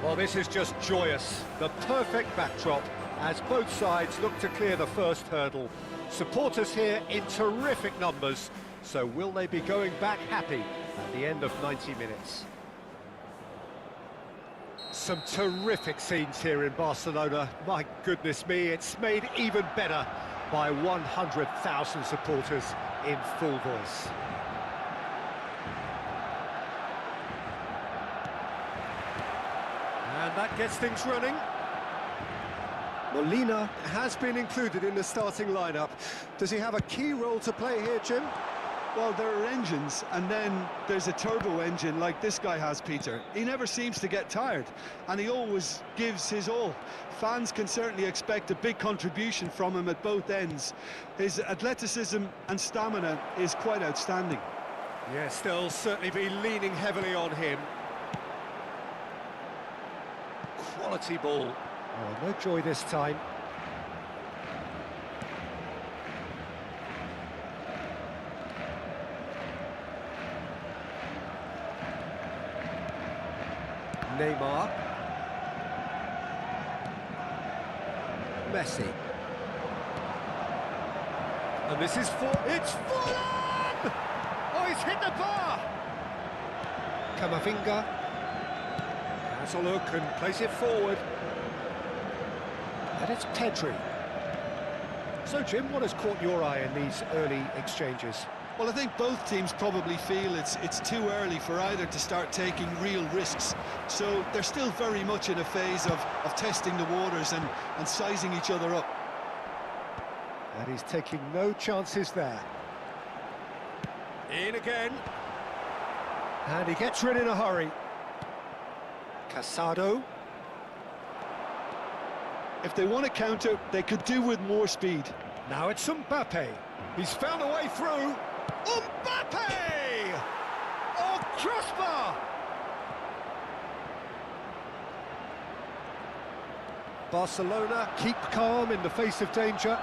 Well, this is just joyous. The perfect backdrop as both sides look to clear the first hurdle. Supporters here in terrific numbers, so will they be going back happy at the end of 90 minutes? Some terrific scenes here in Barcelona. My goodness me, it's made even better by 100,000 supporters in full voice. And that gets things running. Molina has been included in the starting lineup. Does he have a key role to play here, Jim? Well, there are engines, and then there's a turbo engine like this guy has, Peter. He never seems to get tired, and he always gives his all. Fans can certainly expect a big contribution from him at both ends. His athleticism and stamina is quite outstanding. Yes, they'll certainly be leaning heavily on him. Quality ball. Oh, no joy this time. Neymar. Messi. And this is it's Fulham! Oh, he's hit the bar! Camavinga. Has a look and plays it forward. And it's Pedri. So, Jim, what has caught your eye in these early exchanges? Well, I think both teams probably feel it's too early for either to start taking real risks. So they're still very much in a phase of testing the waters and sizing each other up. And he's taking no chances there. In again. And he gets rid in a hurry. Casado. If they want to counter, they could do with more speed. Now it's Mbappe. He's found a way through. Mbappe! Oh, crossbar! Barcelona keep calm in the face of danger.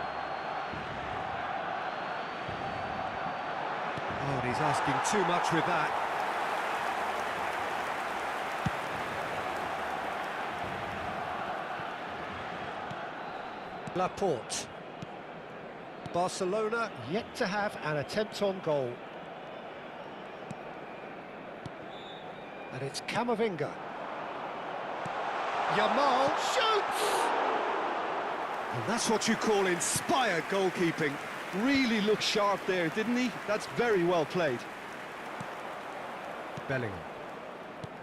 Oh, and he's asking too much with that. Laporte. Barcelona yet to have an attempt on goal. And it's Camavinga. Yamal shoots! And that's what you call inspired goalkeeping. Really looked sharp there, didn't he? That's very well played. Bellingham.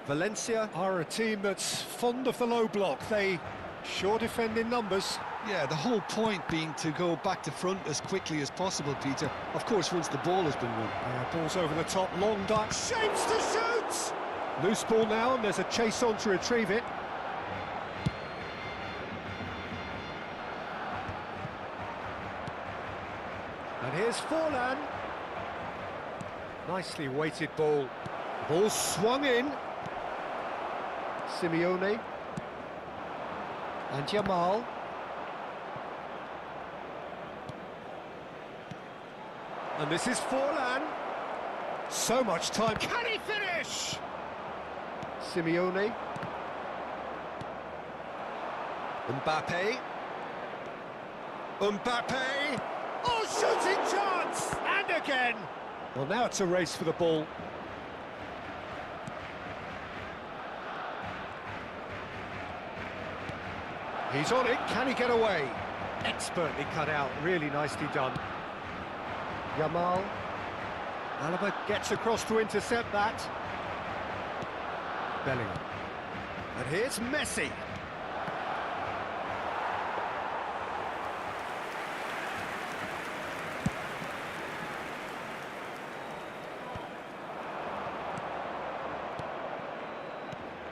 Valencia are a team that's fond of the low block. They sure defend in numbers. Yeah, the whole point being to go back to front as quickly as possible, Peter. Of course, once the ball has been won. Ball's over the top, long dart, shapes to shoot! Loose ball now, and there's a chase on to retrieve it. And here's Forlan. Nicely weighted ball. Ball swung in. Simeone. And Yamal. And this is Forlan. So much time. Can he finish? Simeone. Mbappe. Mbappe. Oh, shooting chance! And again. Well, now it's a race for the ball. He's on it. Can he get away? Expertly cut out. Really nicely done. Yamal. Alaba gets across to intercept that. Bellingham. And here's Messi.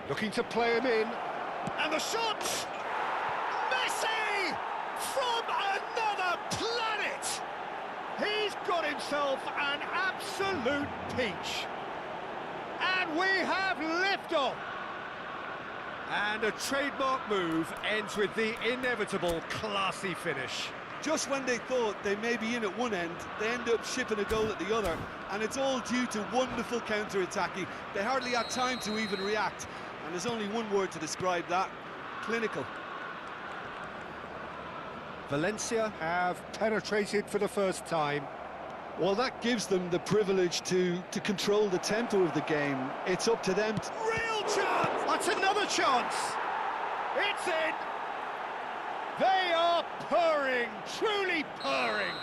Looking to play him in. And the shot! Messi! From a himself an absolute peach. And we have liftoff. And a trademark move ends with the inevitable classy finish. Just when they thought they may be in at one end, they end up shipping a goal at the other, and it's all due to wonderful counter-attacking. They hardly had time to even react, and there's only one word to describe that: clinical. Valencia have penetrated for the first time. Well, that gives them the privilege to control the tempo of the game. It's up to them. Real chance! That's another chance! It's in! They are purring, truly purring.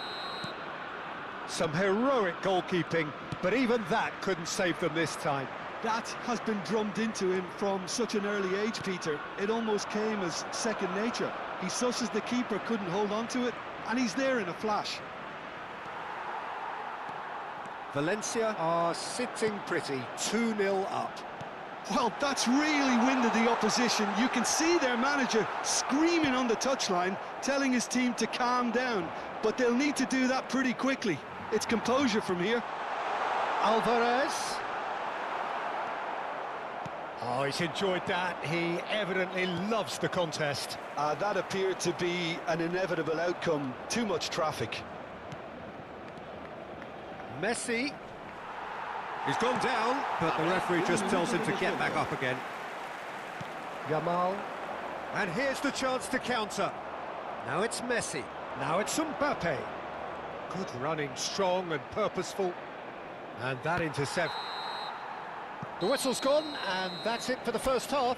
Some heroic goalkeeping, but even that couldn't save them this time. That has been drummed into him from such an early age, Peter. It almost came as second nature. He susses the keeper couldn't hold on to it, and he's there in a flash. Valencia are sitting pretty, 2-0 up. Well, that's really winded the opposition. You can see their manager screaming on the touchline, telling his team to calm down. But they'll need to do that pretty quickly. It's composure from here. Alvarez. Oh, he's enjoyed that. He evidently loves the contest. That appeared to be an inevitable outcome. Too much traffic. Messi. He's gone down, but the referee just tells him to get back up again. Yamal. And here's the chance to counter. Now it's Messi. Now it's Mbappe. Good running, strong and purposeful. And that intercept. The whistle's gone, and that's it for the first half.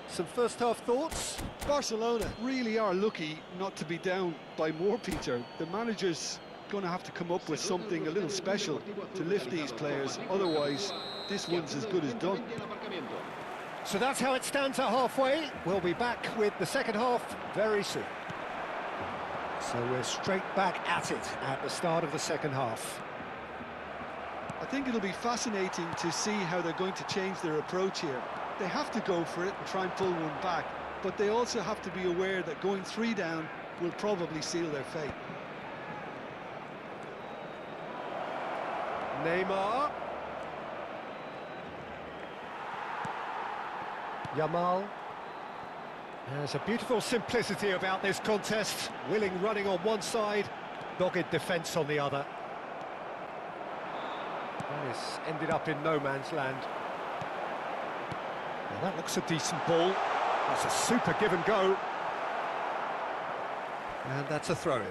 Some first half thoughts? Barcelona really are lucky not to be down by more, Peter. The manager's going to have to come up with something a little special to lift these players. Otherwise, this one's as good as done. So that's how it stands at halfway. We'll be back with the second half very soon. So we're straight back at it at the start of the second half. I think it'll be fascinating to see how they're going to change their approach here. They have to go for it and try and pull one back, but they also have to be aware that going 3 down will probably seal their fate. Neymar. Yamal. There's a beautiful simplicity about this contest. Willing running on one side, dogged defence on the other. And it's ended up in no man's land. Well, that looks a decent ball. That's a super give and go. And that's a throw-in.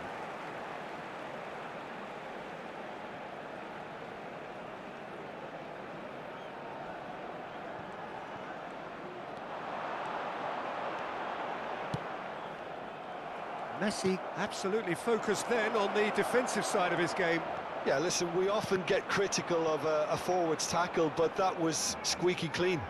Messi absolutely focused then on the defensive side of his game. Yeah, listen, we often get critical of a forward's tackle, but that was squeaky clean.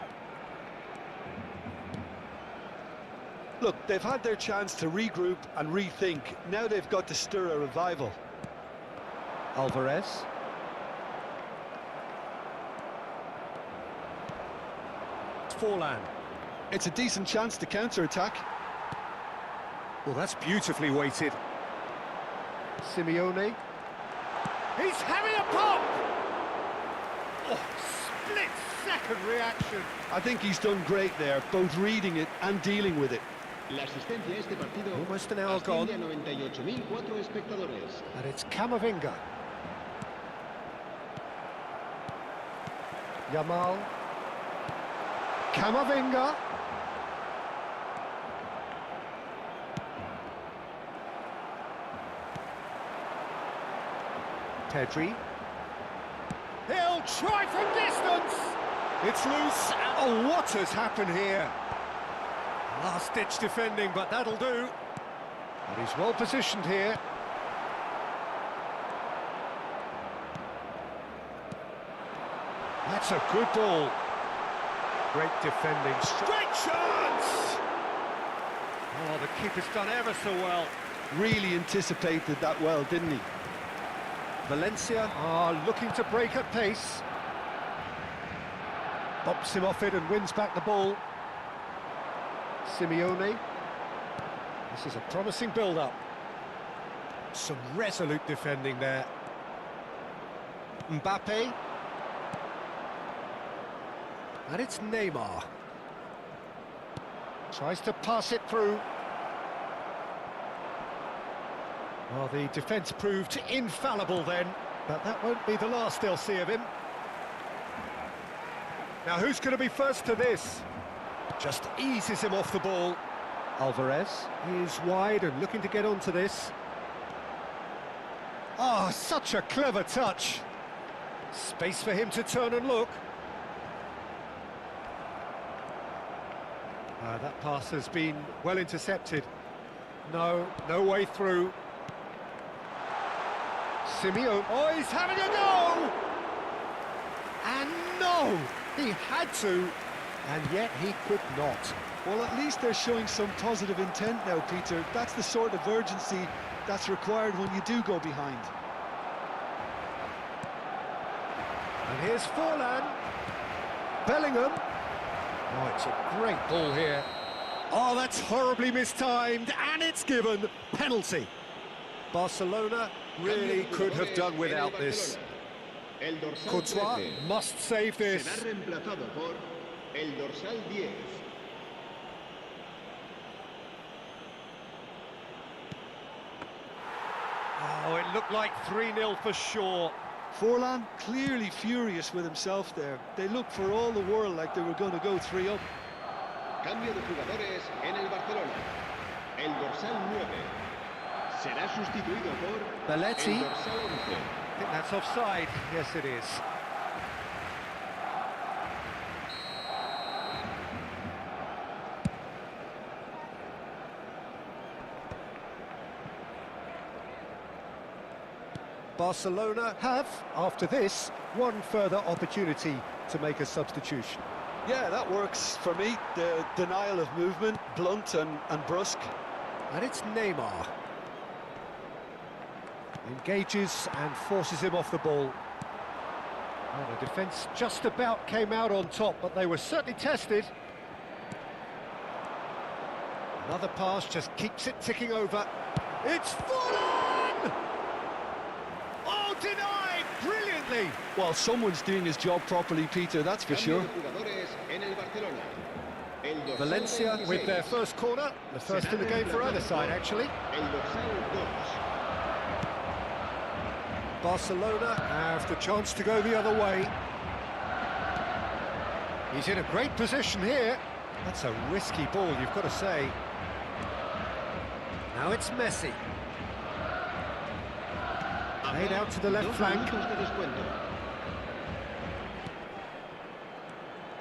Look, they've had their chance to regroup and rethink. Now they've got to stir a revival. Alvarez. Forlan. It's a decent chance to counter-attack. Well, that's beautifully weighted. Simeone. He's having a pop! Oh, split-second reaction. I think he's done great there, both reading it and dealing with it. Almost an hour gone. And it's Camavinga. Yamal. Camavinga. Pedri. He'll try from distance. It's loose. Oh, what has happened here? Last-ditch defending, but that'll do. But he's well positioned here. That's a good ball. Great defending. Straight chance! Oh, the keeper's done ever so well. Really anticipated that well, didn't he? Valencia are looking to break at pace. Bumps him off it and wins back the ball. Simeone. This is a promising build-up. Some resolute defending there. Mbappe. And it's Neymar. Tries to pass it through. Well, the defence proved infallible then, but that won't be the last they'll see of him. Now, who's going to be first to this? Just eases him off the ball. Alvarez is wide and looking to get onto this. Oh, such a clever touch. Space for him to turn and look. That pass has been well intercepted. No way through. Simeone, oh, he's having a go! And no, he had to, and yet he could not. Well, at least they're showing some positive intent now, Peter. That's the sort of urgency that's required when you do go behind. And here's Forlan. Bellingham. Oh, it's a great ball here. Oh, that's horribly mistimed, and it's given. Penalty. Barcelona really could have done without this. Courtois must save this. Oh, it looked like 3-0 for sure. Forlan clearly furious with himself there. They looked for all the world like they were going to go 3-up. Cambio de jugadores en el Barcelona. El dorsal 9 será sustituido por Belletti. el dorsal 11. I think that's offside. Yes, it is. Barcelona have, after this, one further opportunity to make a substitution. Yeah, that works for me. The denial of movement, blunt and brusque. And it's Neymar. Engages and forces him off the ball. Well, the defence just about came out on top, but they were certainly tested. Another pass just keeps it ticking over. It's Forlan! Oh, denied brilliantly! Well, someone's doing his job properly, Peter, that's for sure. Valencia with their first corner, the first in the game for either side, actually. Barcelona have the chance to go the other way. He's in a great position here. That's a risky ball, you've got to say. Now it's Messi. Made out to the left flank.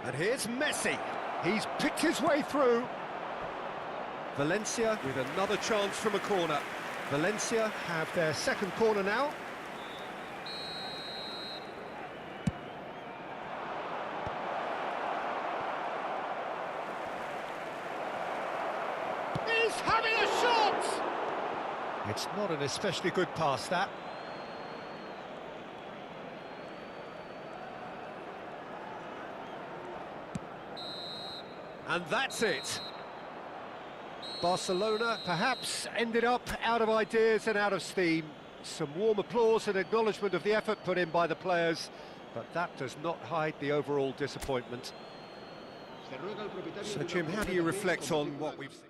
And here's Messi. He's picked his way through. Valencia with another chance from a corner. Valencia have their second corner now. He's having a shot! It's not an especially good pass, that. And that's it. Barcelona perhaps ended up out of ideas and out of steam. Some warm applause and acknowledgement of the effort put in by the players, but that does not hide the overall disappointment. So, Jim, how do you reflect on what we've seen?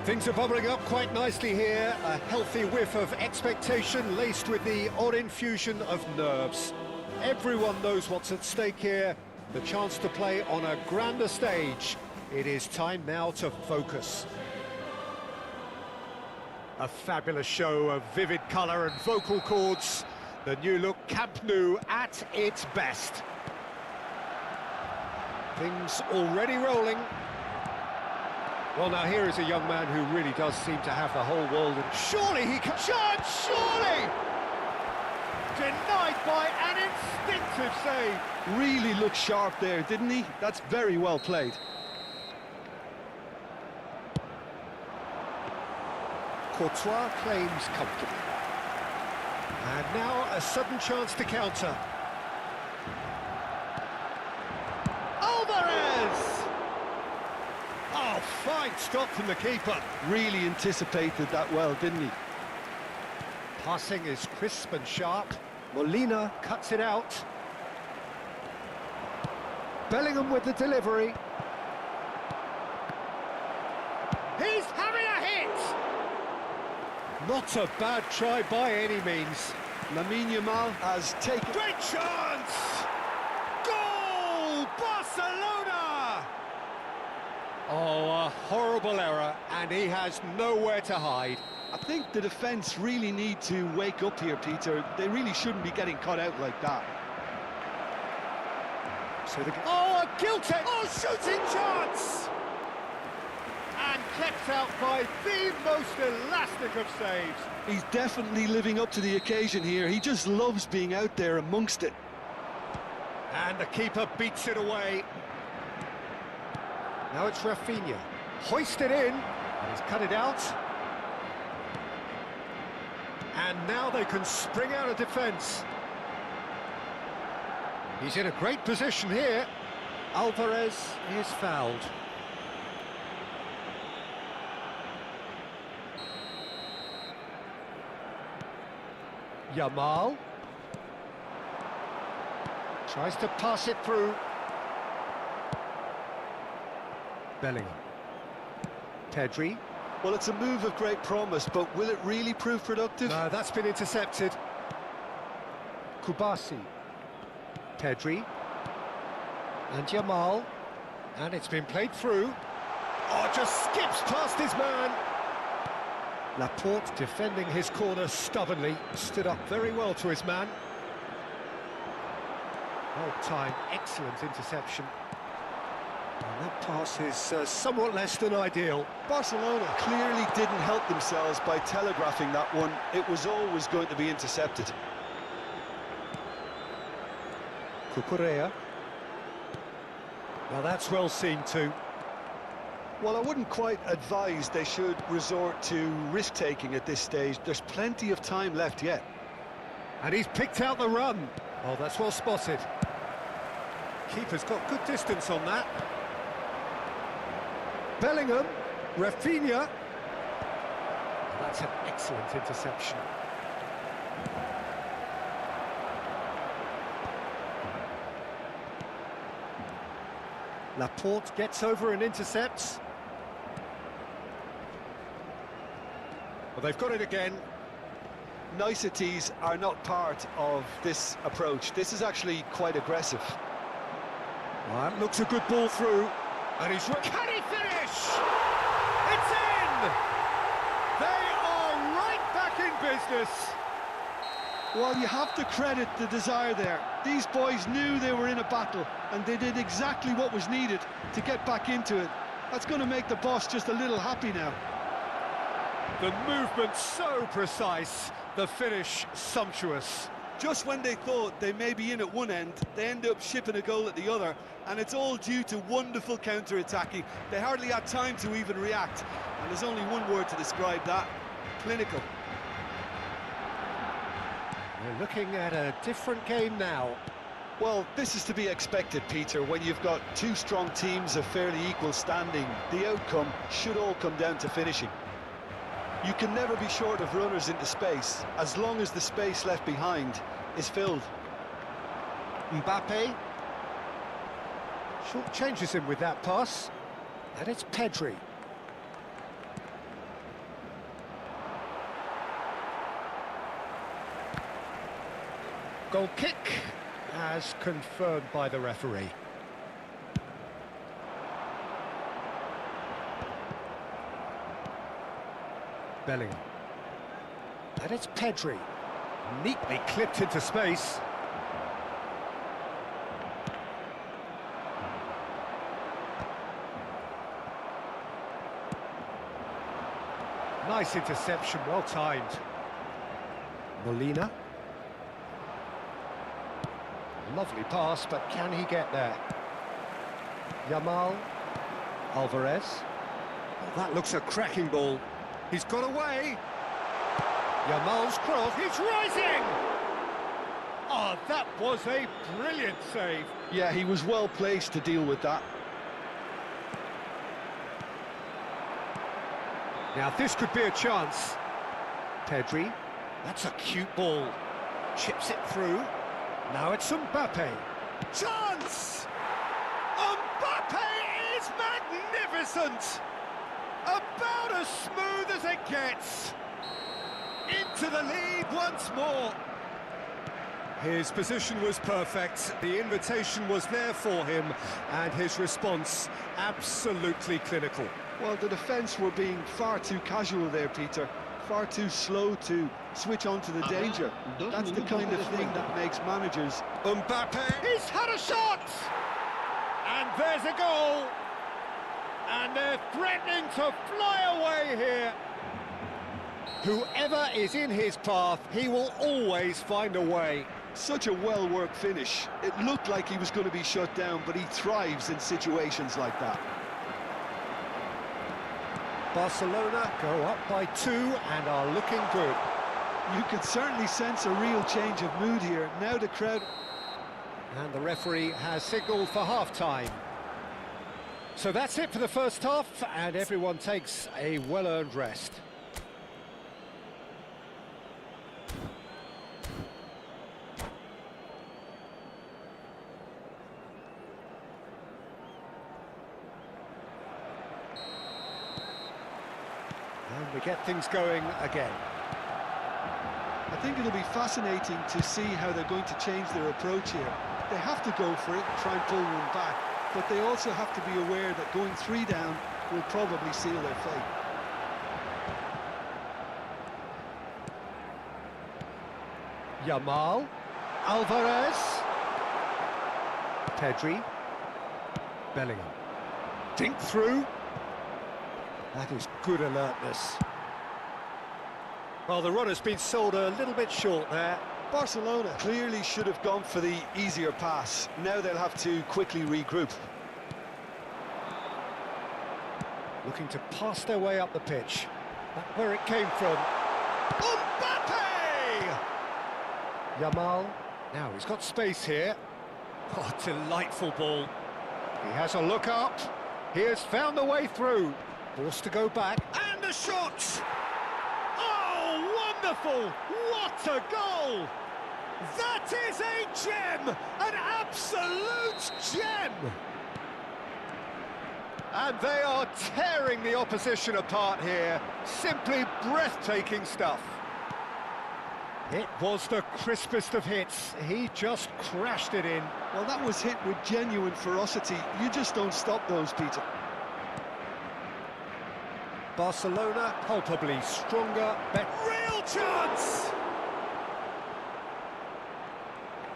Things are bubbling up quite nicely here. A healthy whiff of expectation laced with the odd infusion of nerves. Everyone knows what's at stake here. The chance to play on a grander stage. It is time now to focus. A fabulous show of vivid colour and vocal cords. The new look Camp Nou at its best. Things already rolling. Well, now here is a young man who really does seem to have the whole world. And surely he can... Chance, surely! Denied by an instinctive save. Really looked sharp there, didn't he? That's very well played. Courtois claims comfortably. And now a sudden chance to counter. Alvarez! Oh, fine stop from the keeper. Really anticipated that well, didn't he? Passing is crisp and sharp. Molina cuts it out. Bellingham with the delivery. He's having a hit! Not a bad try by any means. Lamine Yamal has taken... Great chance! Goal! Barcelona! Oh, a horrible error, and he has nowhere to hide. I think the defence really need to wake up here, Peter. They really shouldn't be getting caught out like that. So oh, a guilty! Oh, shooting chance! And kept out by the most elastic of saves. He's definitely living up to the occasion here. He just loves being out there amongst it. And the keeper beats it away. Now it's Rafinha. Hoisted in. He's cut it out. And now they can spring out of defence. He's in a great position here. Alvarez is fouled. Yamal tries to pass it through. Bellingham. Pedri. Well, it's a move of great promise, but will it really prove productive? No, that's been intercepted. Kubasi. Pedri. And Yamal. And it's been played through. Oh, just skips past his man. Laporte defending his corner stubbornly, stood up very well to his man. Well timed, excellent interception. And that pass is somewhat less than ideal. Barcelona clearly didn't help themselves by telegraphing that one. It was always going to be intercepted. Cucurella. Now that's well seen too. Well, I wouldn't quite advise they should resort to risk-taking at this stage. There's plenty of time left yet. And he's picked out the run. Oh, that's well spotted. Keeper's got good distance on that. Bellingham, Rafinha. That's an excellent interception. Laporte gets over and intercepts. Well, they've got it again. Niceties are not part of this approach. This is actually quite aggressive. Well, that looks a good ball through. And he's... Can he finish? It's in! They are right back in business. Well, you have to credit the desire there. These boys knew they were in a battle, and they did exactly what was needed to get back into it. That's going to make the boss just a little happy now. The movement so precise, the finish sumptuous. Just when they thought they may be in at one end, they end up shipping a goal at the other, and it's all due to wonderful counter-attacking. They hardly had time to even react, and there's only one word to describe that: clinical. We're looking at a different game now. Well, this is to be expected, Peter. When you've got two strong teams of fairly equal standing, the outcome should all come down to finishing. You can never be short of runners into space, as long as the space left behind is filled. Mbappe short changes him with that pass, and it's Pedri. Goal kick, as confirmed by the referee. Bellingham. And it's Pedri. Neatly clipped into space. Nice interception, well timed. Molina. Lovely pass, but can he get there? Yamal. Alvarez. Oh, that looks a cracking ball. He's got away. Yamal's cross. He's rising! Oh, that was a brilliant save. Yeah, he was well placed to deal with that. Now, this could be a chance. Pedri. That's a cute ball. Chips it through. Now it's Mbappe. Chance! Mbappe is magnificent! About as smooth as it gets. Into the lead once more. His position was perfect. The invitation was there for him, and his response absolutely clinical. Well, the defence were being far too casual there, Peter. Far too slow to switch on to the danger. That's the kind of thing that makes managers... Mbappe, he's had a shot! And there's a goal! And they're threatening to fly away here. Whoever is in his path, he will always find a way. Such a well-worked finish. It looked like he was going to be shut down, but he thrives in situations like that. Barcelona go up by 2 and are looking good. You could certainly sense a real change of mood here. Now the crowd... And the referee has signalled for half-time. So that's it for the first half, and everyone takes a well-earned rest. And we get things going again. I think it'll be fascinating to see how they're going to change their approach here. They have to go for it and try and pull one back, but they also have to be aware that going 3 down will probably seal their fate. Yamal, Alvarez, Pedri, Bellingham. Dink through. That is good alertness. Well, the run has been sold a little bit short there. Barcelona clearly should have gone for the easier pass. Now they'll have to quickly regroup. Looking to pass their way up the pitch. That's where it came from. Mbappe! Yamal. Now he's got space here. Oh, delightful ball. He has a look up. He has found the way through. Forced to go back. And a shot! Oh, wonderful! What a goal! That is a gem! An absolute gem! And they are tearing the opposition apart here. Simply breathtaking stuff. It was the crispest of hits. He just crashed it in. Well, that was hit with genuine ferocity. You just don't stop those, Peter. Barcelona palpably stronger, but real chance!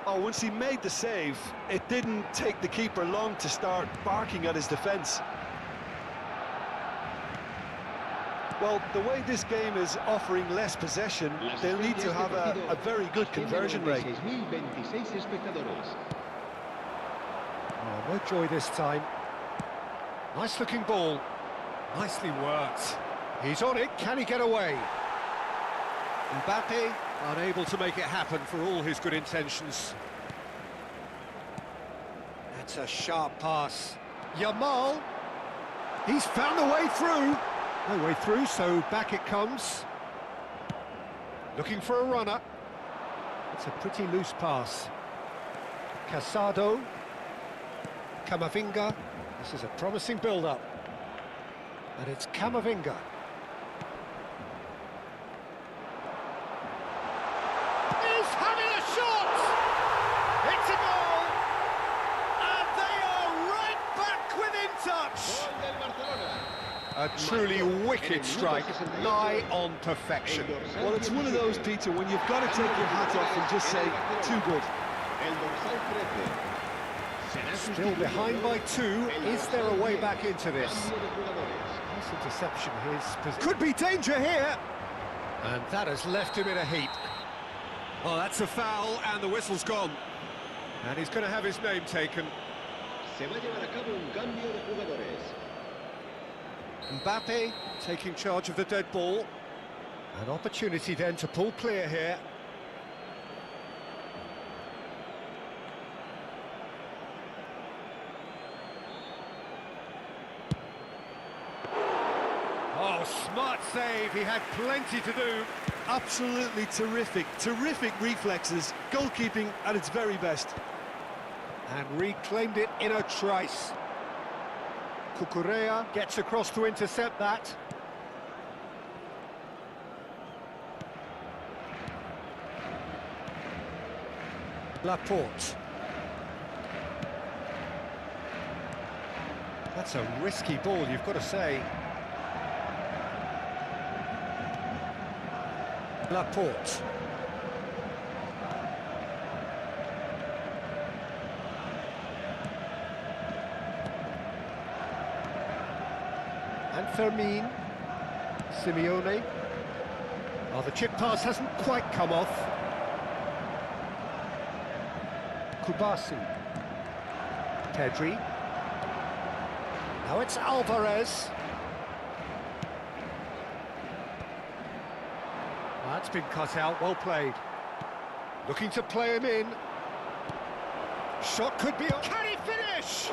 Oh, once he made the save, it didn't take the keeper long to start barking at his defence. Well, the way this game is offering less possession, they'll need to have a very good conversion rate. Oh, no joy this time. Nice looking ball. Nicely worked. He's on it. Can he get away? Mbappe unable to make it happen for all his good intentions. That's a sharp pass. Yamal. He's found a way through. No way through, so back it comes. Looking for a runner. It's a pretty loose pass. Casado. Camavinga. This is a promising build-up. And it's Camavinga. He's having a shot! A truly wicked strike, nigh on perfection. Well, it's one of those, Peter, when you've got to take your hat off and just say, too good. Still behind by 2. Is there a way back into this? This interception could be danger here. And that has left him in a heap. Oh, that's a foul, and the whistle's gone. And he's going to have his name taken. Se va a llevar a cabo un cambio de jugadores. Mbappe taking charge of the dead ball. An opportunity then to pull clear here. Oh, smart save. He had plenty to do. Absolutely terrific reflexes, goalkeeping at its very best. And reclaimed it in a trice. Cucurella gets across to intercept that. Laporte. That's a risky ball, you've got to say. Laporte. And Fermin. Simeone. Oh, the chip pass hasn't quite come off. Kubasi. Pedri. Now it's Alvarez. That's been cut out, well played. Looking to play him in. Shot could be on. Can he finish?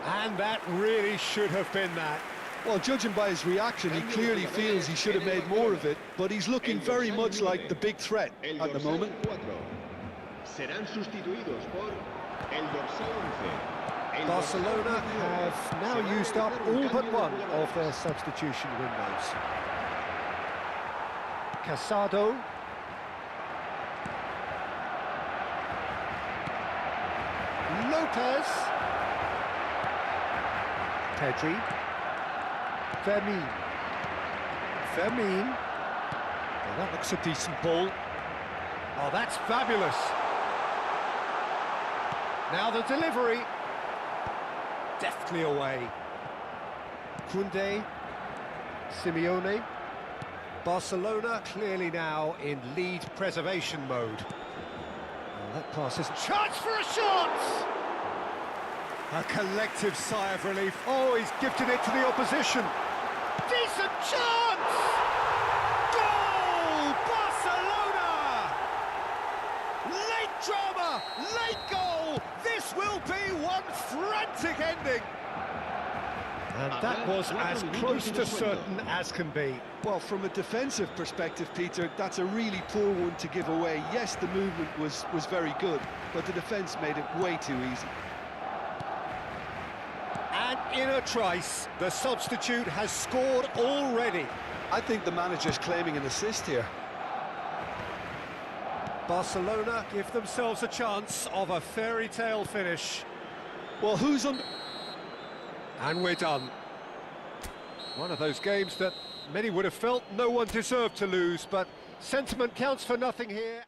And that really should have been that. Well, judging by his reaction, he clearly feels he should have made more of it, but he's looking very much like the big threat at the moment. Serán sustituidos por el dorsal 11. Barcelona have now used up all but one of their substitution windows. Casado. Lopez. Pedri. Fermin. Well, that looks a decent ball. Oh, that's fabulous. Now the delivery. Deftly away. Koundé. Simeone. Barcelona clearly now in lead preservation mode. Well, that pass is chance for a shot! A collective sigh of relief. Oh, he's gifted it to the opposition. Decent chance! Goal! Barcelona! Late drama, late goal! This will be one frantic ending. And that was as close to certain as can be. Well, from a defensive perspective, Peter, that's a really poor one to give away. Yes, the movement was very good, but the defence made it way too easy. And in a trice, the substitute has scored already. I think the manager's claiming an assist here. Barcelona give themselves a chance of a fairy tale finish. Well, who's on... And we're done. One of those games that many would have felt no one deserved to lose, but sentiment counts for nothing here.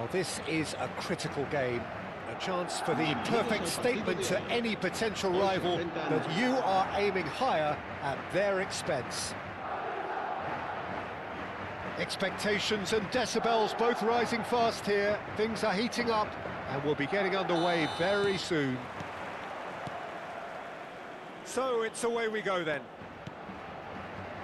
Well, this is a critical game. A chance for the perfect statement to any potential rival that you are aiming higher at their expense. Expectations and decibels both rising fast here. Things are heating up and we'll be getting underway very soon. So it's away we go then.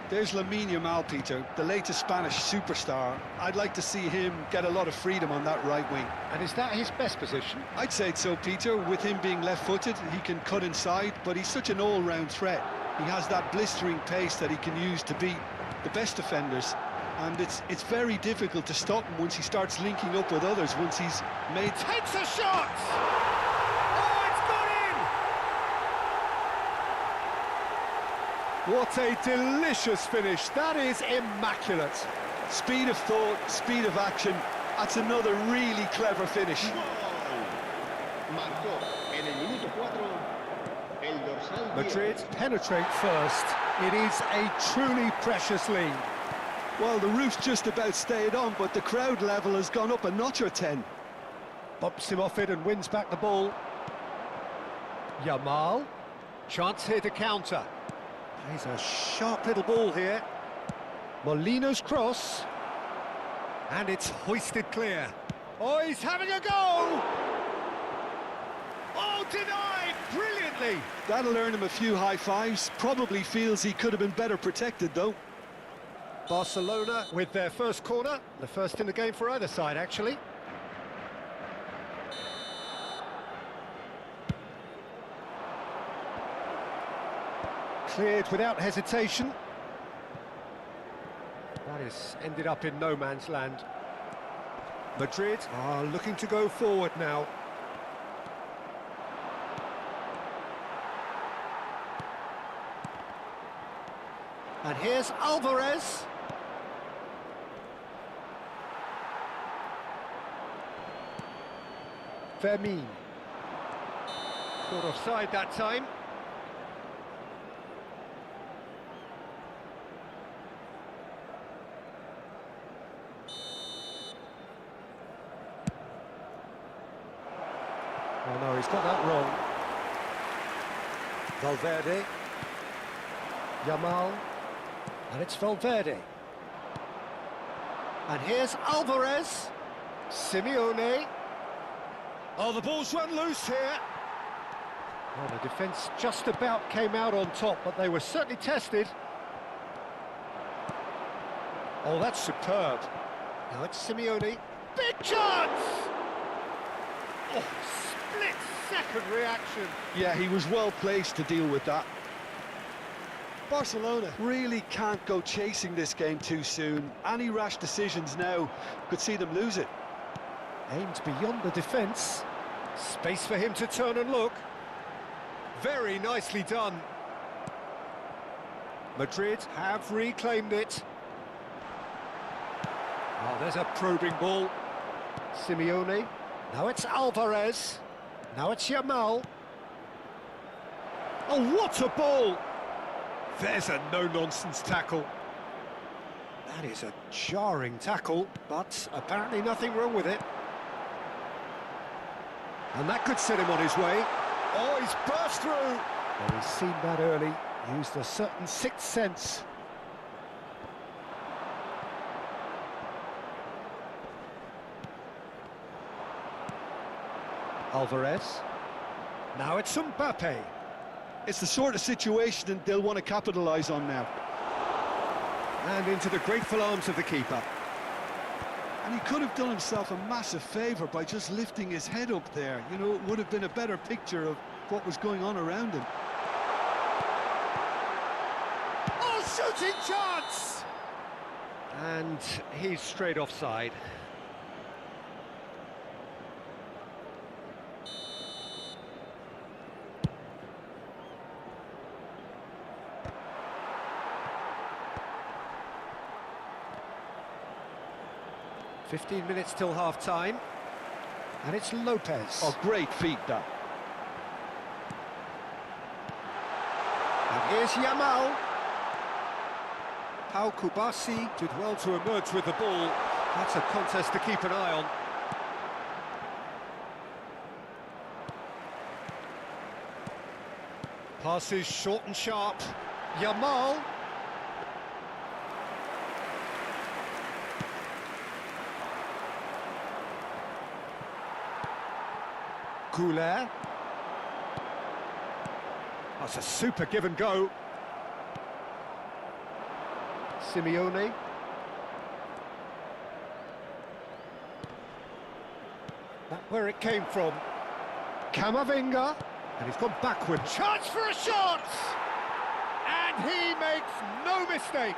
There's Lamine Yamal, Peter, the latest Spanish superstar. I'd like to see him get a lot of freedom on that right wing. And is that his best position? I'd say so, Peter. With him being left-footed, he can cut inside, but he's such an all-round threat. He has that blistering pace that he can use to beat the best defenders. And it's very difficult to stop him once he starts linking up with others, once he's made... Takes a shot! Oh, it's gone in! What a delicious finish. That is immaculate. Speed of thought, speed of action. That's another really clever finish. Marcó en el minuto 4 el dorsal 10. Madrid penetrate first. It is a truly precious lead. Well, the roof's just about stayed on, but the crowd level has gone up a notch or 10. Bumps him off it and wins back the ball. Yamal. Chance here to counter. Plays a sharp little ball here. Molina's cross. And it's hoisted clear. Oh, he's having a go! Oh, denied! Brilliantly! That'll earn him a few high fives. Probably feels he could have been better protected, though. Barcelona with their first corner. The first in the game for either side, actually. Cleared without hesitation. That has ended up in no man's land. Madrid are looking to go forward now. And here's Alvarez. Fermin. Caught offside that time. Oh no, he's got that wrong. Valverde. Yamal. And it's Valverde. And here's Alvarez. Simeone. Oh, the ball's run loose here. Well, the defence just about came out on top, but they were certainly tested. Oh, that's superb. Now it's Simeone. Big chance! Oh, split-second reaction. Yeah, he was well placed to deal with that. Barcelona really can't go chasing this game too soon. Any rash decisions now could see them lose it. Aimed beyond the defence. Space for him to turn and look. Very nicely done. Madrid have reclaimed it. Oh, there's a probing ball. Simeone. Now it's Alvarez. Now it's Yamal. Oh, what a ball! There's a no-nonsense tackle. That is a jarring tackle, but apparently nothing wrong with it. And that could set him on his way. Oh, he's burst through! Well, he's seen that early, used a certain sixth sense. Alvarez. Now it's Mbappe. It's the sort of situation that they'll want to capitalise on now. And into the grateful arms of the keeper. And he could have done himself a massive favour by just lifting his head up there. You know, it would have been a better picture of what was going on around him. Oh, shooting chance! And he's straight offside. "15 minutes till half-time, and it's Lopez. Oh, great feat, that. And here's Yamal. Pau Kubasi did well to emerge with the ball. That's a contest to keep an eye on. Passes short and sharp. Yamal. Goulet. That's a super give and go. Simeone. That's where it came from. Camavinga. And he's gone backward. Chance for a shot! And he makes no mistake.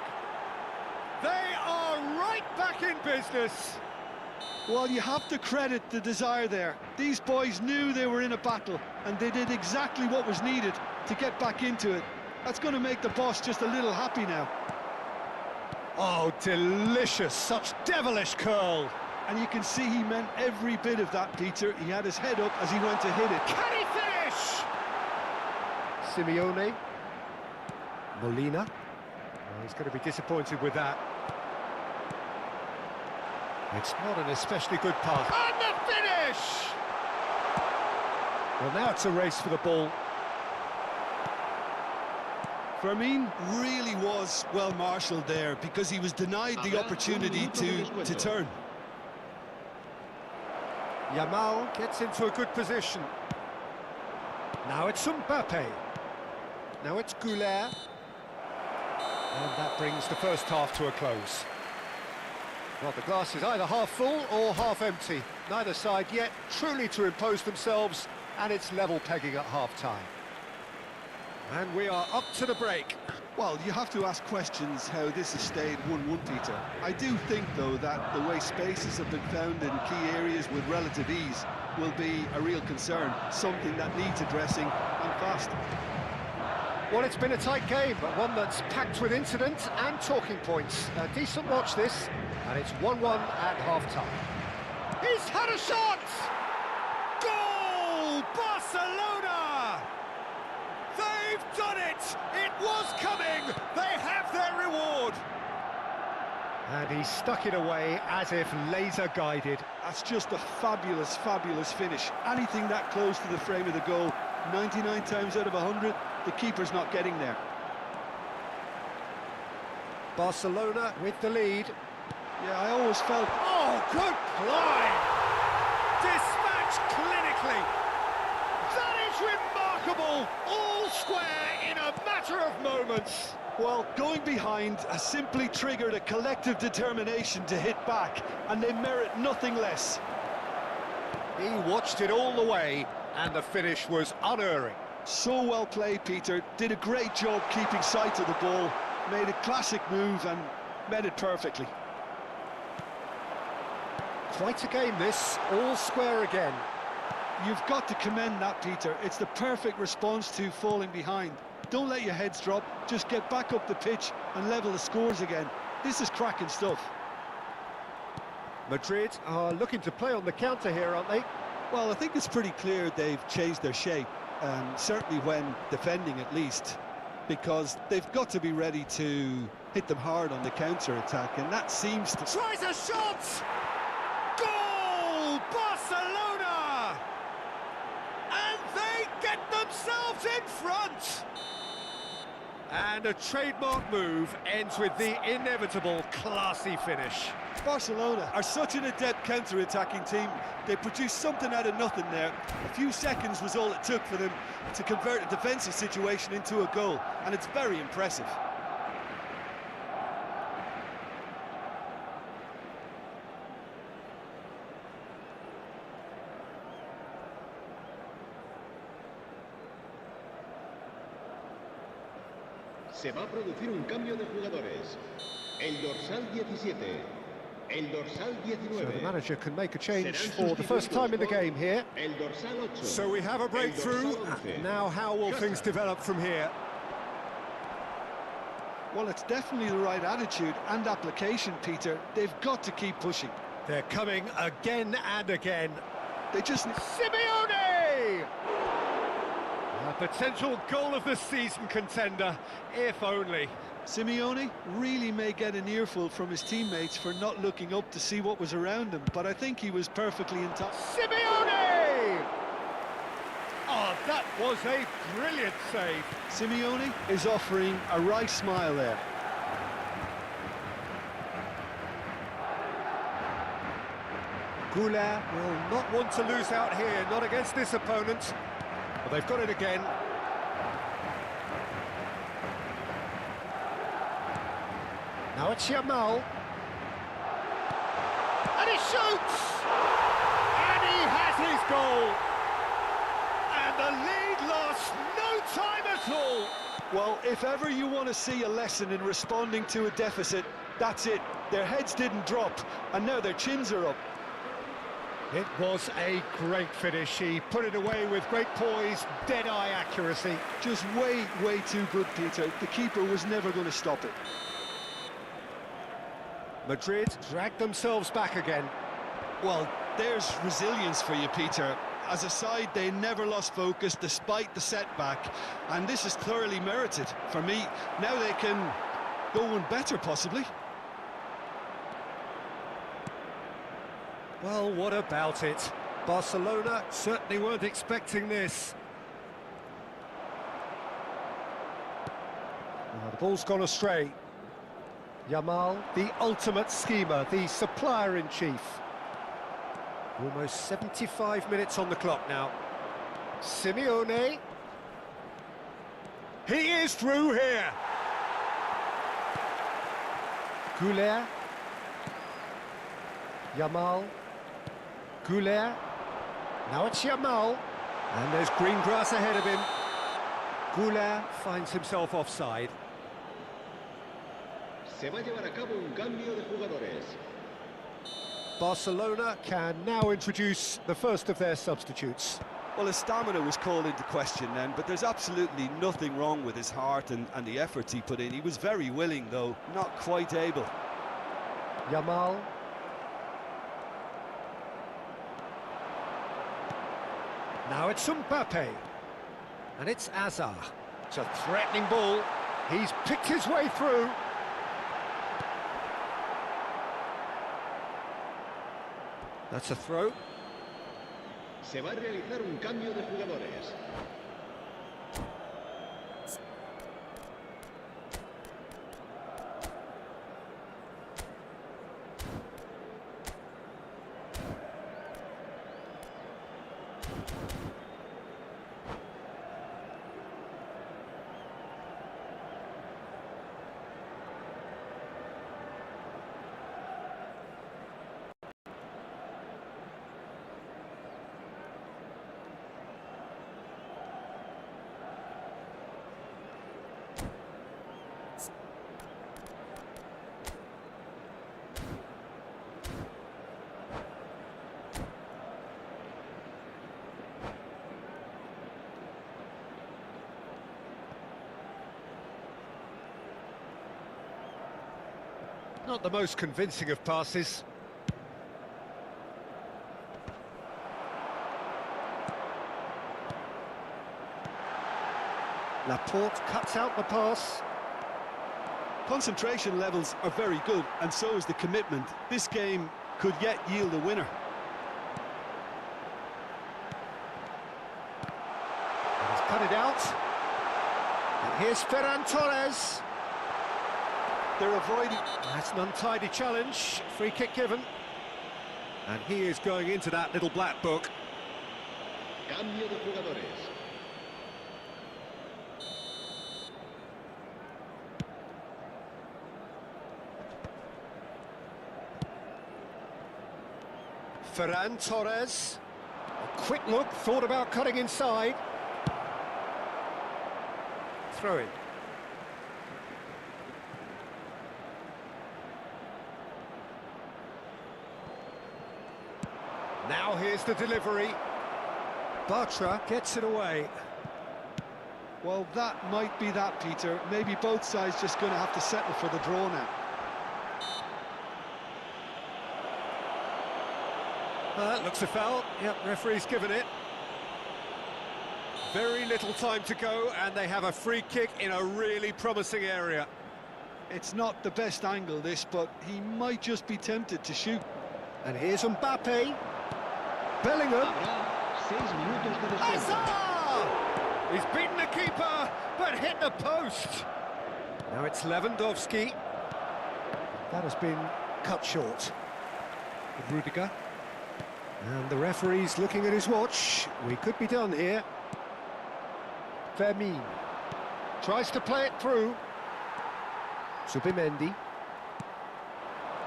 They are right back in business. Well, you have to credit the desire there. These boys knew they were in a battle, and they did exactly what was needed to get back into it. That's going to make the boss just a little happy now. Oh, delicious. Such devilish curl. And you can see he meant every bit of that, Peter. He had his head up as he went to hit it. Can he finish? Simeone. Molina. Oh, he's going to be disappointed with that. It's not an especially good pass. And the finish! Well, now it's a race for the ball. Firmine really was well marshalled there because he was denied the opportunity to turn. Yamal gets into a good position. Now it's Mbappe. Now it's Goulet. And that brings the first half to a close. Well, the glass is either half full or half empty. Neither side yet truly to impose themselves, and it's level pegging at half-time. And we are up to the break. Well, you have to ask questions how this has stayed 1-1, Peter. I do think, though, that the way spaces have been found in key areas with relative ease will be a real concern, something that needs addressing, and fast. Well, it's been a tight game, but one that's packed with incident and talking points. A decent watch, this, and it's 1-1 at half-time. He's had a shot! Goal! Barcelona! They've done it! It was coming! They have their reward! And he stuck it away as if laser-guided. That's just a fabulous, fabulous finish. Anything that close to the frame of the goal, 99 times out of 100, the keeper's not getting there. Barcelona with the lead. Yeah, I always felt... Oh, good play! Dispatched clinically. That is remarkable! All square in a matter of moments. Well, going behind has simply triggered a collective determination to hit back, and they merit nothing less. He watched it all the way, and the finish was unerring. So well played, Peter. Did a great job keeping sight of the ball, made a classic move and met it perfectly. Quite a game this, all square again. You've got to commend that, Peter. It's the perfect response to falling behind. Don't let your heads drop, just get back up the pitch and level the scores again. This is cracking stuff. Madrid are looking to play on the counter here, aren't they? Well, I think it's pretty clear they've changed their shape, certainly when defending at least, because they've got to be ready to hit them hard on the counter-attack, and that seems to... Tries a shot! Goal! Barcelona! And they get themselves in front! And a trademark move ends with the inevitable classy finish. Barcelona are such an adept counter-attacking team. They produced something out of nothing there. A few seconds was all it took for them to convert a defensive situation into a goal, and it's very impressive. Se va a producir un cambio de jugadores. El dorsal 17. El dorsal 19. So the manager can make a change for the first time in the game here. El dorsal 8. So we have a breakthrough. Now how will things develop from here? Well, it's definitely the right attitude and application, Peter. They've got to keep pushing. They're coming again and again. They just... Simeone! A potential goal of the season contender, if only. Simeone really may get an earful from his teammates for not looking up to see what was around him, but I think he was perfectly in time. Simeone! Oh, That was a brilliant save. Simeone is offering a right smile there. Goulart will not want to lose out here, not against this opponent. Well, they've got it again. Now it's Yamal. And he shoots! And he has his goal! And the lead lost no time at all! Well, if ever you want to see a lesson in responding to a deficit, that's it. Their heads didn't drop, and now their chins are up. It was a great finish. He put it away with great poise, dead-eye accuracy. Just way too good, Peter. The keeper was never going to stop it. Madrid dragged themselves back again. Well, there's resilience for you, Peter. As a side, they never lost focus despite the setback, and this is thoroughly merited. For me, now they can go one better, possibly. Well, what about it? Barcelona certainly weren't expecting this. The ball's gone astray. Yamal, the ultimate schemer, the supplier-in-chief. Almost 75 minutes on the clock now. Simeone. He is through here. Goulart. Yamal. Goulart. Now it's Yamal. And there's green grass ahead of him. Goulart finds himself offside. Se va a llevar a cabo un cambio de jugadores. Barcelona can now introduce the first of their substitutes. Well, his stamina was called into question then, but there's absolutely nothing wrong with his heart and the efforts he put in. He was very willing, though, not quite able. Yamal. Now it's Mbappe. And it's Hazard. It's a threatening ball. He's picked his way through. That's a throw. Se va a realizar un cambio de jugadores. Not the most convincing of passes. Laporte cuts out the pass. Concentration levels are very good, and so is the commitment. This game could yet yield a winner. He's cut it out. And here's Ferran Torres. They're avoiding... That's an untidy challenge. Free kick given. And he is going into that little black book. Cambio de jugadores. Ferran Torres. A quick look, thought about cutting inside. Throw in. Now here's the delivery. Bartra gets it away. Well, that might be that, Peter. Maybe both sides just going to have to settle for the draw now. Looks a foul. Yep, referee's given it. Very little time to go, and they have a free kick in a really promising area. It's not the best angle, this, but he might just be tempted to shoot. And here's Mbappe. Bellingham. Habrá 6 minutos de descuento. Hazard! He's beaten the keeper, but hit the post. Now it's Lewandowski. That has been cut short. Rudiger. And the referee's looking at his watch. We could be done here. Fermin. Tries to play it through. Subimendi.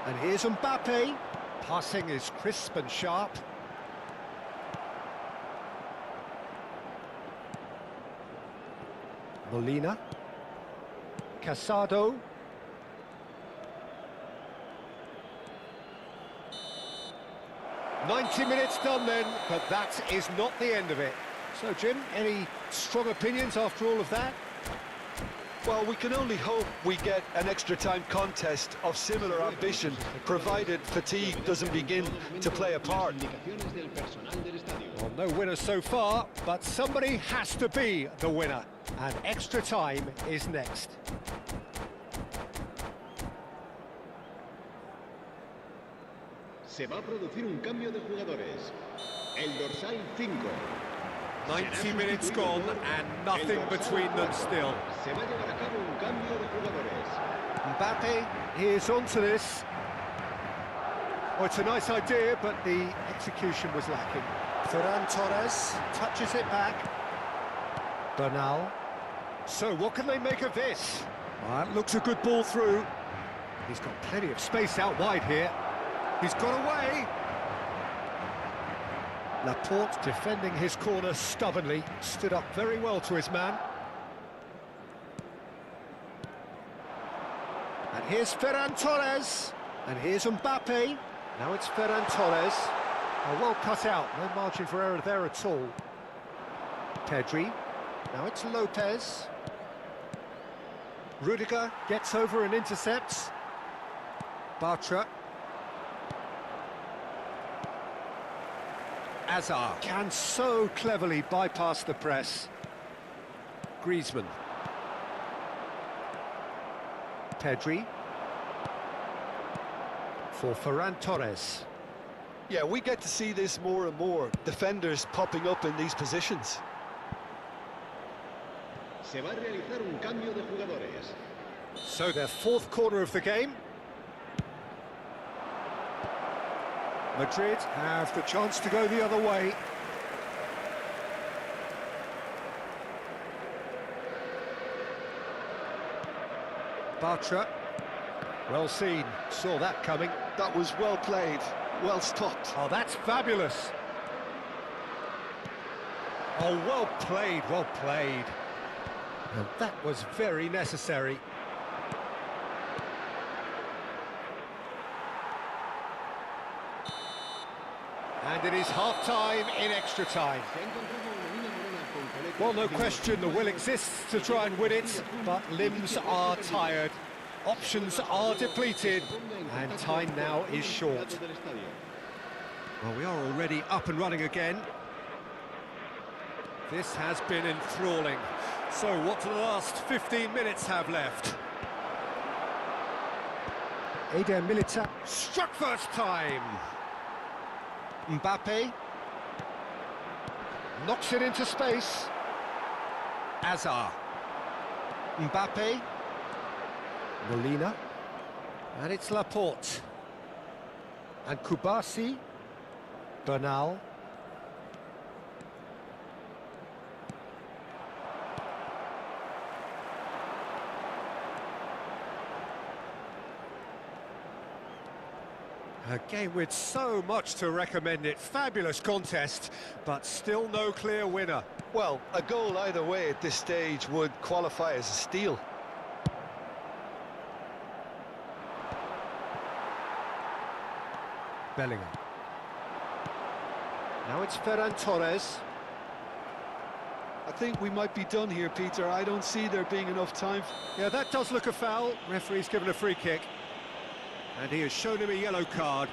And here's Mbappe. Passing is crisp and sharp. Molina. Casado. "90 minutes done then, but that is not the end of it." So, Jim, any strong opinions after all of that? Well, we can only hope we get an extra-time contest of similar ambition, provided fatigue doesn't begin to play a part. Well, no winner so far, but somebody has to be the winner, and extra time is next. Se va a producir un cambio de jugadores. El dorsal 5. 90 minutes gone and nothing between them still. Se va a llevar a cabo un cambio de jugadores. Mbappe, here's onto this. Oh, it's a nice idea, but the execution was lacking. Ferran Torres touches it back. Bernal. So what can they make of this? Well, that looks a good ball through. He's got plenty of space out wide here. He's got away. Laporte defending his corner stubbornly, stood up very well to his man. And here's Ferran Torres. And here's Mbappe. Now it's Ferran Torres. Oh, well cut out, no margin for error there at all. Pedri. Now it's Lopez. Rudiger gets over and intercepts. Bartra. Hazard can so cleverly bypass the press. Griezmann. Pedri. For Ferran Torres. Yeah, we get to see this more and more. Defenders popping up in these positions. Se va a realizar un cambio de jugadores. So their fourth corner of the game. Madrid have the chance to go the other way. Bartra. Well seen, saw that coming. That was well played, well stopped. Oh, that's fabulous. Oh, well played, well played. And that was very necessary. And it is half-time in extra time. Well, no question, the will exists to try and win it, but limbs are tired, options are depleted, and time now is short. Well, we are already up and running again. This has been enthralling. So what do the last 15 minutes have left? Eder Militao struck first time. Mbappe knocks it into space. Hazard. Mbappe. Molina. And it's Laporte. And Kubasi. Bernal. A game with so much to recommend it. Fabulous contest, but still no clear winner. Well, a goal either way at this stage would qualify as a steal. Bellingham. Now it's Ferran Torres. I think we might be done here, Peter. I don't see there being enough time. Yeah, that does look a foul. Referee's given a free kick. And he has shown him a yellow card.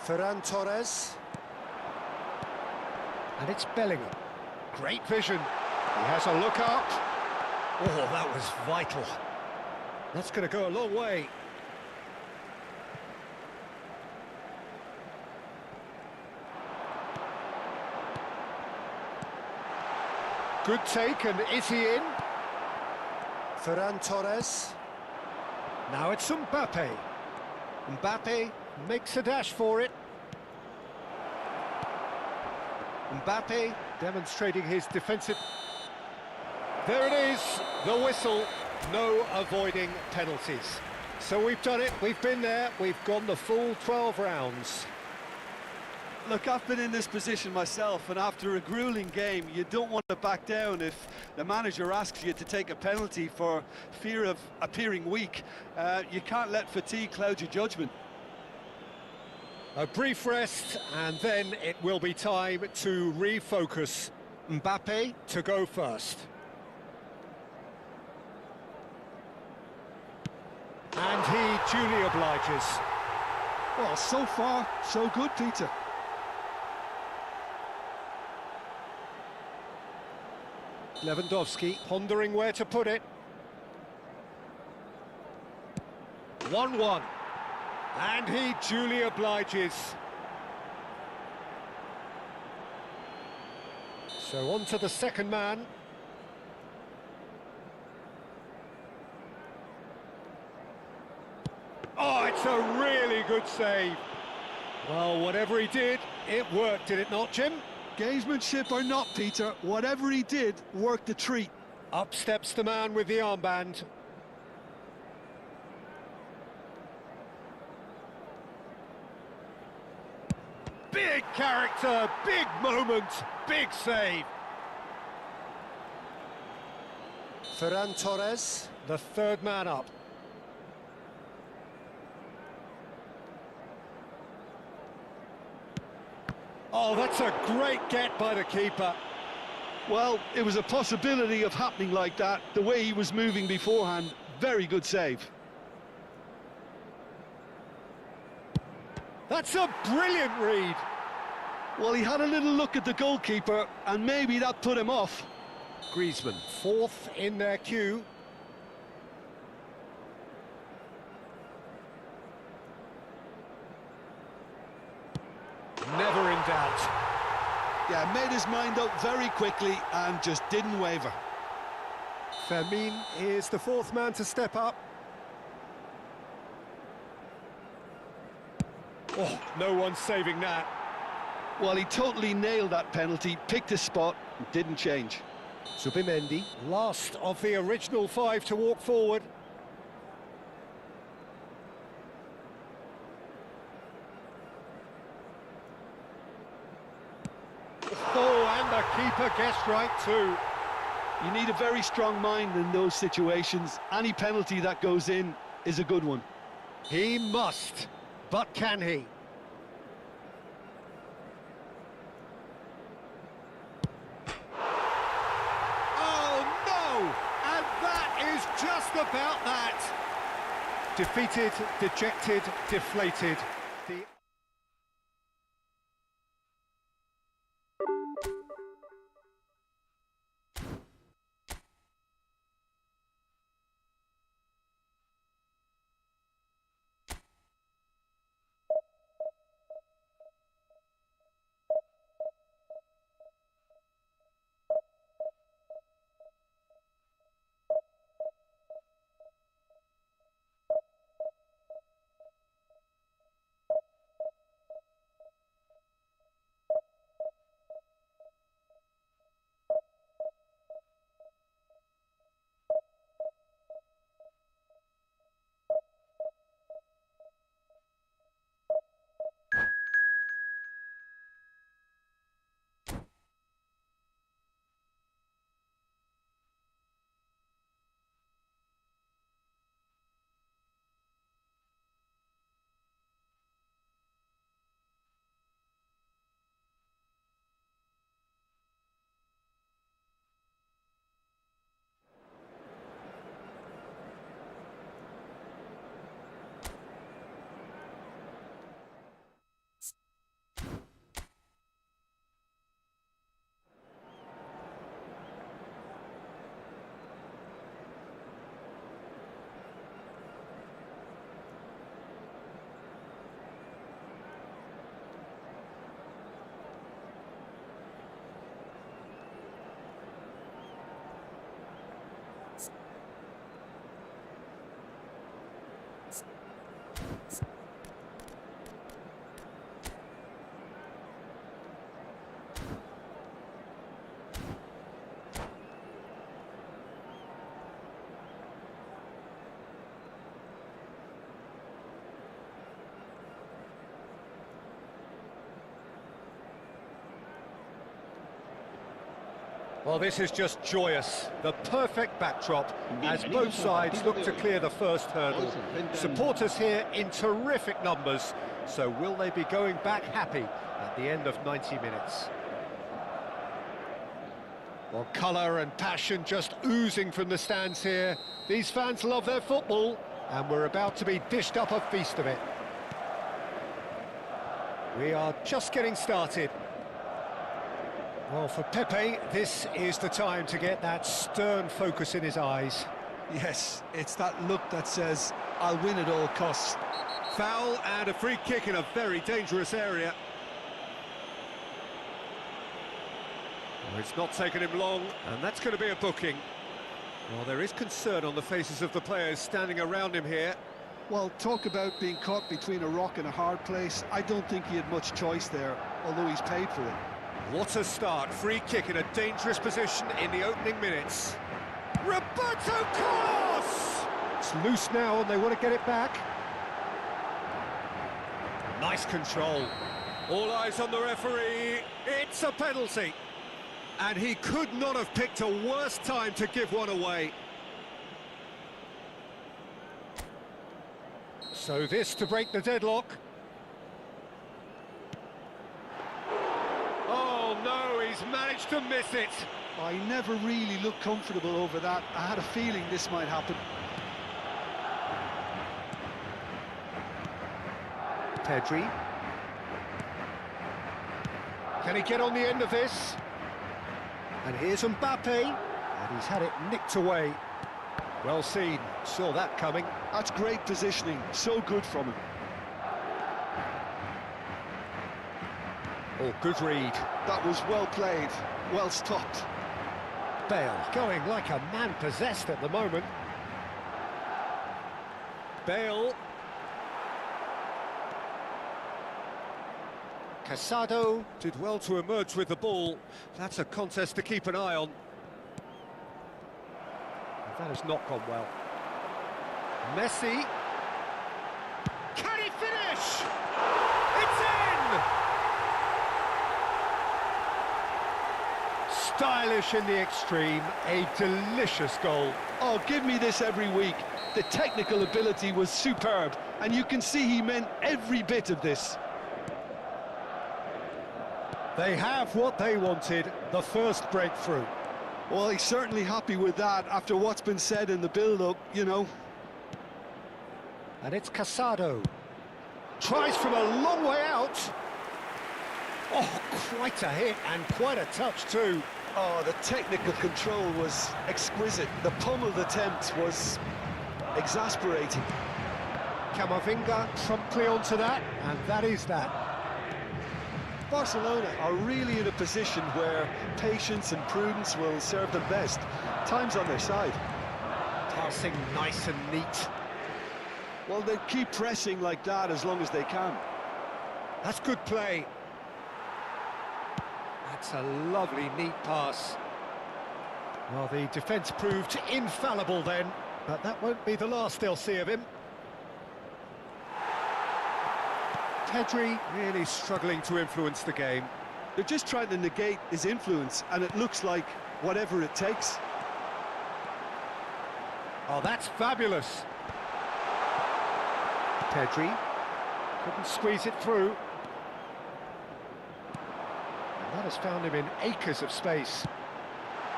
Ferran Torres. And it's Bellingham. Great vision. He has a look up. Oh, that was vital. That's going to go a long way. Good take, and is he in? Ferran Torres. Now it's Mbappe. Mbappe makes a dash for it. Mbappe demonstrating his defensive... There it is, the whistle. No avoiding penalties. So we've done it, we've been there, we've gone the full 12 rounds. Look, I've been in this position myself, and after a grueling game, you don't want to back down if the manager asks you to take a penalty for fear of appearing weak. You can't let fatigue cloud your judgment. A brief rest, and then it will be time to refocus. Mbappe to go first. And he duly obliges. Well, so far, so good, Peter. Lewandowski pondering where to put it. 1-1. And he duly obliges. So on to the second man. Oh, it's a really good save. Well, whatever he did, it worked, did it not, Jim? Gamesmanship or not, Peter, whatever he did worked a treat. Up steps the man with the armband. Big character, big moment, big save. Ferran Torres, the third man up. Oh, that's a great get by the keeper. Well, it was a possibility of happening like that, the way he was moving beforehand. Very good save. That's a brilliant read. Well, he had a little look at the goalkeeper, and maybe that put him off. Griezmann, fourth in their queue. Never in doubt. Yeah, made his mind up very quickly and just didn't waver. Fermin is the fourth man to step up. Oh, no one's saving that. Well, he totally nailed that penalty, picked his spot, and didn't change. Zubimendi, last of the original five to walk forward. Oh, and the keeper guessed right too. You need a very strong mind in those situations. Any penalty that goes in is a good one. He must, but can he? Oh no! And that is just about that. Defeated, dejected, deflated. The Well, this is just joyous. The perfect backdrop as both sides look to clear the first hurdle. Supporters here in terrific numbers. So will they be going back happy at the end of 90 minutes? Well, colour and passion just oozing from the stands here. These fans love their football, and we're about to be dished up a feast of it. We are just getting started. Well, for Pepe, this is the time to get that stern focus in his eyes. Yes, it's that look that says, I'll win at all costs. Foul and a free kick in a very dangerous area. Well, it's not taken him long, and that's going to be a booking. Well, there is concern on the faces of the players standing around him here. Well, talk about being caught between a rock and a hard place. I don't think he had much choice there, although he's paid for it. What a start. Free kick in a dangerous position in the opening minutes. Roberto Carlos! It's loose now and they want to get it back. Nice control. All eyes on the referee. It's a penalty. And he could not have picked a worse time to give one away. So this to break the deadlock. Oh no, he's managed to miss it. I never really looked comfortable over that. I had a feeling this might happen. Pedri. Can he get on the end of this? And here's Mbappe, and he's had it nicked away. Well seen, saw that coming. That's great positioning, so good from him. Oh, good read. That was well played, well stopped. Bale going like a man possessed at the moment. Bale. Casado did well to emerge with the ball. That's a contest to keep an eye on. That has not gone well. Messi. Can he finish? It's in! Stylish in the extreme, a delicious goal. Oh, give me this every week. The technical ability was superb, and you can see he meant every bit of this. They have what they wanted, the first breakthrough. Well, he's certainly happy with that after what's been said in the build-up, you know. And it's Casado. Tries from a long way out. Oh, quite a hit and quite a touch too. Oh, the technical control was exquisite. The pummeled attempt was exasperating. Camavinga promptly onto that, and that is that. Barcelona are really in a position where patience and prudence will serve them best. Time's on their side. Passing nice and neat. Well, they keep pressing like that as long as they can. That's good play. That's a lovely, neat pass. Well, the defence proved infallible then, but that won't be the last they'll see of him. Pedri really struggling to influence the game. They're just trying to negate his influence, and it looks like whatever it takes. Oh, that's fabulous. Pedri couldn't squeeze it through. And that has found him in acres of space.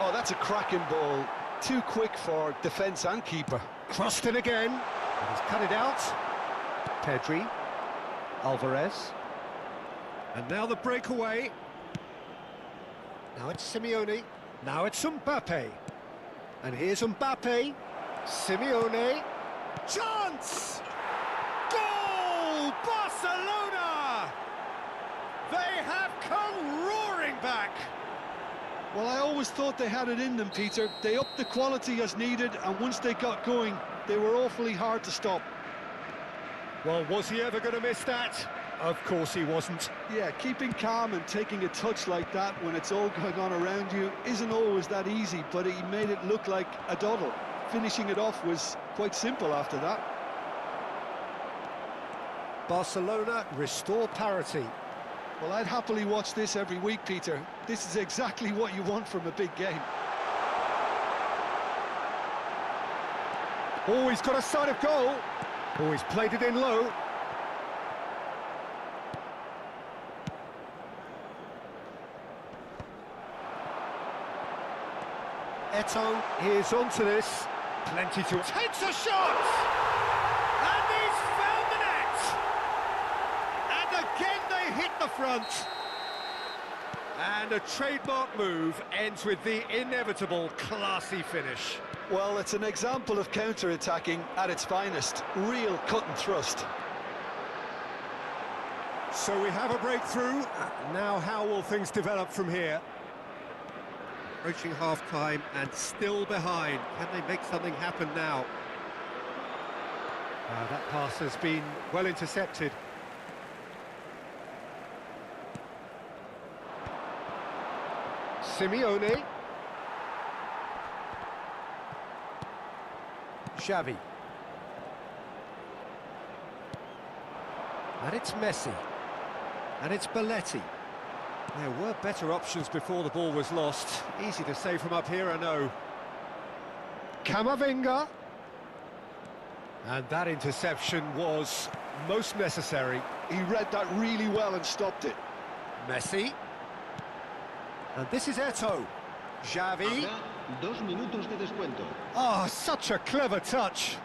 Oh, that's a cracking ball. Too quick for defence and keeper. Crossed in again. And he's cut it out. Pedri. Alvarez. And now the breakaway. Now it's Simeone. Now it's Mbappe. And here's Mbappe. Simeone. Chance! Goal! Barcelona! They have come roaring back. Well, I always thought they had it in them, Peter. They upped the quality as needed, and once they got going, they were awfully hard to stop. Well, was he ever going to miss that? Of course he wasn't. Yeah, keeping calm and taking a touch like that when it's all going on around you isn't always that easy, but he made it look like a doddle. Finishing it off was quite simple after that. Barcelona restore parity. Well, I'd happily watch this every week, Peter. This is exactly what you want from a big game. Oh, he's got a sight of goal. Oh, he's played it in low. Eto'o is onto this. Plenty to... Takes a shot! And he's found the net! And again they hit the front. And a trademark move ends with the inevitable classy finish. Well, it's an example of counter-attacking at its finest. Real cut and thrust. So we have a breakthrough. Now how will things develop from here? Approaching half-time and still behind. Can they make something happen now? That pass has been well intercepted. Simeone. Xavi. And it's Messi. And it's Belletti. There were better options before the ball was lost. Easy to say from up here, I know. Camavinga. And that interception was most necessary. He read that really well and stopped it. Messi. And this is Eto'o. Xavi. Habrá 2 minutos de descuento. Oh, such a clever touch.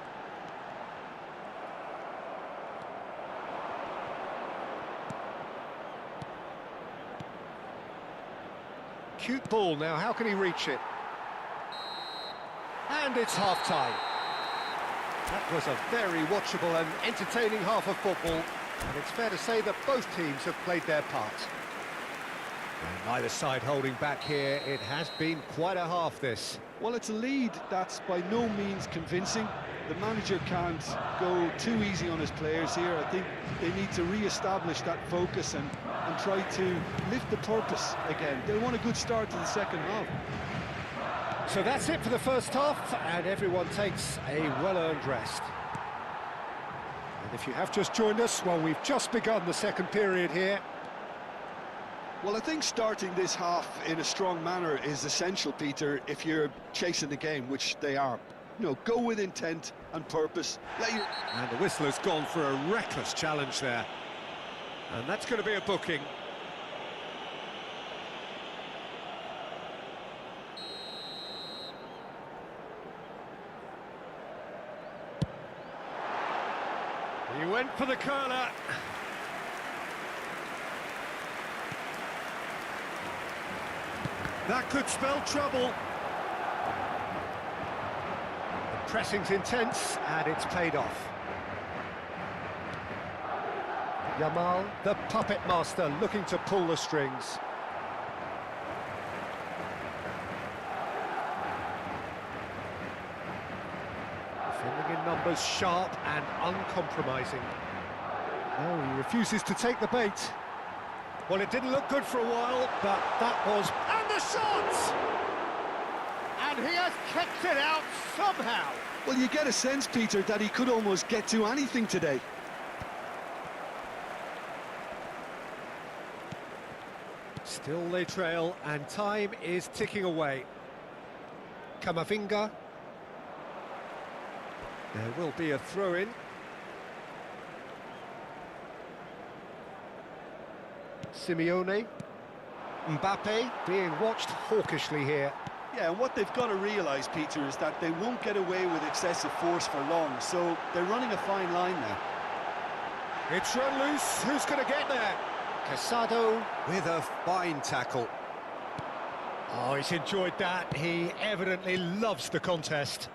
Cute ball now, how can he reach it? And it's half-time. That was a very watchable and entertaining half of football, and it's fair to say that both teams have played their part. And neither side holding back here. It has been quite a half, this. Well, it's a lead that's by no means convincing. The manager can't go too easy on his players here. I think they need to re-establish that focus and try to lift the purpose again. They want a good start to the second half. So that's it for the first half, and everyone takes a well-earned rest. And if you have just joined us, well, we've just begun the second period here. Well, I think starting this half in a strong manner is essential, Peter, if you're chasing the game, which they are. You know, go with intent and purpose. And the whistle has gone for a reckless challenge there. And that's going to be a booking. He went for the curler. That could spell trouble. The pressing's intense, and it's paid off. Yamal, the puppet master, looking to pull the strings. Defending in numbers, sharp and uncompromising. No, he refuses to take the bait. Well, it didn't look good for a while, but that was... And the shot! And he has kept it out somehow. Well, you get a sense, Peter, that he could almost get to anything today. Still they trail, and time is ticking away. Camavinga. There will be a throw-in. Simeone. Mbappe being watched hawkishly here. Yeah, and what they've got to realise, Peter, is that they won't get away with excessive force for long, so they're running a fine line now. It's run loose, who's going to get there? Casado with a fine tackle. Oh, he's enjoyed that. He evidently loves the contest.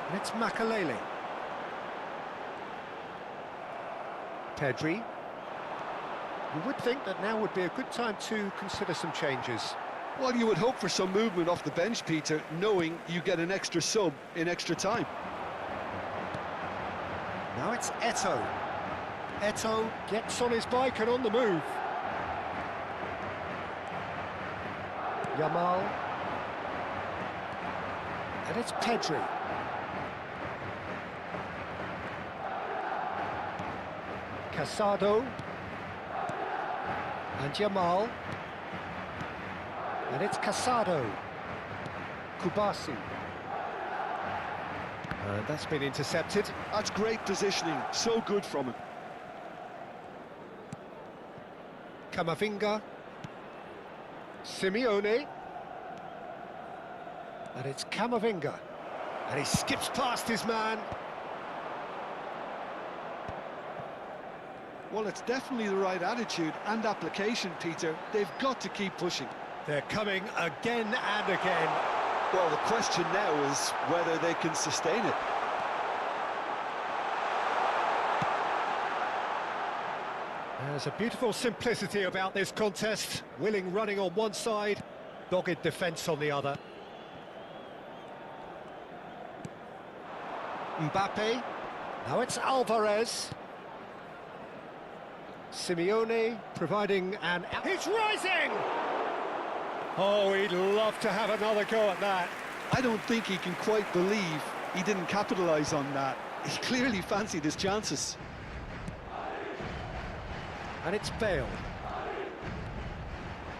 And it's Makalele. Pedri. You would think that now would be a good time to consider some changes. Well, you would hope for some movement off the bench, Peter, knowing you get an extra sub in extra time. Now it's Eto'o. Eto'o gets on his bike and on the move. Yamal. And it's Pedri. Casado. And Jamal. And it's Casado. Kubasi. And that's been intercepted. That's great positioning, so good from him. Camavinga. Simeone. And it's Camavinga. And he skips past his man. Well, it's definitely the right attitude and application, Peter. They've got to keep pushing. They're coming again and again. Well, the question now is whether they can sustain it. There's a beautiful simplicity about this contest. Willing running on one side, dogged defence on the other. Mbappe. Now it's Alvarez. Simeone providing an... He's rising! Oh, he'd love to have another go at that. I don't think he can quite believe he didn't capitalise on that. He clearly fancied his chances. And it's Bale.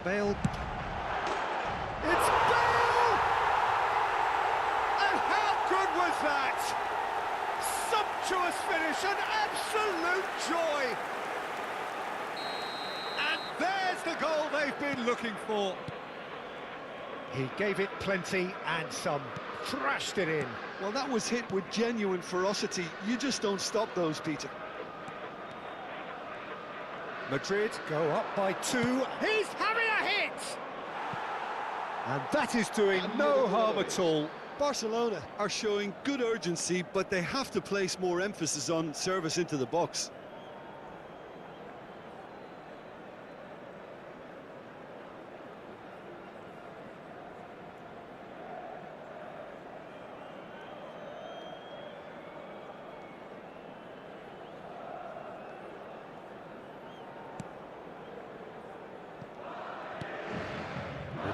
Bale. It's Bale! And how good was that? Sumptuous finish, an absolute joy. And there's the goal they've been looking for. He gave it plenty and some, thrashed it in. Well, that was hit with genuine ferocity. You just don't stop those, Peter. Madrid go up by 2. He's having a hit! And that is doing no harm at all. Barcelona are showing good urgency, but they have to place more emphasis on service into the box.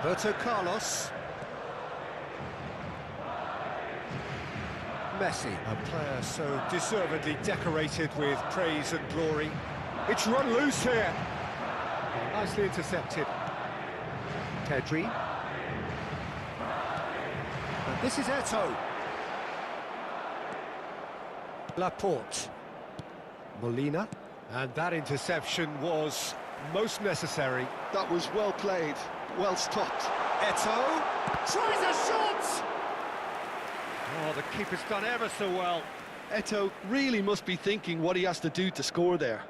Roberto Carlos. Messi, a player so deservedly decorated with praise and glory. It's run loose here. Nicely intercepted. Pedri. And this is Eto'o. Laporte. Molina. And that interception was most necessary. That was well played, well stopped. Eto'o tries a shot! Oh, the keeper's done ever so well. Eto'o really must be thinking what he has to do to score there.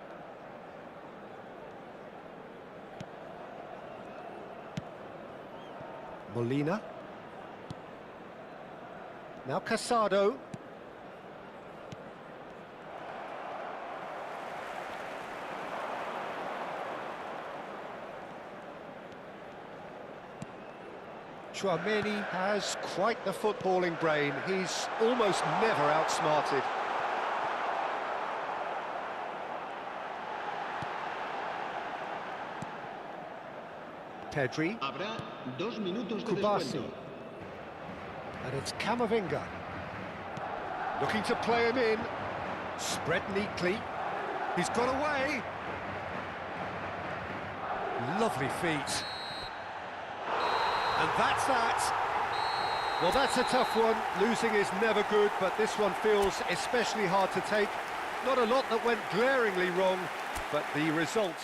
Molina. Now Casado. Tchouaméni has quite the footballing brain. He's almost never outsmarted. Pedri. Habrá 2 minutos de Kubasi. descuento. And it's Camavinga. Looking to play him in. Spread neatly. He's got away. Lovely feet. And that's that. Well, that's a tough one. Losing is never good, but this one feels especially hard to take. Not a lot that went glaringly wrong, but the result...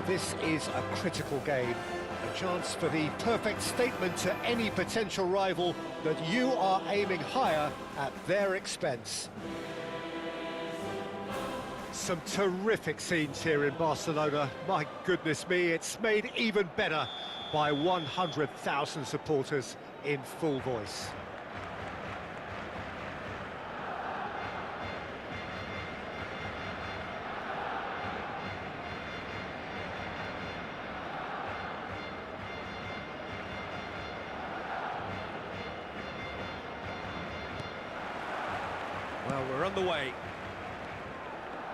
this is a critical game. A chance for the perfect statement to any potential rival that you are aiming higher at their expense. Some terrific scenes here in Barcelona. My goodness me, it's made even better by 100,000 supporters in full voice. Well, we're on the way.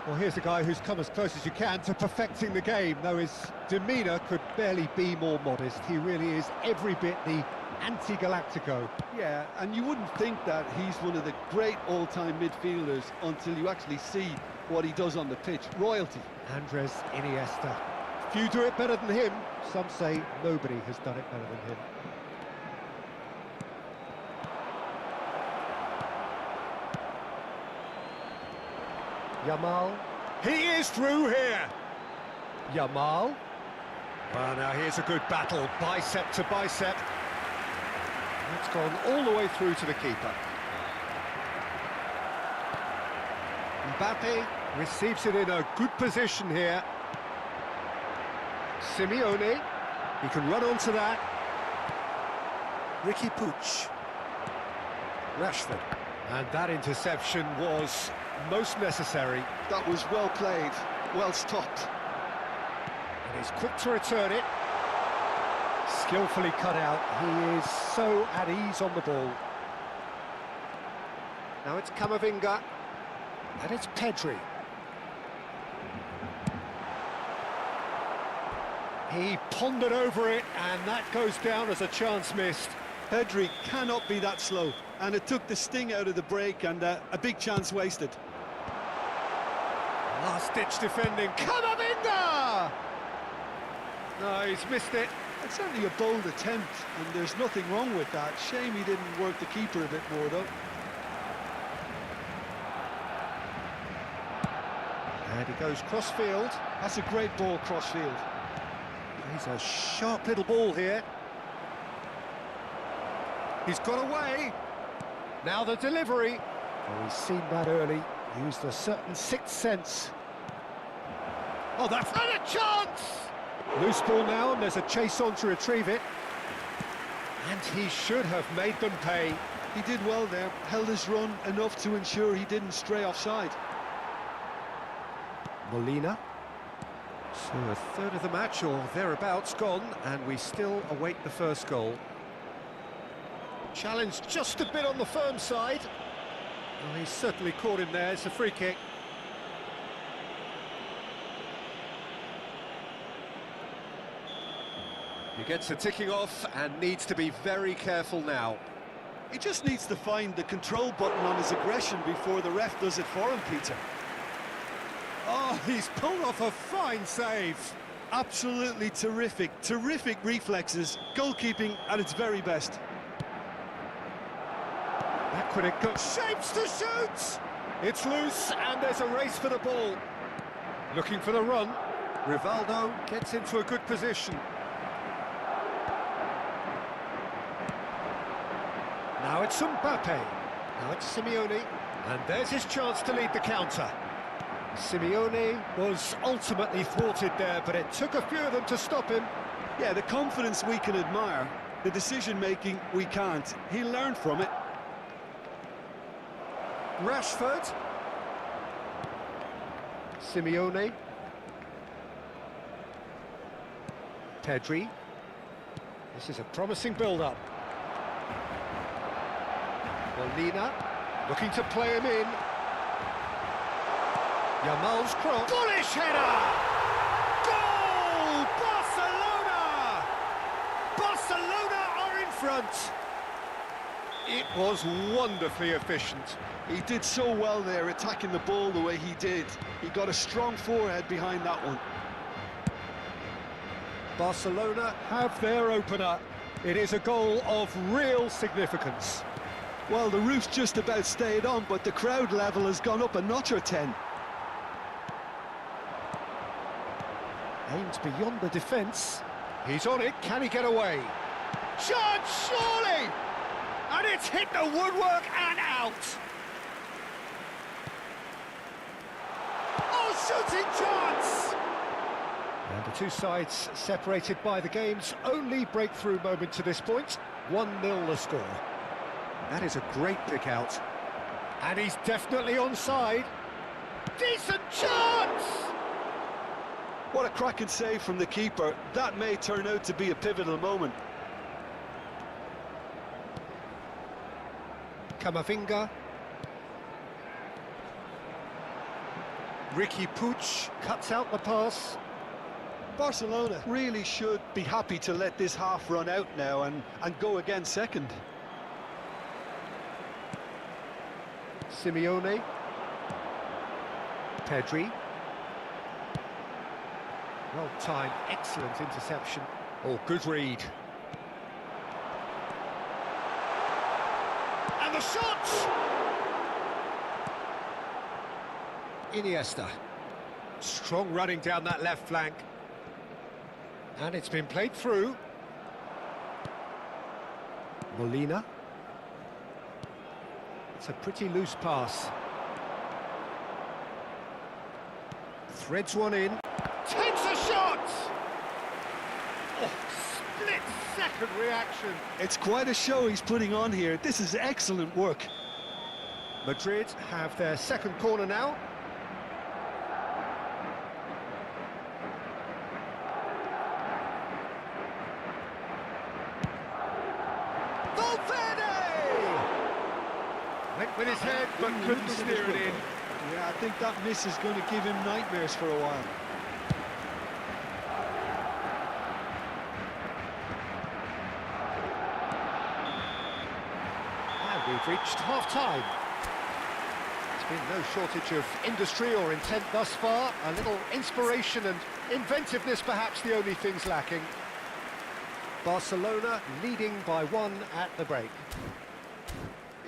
Well, here's a guy who's come as close as you can to perfecting the game, though his demeanour could barely be more modest. He really is every bit the anti-Galactico. Yeah, and you wouldn't think that he's one of the great all-time midfielders until you actually see what he does on the pitch. Royalty. Andres Iniesta. Few do it better than him. Some say nobody has done it better than him. Yamal. He is through here. Yamal. Well, now here's a good battle, bicep to bicep. It's gone all the way through to the keeper. Mbappe receives it in a good position here. Simeone, he can run onto that. Ricky Puig. Rashford. And that interception was most necessary. That was well played, well stopped. And he's quick to return it. Skillfully cut out. He is so at ease on the ball. Now it's Camavinga. And it's Pedri. He pondered over it, and that goes down as a chance missed. Pedri cannot be that slow, and it took the sting out of the break, and a big chance wasted. Last-ditch defending. Camavinga! No, he's missed it. It's certainly a bold attempt, and there's nothing wrong with that. Shame he didn't work the keeper a bit more, though. And he goes cross-field. That's a great ball cross-field. He's a sharp little ball here. He's got away. Now the delivery. Oh, he's seen that early. Used a certain sixth sense. Oh, that's not a chance! Loose ball now, and there's a chase on to retrieve it. And he should have made them pay. He did well there, held his run enough to ensure he didn't stray offside. Molina. So a third of the match, or thereabouts, gone, and we still await the first goal. Challenge just a bit on the firm side. Well, he's certainly caught him there. It's a free kick. He gets a ticking off and needs to be very careful now. He just needs to find the control button on his aggression before the ref does it for him, Peter. Oh, he's pulled off a fine save. Absolutely terrific, terrific reflexes. Goalkeeping at its very best. Back when it got shapes to shoot. It's loose, and there's a race for the ball. Looking for the run. Rivaldo gets into a good position. Now it's Mbappe. Now it's Simeone. And there's his chance to lead the counter. Simeone was ultimately thwarted there, but it took a few of them to stop him. Yeah, the confidence we can admire, the decision-making we can't. He learned from it. Rashford. Simeone. Pedri. This is a promising build-up. Molina, looking to play him in. Yamal's cross. Bullish header! Goal! Barcelona! Barcelona are in front. It was wonderfully efficient. He did so well there, attacking the ball the way he did. He got a strong forehead behind that one. Barcelona have their opener. It is a goal of real significance. Well, the roof's just about stayed on, but the crowd level has gone up a notch or 10. Aimed beyond the defence. He's on it, can he get away? Chance, surely! And it's hit the woodwork and out! Oh, shooting chance! And the two sides separated by the game's only breakthrough moment to this point. 1-0 the score. That is a great pick out. And he's definitely onside. Decent chance! What a cracking save from the keeper. That may turn out to be a pivotal moment. Camavinga. Ricky Puig cuts out the pass. Barcelona really should be happy to let this half run out now and go again second. Simeone. Pedri. Well timed, excellent interception. Oh, good read. And the shot! Iniesta. Strong running down that left flank. And it's been played through. Molina. It's a pretty loose pass. Threads one in. Takes a shot! Oh, split-second reaction. It's quite a show he's putting on here. This is excellent work. Madrid have their second corner now. Went with his head, but couldn't steer it in. Yeah, I think that miss is going to give him nightmares for a while. And we've reached half-time. There's been no shortage of industry or intent thus far. A little inspiration and inventiveness, perhaps the only things lacking. Barcelona leading by 1 at the break.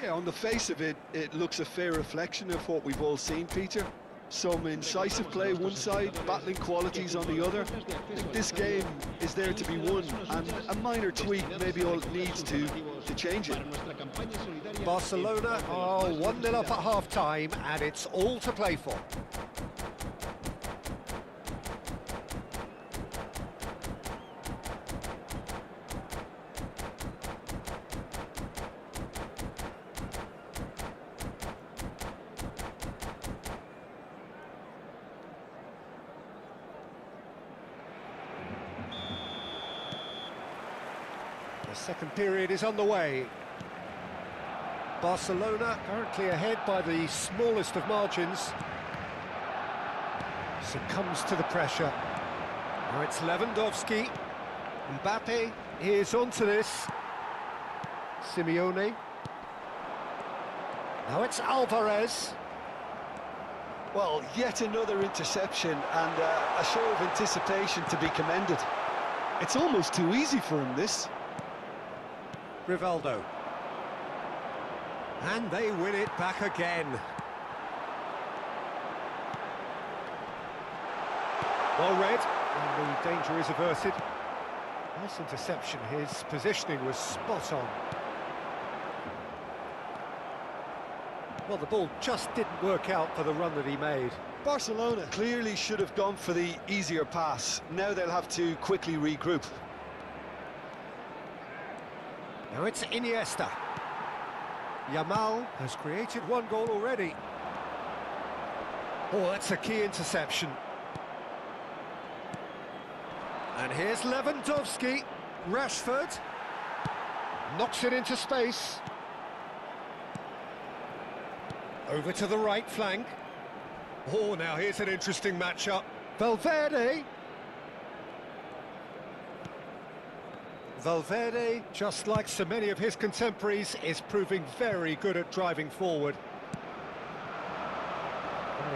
Yeah, on the face of it, it looks a fair reflection of what we've all seen, Peter. Some incisive play one side, battling qualities on the other. I think this game is there to be won, and a minor tweak maybe all it needs to change it. Barcelona are 1-0 up at half-time, and it's all to play for. The second period is underway. Barcelona currently ahead by the smallest of margins. Succumbs to the pressure. Now it's Lewandowski. Mbappe is onto this. Simeone. Now it's Alvarez. Well, yet another interception and a show of anticipation to be commended. It's almost too easy for him, this. Rivaldo. And they win it back again. Well read, and the danger is averted. Nice interception, his positioning was spot on. Well, the ball just didn't work out for the run that he made. Barcelona clearly should have gone for the easier pass. Now they'll have to quickly regroup. Now it's Iniesta. Yamal has created one goal already. Oh, that's a key interception. And here's Lewandowski. Rashford knocks it into space. Over to the right flank. Oh, now here's an interesting matchup. Valverde. Valverde, just like so many of his contemporaries, is proving very good at driving forward.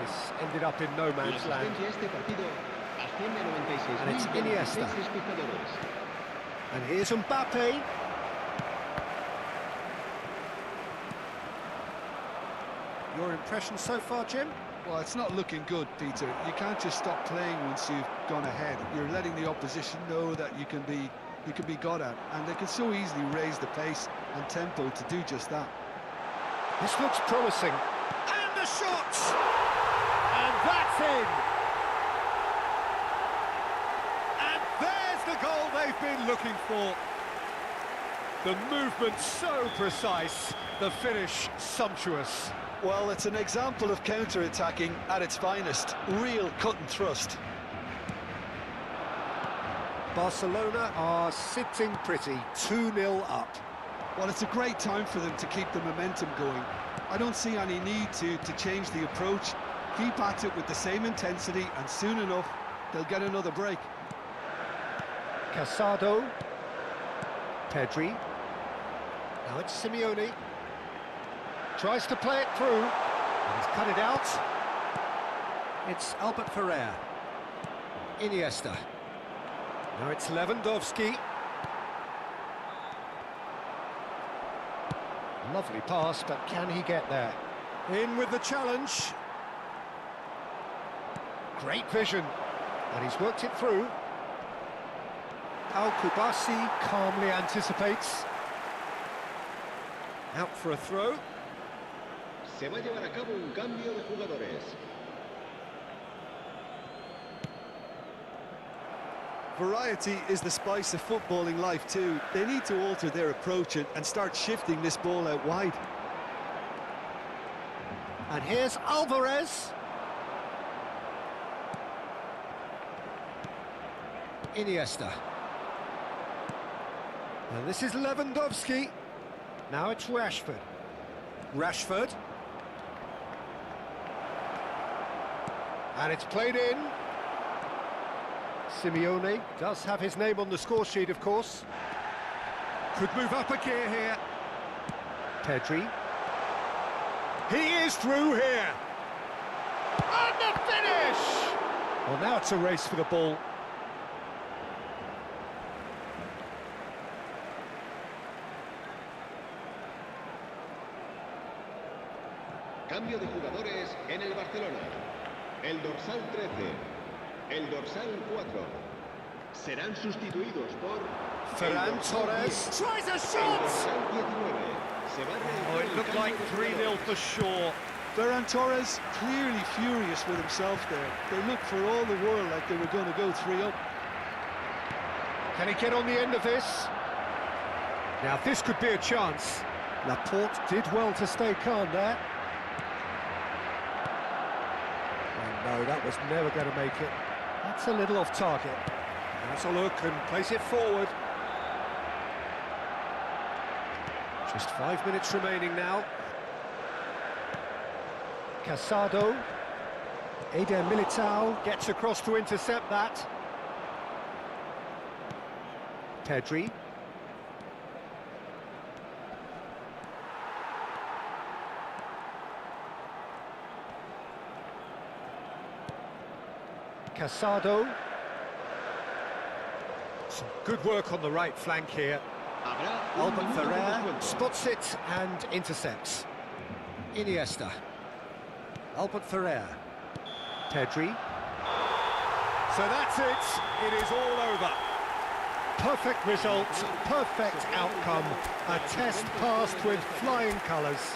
This ended up in no man's land. And it's Iniesta. And here's Mbappe. Your impression so far, Jim? Well, it's not looking good, Peter. You can't just stop playing once you've gone ahead. You're letting the opposition know that you can be got at, and they can so easily raise the pace and tempo to do just that. This looks promising. And the shot! And that's in! And there's the goal they've been looking for. The movement so precise, the finish sumptuous. Well, it's an example of counter-attacking at its finest. Real cut and thrust. Barcelona are sitting pretty, 2-0 up. Well, it's a great time for them to keep the momentum going. I don't see any need to change the approach. Keep at it with the same intensity, and soon enough, they'll get another break. Casado. Pedri. Now it's Simeone. Tries to play it through. And he's cut it out. It's Albert Ferrer. Iniesta. Now it's Lewandowski. Lovely pass, but can he get there? In with the challenge. Great vision. And he's worked it through. Al-Kubasi calmly anticipates. Out for a throw. Se va a llevar a cabo un cambio de jugadores. Variety is the spice of footballing life too. They need to alter their approach and start shifting this ball out wide. And here's Alvarez. Iniesta. And this is Lewandowski. Now it's Rashford. Rashford. And it's played in. Simeone does have his name on the score sheet, of course. Could move up a gear here. Pedri. He is through here. And the finish! Well, now it's a race for the ball. Cambio de jugadores en el Barcelona. El dorsal 13, el dorsal 4 serán sustituidos por Ferran Torres tries a el shot! dorsal 19. Se va a realizar Oh, it el looked cambio like de 3-0 jugadores. for sure. Ferran Torres clearly furious with himself there. They looked for all the world like they were going to go 3-up. Can he get on the end of this? Now, this could be a chance. Laporte did well to stay calm there. No, that was never going to make it. That's a little off target. That's a look and place it forward. Just 5 minutes remaining now. Casado. Eder Militao gets across to intercept that. Pedri. Casado. Some good work on the right flank here. Habrá un Albert minuto de Ferrer descuento. spots it and intercepts. Iniesta. Albert Ferrer. Pedri. So that's it. It is all over. Perfect result, perfect outcome. A test passed with flying colours.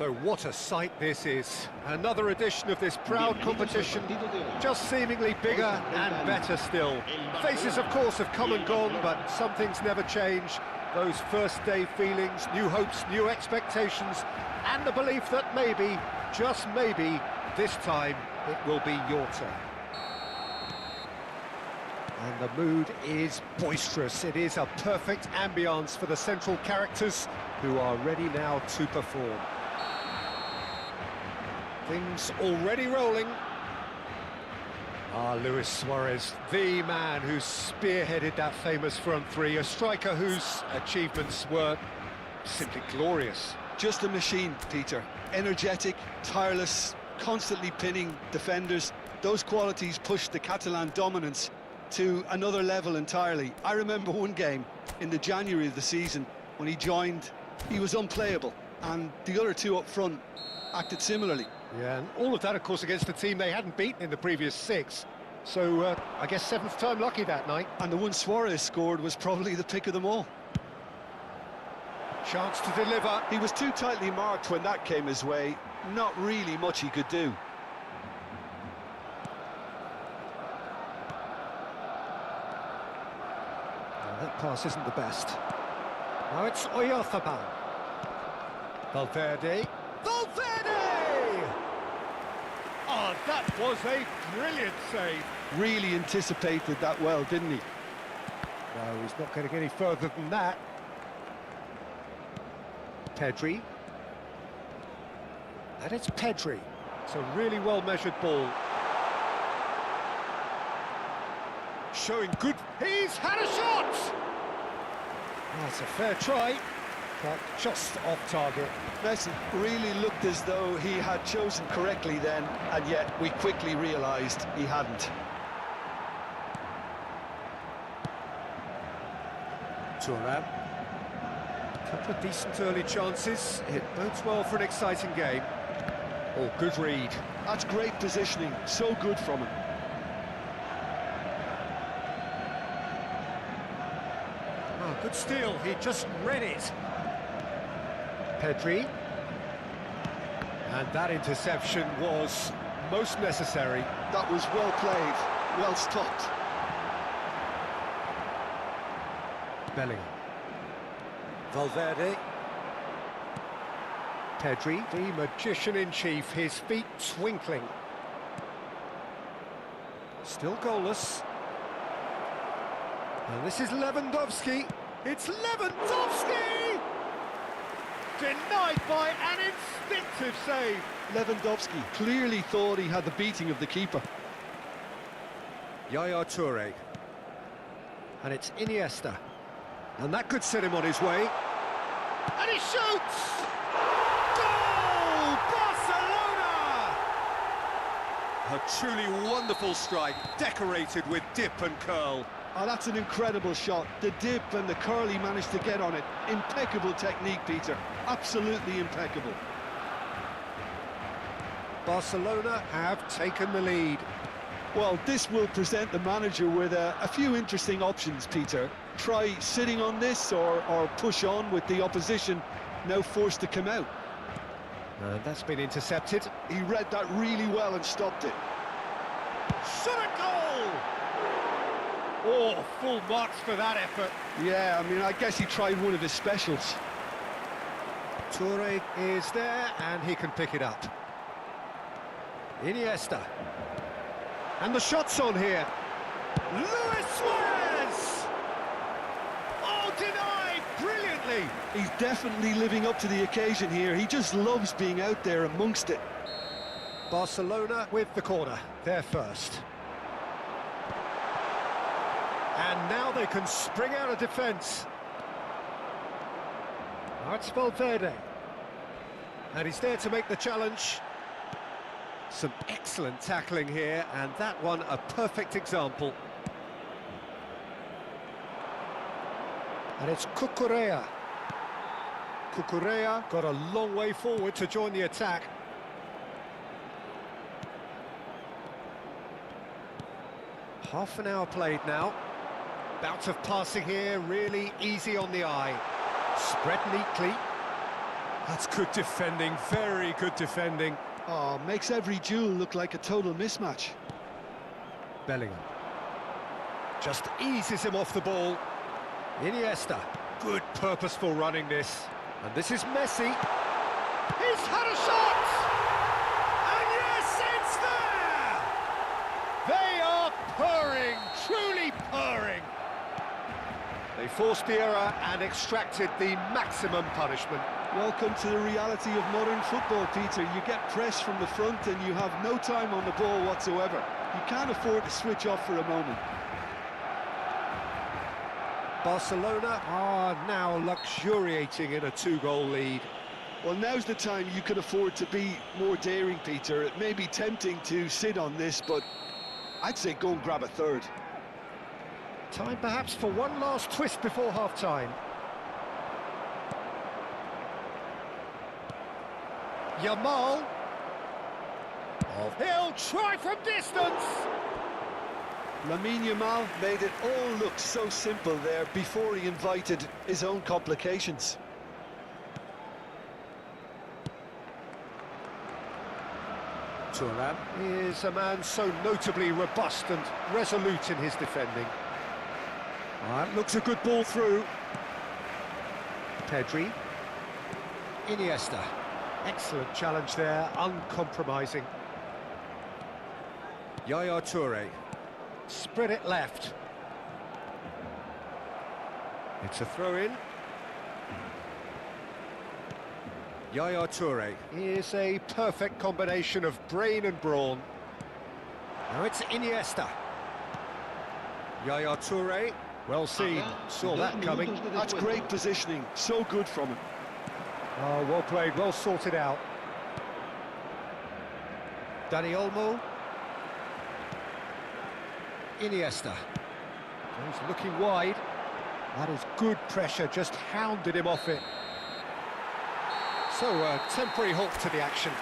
So what a sight this is. Another edition of this proud competition, just seemingly bigger and better still. Faces, of course, have come and gone, but some things never change. Those first day feelings, new hopes, new expectations, and the belief that maybe, just maybe, this time it will be your turn. And the mood is boisterous. It is a perfect ambience for the central characters who are ready now to perform. Things already rolling. Luis Suarez, the man who spearheaded that famous front three, a striker whose achievements were simply glorious. Just a machine, Peter. Energetic, tireless, constantly pinning defenders. Those qualities pushed the Catalan dominance to another level entirely. I remember one game in the January of the season when he joined, he was unplayable, and the other two up front acted similarly. Yeah, and all of that, of course, against a team they hadn't beaten in the previous 6. So, I guess 7th time lucky that night. And the one Suarez scored was probably the pick of them all. Chance to deliver. He was too tightly marked when that came his way. Not really much he could do. That pass isn't the best. Now it's Oyarzabal. Valverde. Valverde! Oh, that was a brilliant save. Really anticipated that well, didn't he? No, he's not getting any further than that. Pedri. And it's Pedri. It's a really well-measured ball. Showing good... He's had a shot! That's a fair try, but just off target. Messi really looked as though he had chosen correctly then, and yet we quickly realised he hadn't. Thuram. Couple of decent early chances. It bodes well for an exciting game. Oh, good read. That's great positioning, so good from him. Oh, good steal, he just read it. Pedri. And that interception was most necessary. That was well played, well stopped. Bellingham. Valverde. Pedri, the magician-in-chief, his feet twinkling. Still goalless. And this is Lewandowski. It's Lewandowski! Denied by an instinctive save. Lewandowski clearly thought he had the beating of the keeper. Yaya Toure. And it's Iniesta. And that could set him on his way. And he shoots! Goal! Barcelona! A truly wonderful strike, decorated with dip and curl. Oh, that's an incredible shot. The dip and the curl he managed to get on it. Impeccable technique, Peter. Absolutely impeccable. Barcelona have taken the lead. Well, this will present the manager with a few interesting options, Peter. Try sitting on this or push on with the opposition now forced to come out. And that's been intercepted. He read that really well and stopped it. Shot a goal! Oh, full marks for that effort. Yeah, I mean, I guess he tried one of his specials. Toure is there, and he can pick it up. Iniesta. And the shot's on here. Luis Suarez! Oh, denied brilliantly. He's definitely living up to the occasion here. He just loves being out there amongst it. Barcelona with the corner, they're first. And now they can spring out of defence. That's Valverde. And he's there to make the challenge. Some excellent tackling here, and that one a perfect example. And it's Cucurella. Cucurella got a long way forward to join the attack. Half an hour played now. Bout of passing here, really easy on the eye. Spread neatly. That's good defending, very good defending. Oh, makes every duel look like a total mismatch. Bellingham. Just eases him off the ball. Iniesta. Good purposeful running this. And this is Messi. He's had a shot! And yes, it's there! They are purring, truly purring. They forced the error and extracted the maximum punishment. Welcome to the reality of modern football, Peter. You get press from the front and you have no time on the ball whatsoever. You can't afford to switch off for a moment. Barcelona are now luxuriating in a 2-goal lead. Well, now's the time you can afford to be more daring, Peter. It may be tempting to sit on this, but I'd say go and grab a third. Time perhaps for one last twist before half-time. Yamal. Oh, he'll try from distance! Lamine Yamal made it all look so simple there before he invited his own complications. Thuram is a man so notably robust and resolute in his defending. That looks a good ball through. Pedri. Iniesta. Excellent challenge there, uncompromising. Yaya Toure. Spread it left. It's a throw-in. Yaya Toure is a perfect combination of brain and brawn. Now it's Iniesta. Yaya Toure, well seen, saw that coming. That's great positioning, so good from him. Oh, well played, well sorted out. Dani Olmo. Iniesta. He's looking wide. That is good pressure, just hounded him off it. So, a temporary halt to the action.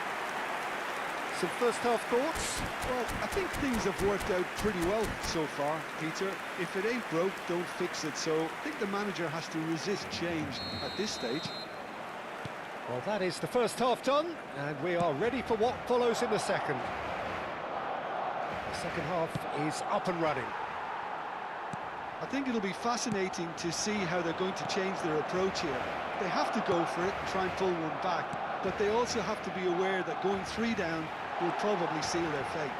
Some first-half thoughts? Well, I think things have worked out pretty well so far, Peter. If it ain't broke, don't fix it. So I think the manager has to resist change at this stage. Well, that is the first half done, and we are ready for what follows in the second. The second half is up and running. I think it'll be fascinating to see how they're going to change their approach here. They have to go for it and try and pull one back, but they also have to be aware that going 3 down will probably seal their fate.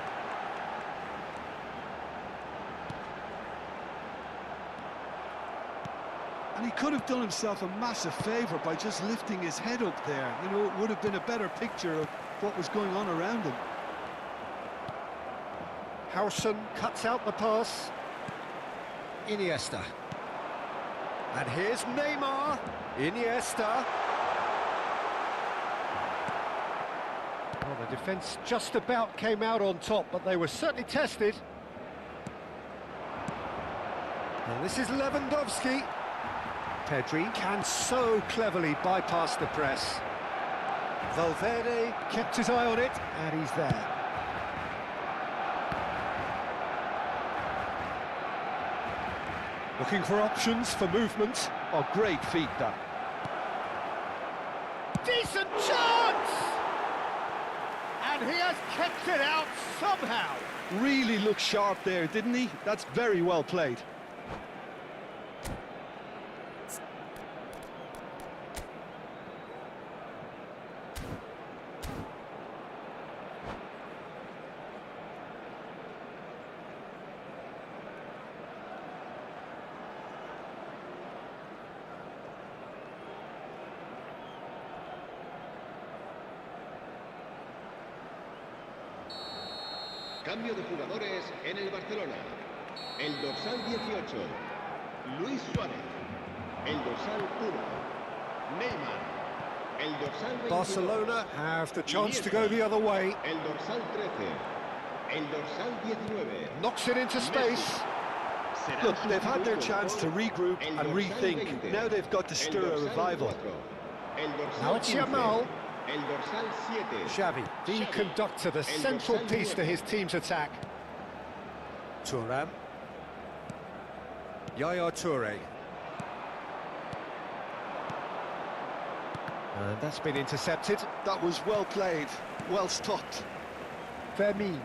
And he could have done himself a massive favour by just lifting his head up there. You know, it would have been a better picture of what was going on around him. Howson cuts out the pass. Iniesta. And here's Neymar. Iniesta. Well, the defence just about came out on top, but they were certainly tested. And this is Lewandowski. Pedri can so cleverly bypass the press. Valverde kept his eye on it, and he's there. Looking for options for movement. Oh, great feat, that. Decent chance! And he has kept it out somehow. Really looked sharp there, didn't he? That's very well played. Cambio de jugadores en el Barcelona. El dorsal 18, Luis Suárez. El dorsal 1, Neymar. El dorsal 22, Barcelona have the chance to go the other way. El dorsal 13, el dorsal 19. Knocks it into space. Look, they've had their chance to regroup and rethink. Now they've got to stir a revival. Now it's Yamal. Xavi, the conductor, the central piece to his team's attack. Thuram. Yaya Toure. And that's been intercepted. That was well played, well stopped. Vermin.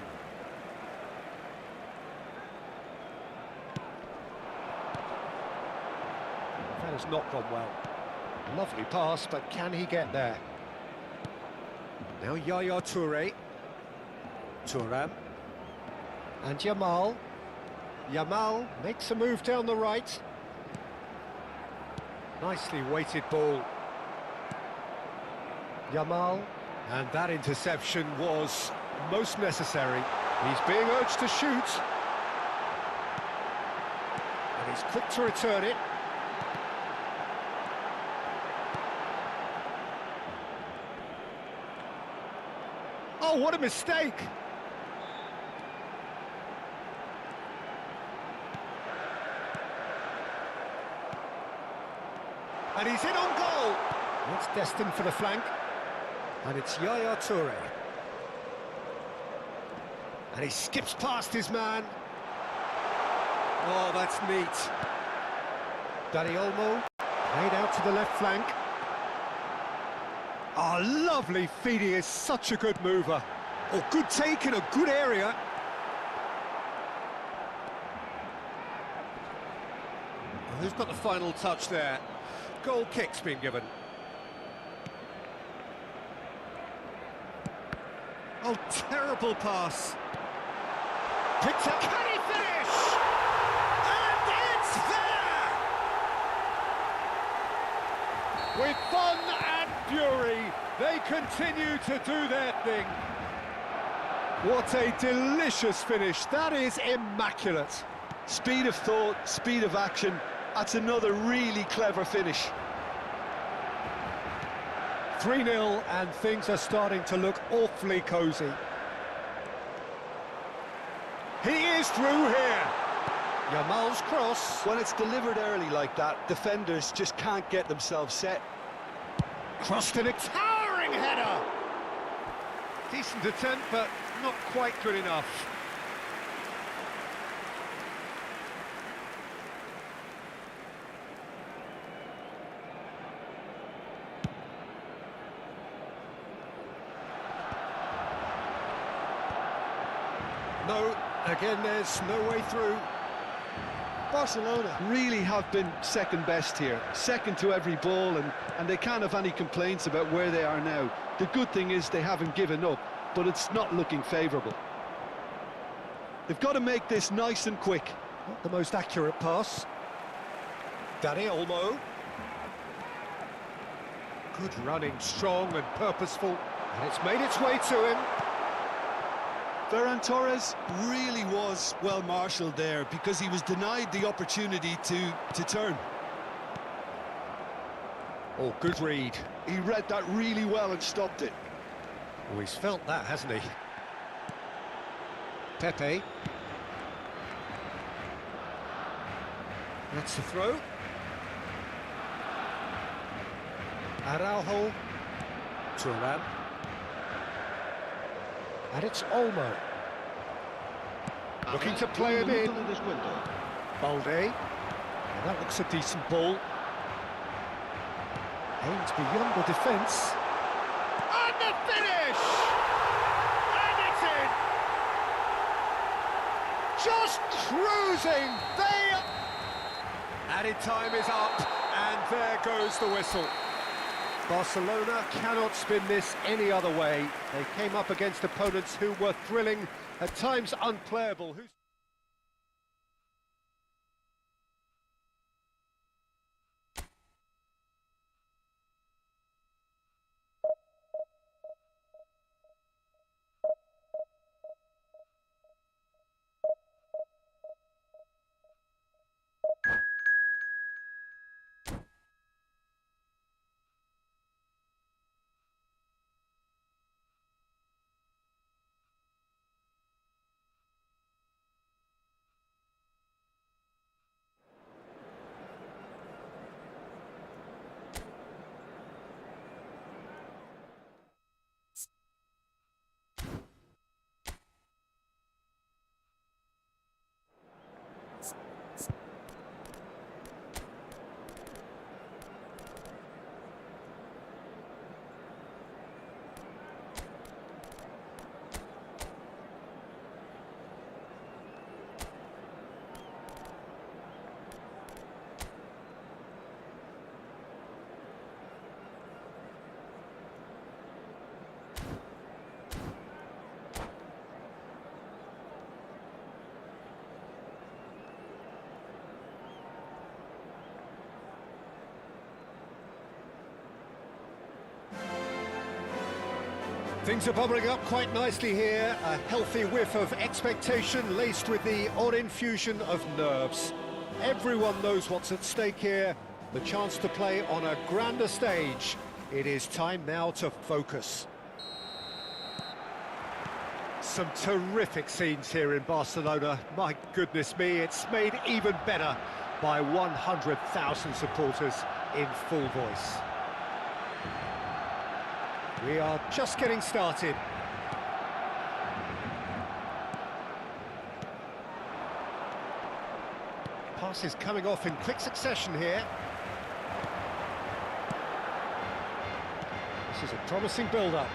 That has not gone well. Lovely pass, but can he get there? Now Yaya Toure. Thuram. And Yamal. Yamal makes a move down the right. Nicely weighted ball. Yamal. And that interception was most necessary. He's being urged to shoot. And he's quick to return it. Oh, what a mistake! And he's in on goal! It's destined for the flank. And it's Yaya Toure. And he skips past his man. Oh, that's neat. Dani Olmo, played out to the left flank. Oh, lovely feed, he is such a good mover. Oh, good take in a good area. Oh, who's got the final touch there? Goal kick's been given. Oh, terrible pass. Picked up. Can he finish? And it's there! With fun and fury, they continue to do their thing. What a delicious finish. That is immaculate. Speed of thought, speed of action. That's another really clever finish. 3-0 and things are starting to look awfully cosy. He is through here. Yamal's cross. When it's delivered early like that, defenders just can't get themselves set. Crossed in a towering header. Decent attempt, but not quite good enough. No, again, there's no way through. Barcelona really have been second best here, second to every ball, and they can't have any complaints about where they are now. The good thing is they haven't given up, but it's not looking favourable. They've got to make this nice and quick. Not the most accurate pass. Dani Olmo. Good running, strong and purposeful, and it's made its way to him. Ferran Torres really was well marshalled there because he was denied the opportunity to turn. Oh, good read. He read that really well and stopped it. Oh, he's felt that, hasn't he? Pepe. That's the throw. Araujo. Thuram. And it's Olmo. Looking to play it in. Balde. And that looks a decent ball. Aims beyond the defence. And the finish! And it's in! Just cruising! Added time is up, and there goes the whistle. Barcelona cannot spin this any other way. They came up against opponents who were thrilling, at times unplayable. Things are bubbling up quite nicely here. A healthy whiff of expectation laced with the odd infusion of nerves. Everyone knows what's at stake here. The chance to play on a grander stage. It is time now to focus. Some terrific scenes here in Barcelona. My goodness me, it's made even better by 100,000 supporters in full voice. We are just getting started. Passes coming off in quick succession here. This is a promising build-up.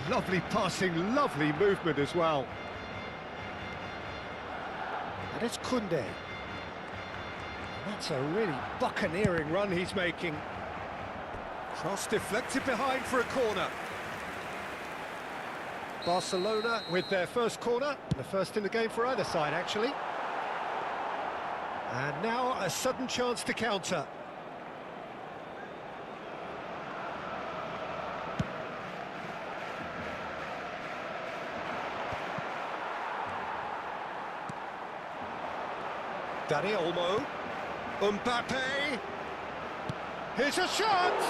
Lovely passing, lovely movement as well. And it's Koundé. That's a really buccaneering run he's making. Cross deflected behind for a corner. Barcelona with their first corner, the first in the game for either side, actually. And now a sudden chance to counter. Dani Olmo, Mbappe, here's a chance!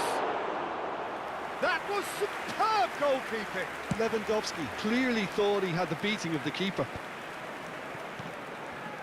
That was superb goalkeeping! Lewandowski clearly thought he had the beating of the keeper.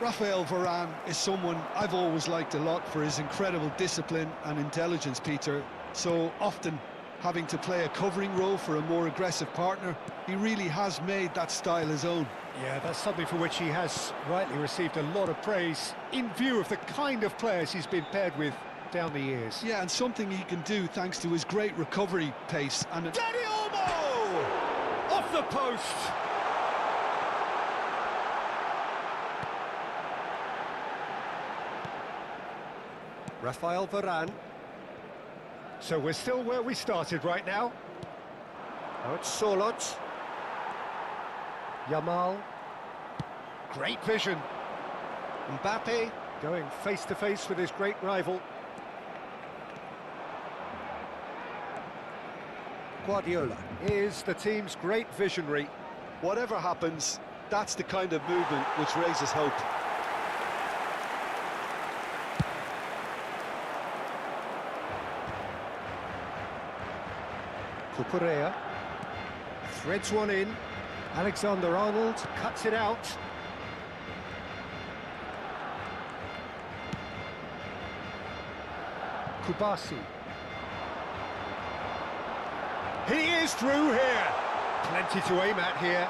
Rafael Varane is someone I've always liked a lot for his incredible discipline and intelligence, Peter. So often having to play a covering role for a more aggressive partner, he really has made that style his own. Yeah, that's something for which he has rightly received a lot of praise in view of the kind of players he's been paired with down the years. Yeah, and something he can do thanks to his great recovery pace. And Dani Olmo! Off the post! Rafael Varane. So we're still where we started right now. Oh, it's Solot. Yamal. Great vision. Mbappe going face-to-face with his great rival. Guardiola is the team's great visionary. whatever happens, that's the kind of movement which raises hope. Cucurella threads one in. Alexander-Arnold cuts it out. Kubasi. He is through here. Plenty to aim at here.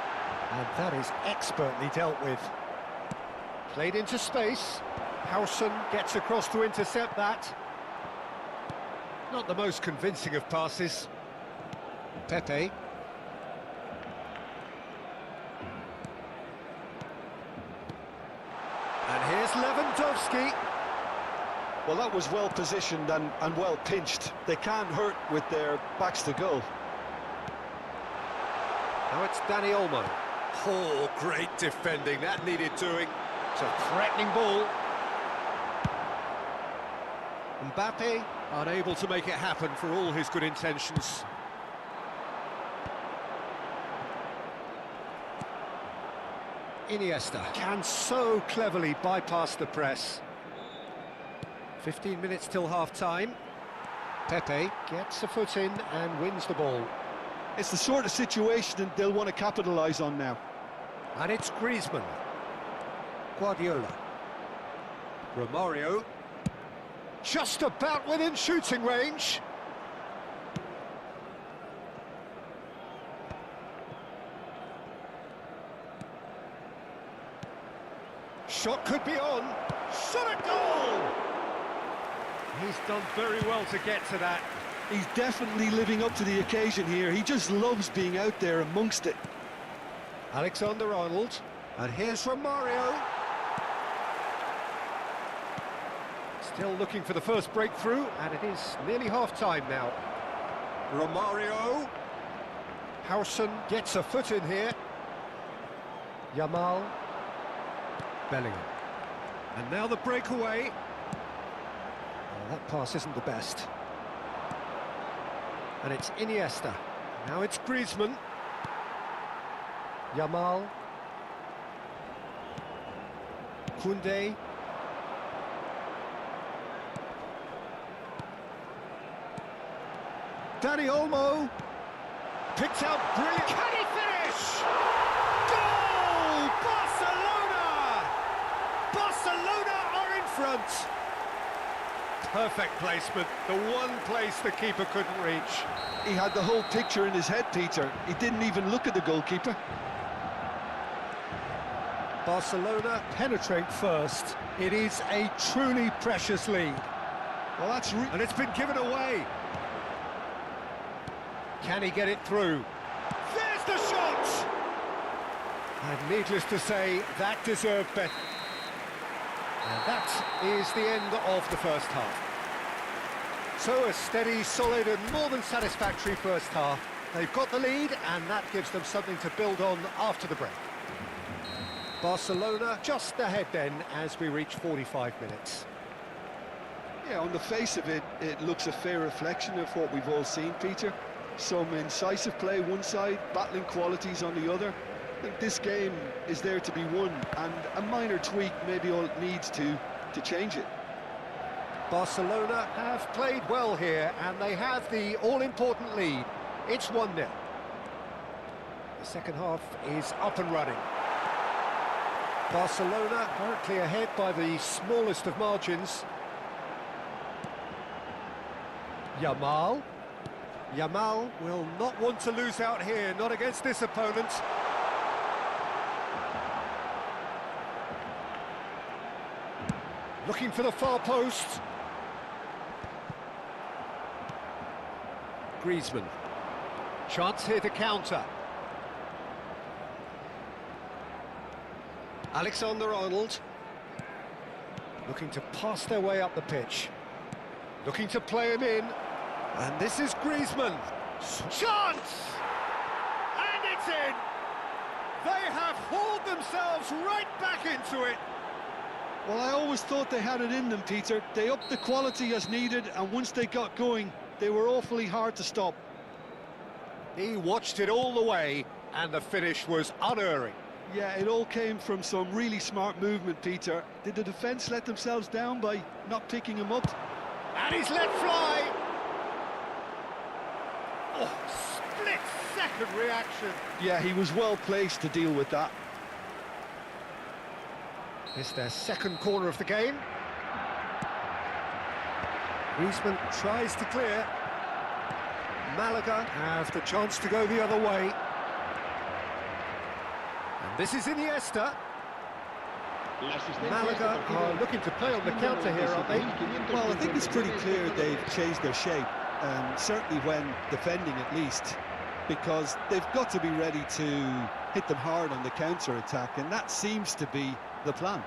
And that is expertly dealt with. Played into space. Howson gets across to intercept that. Not the most convincing of passes. Pepe. And here's Lewandowski. Well, that was well positioned and well pinched. They can't hurt with their backs to goal. Now it's Dani Olmo. Oh, great defending. That needed doing. It's a threatening ball. Mbappe unable to make it happen for all his good intentions. Iniesta can so cleverly bypass the press. 15 minutes till half-time. Pepe gets a foot in and wins the ball. It's the sort of situation they'll want to capitalise on now. And it's Griezmann. Guardiola. Romario. Just about within shooting range. Shot could be on. Shot at goal! He's done very well to get to that. He's definitely living up to the occasion here. He just loves being out there amongst it. Alexander-Arnold. And here's Romario. Still looking for the first breakthrough, and it is nearly half-time now. Romario. Howson gets a foot in here. Yamal. Bellingham. And now the breakaway. Oh, that pass isn't the best. And it's Iniesta. Now it's Griezmann. Yamal. Koundé. Dani Olmo. Picked out brilliant. Can he finish? Goal! Barcelona! Barcelona are in front. Perfect placement, the one place the keeper couldn't reach. He had the whole picture in his head, Peter. He didn't even look at the goalkeeper. Barcelona penetrate first. It is a truly precious lead. Well, and it's been given away. Can he get it through? There's the shot! And needless to say, that deserved better. And that is the end of the first half. So a steady, solid and more than satisfactory first half. They've got the lead and that gives them something to build on after the break. Barcelona just ahead then as we reach 45 minutes. Yeah, on the face of it, it looks a fair reflection of what we've all seen, Peter. Some incisive play one side, battling qualities on the other. I think this game is there to be won, and a minor tweak maybe all it needs to change it. Barcelona have played well here, and they have the all-important lead. It's 1-0. The second half is up and running. Barcelona currently ahead by the smallest of margins. Yamal. Yamal will not want to lose out here, not against this opponent. Looking for the far post. Griezmann. Chance here to counter. Alexander-Arnold. Looking to pass their way up the pitch. Looking to play him in. And this is Griezmann. Chance! And it's in! They have hauled themselves right back into it. Well, I always thought they had it in them, Peter. They upped the quality as needed, and once they got going, they were awfully hard to stop. He watched it all the way, and the finish was unerring. Yeah, it all came from some really smart movement, Peter. Did the defence let themselves down by not picking him up? And he's let fly! Oh, split-second reaction. Yeah, he was well placed to deal with that. It's their second corner of the game. Griezmann tries to clear. Malaga have the chance to go the other way. And this is Iniesta. Malaga are looking to play on the counter here, aren't they? Well, I think it's pretty clear they've changed their shape, certainly when defending at least, because they've got to be ready to hit them hard on the counter-attack, and that seems to be the plan.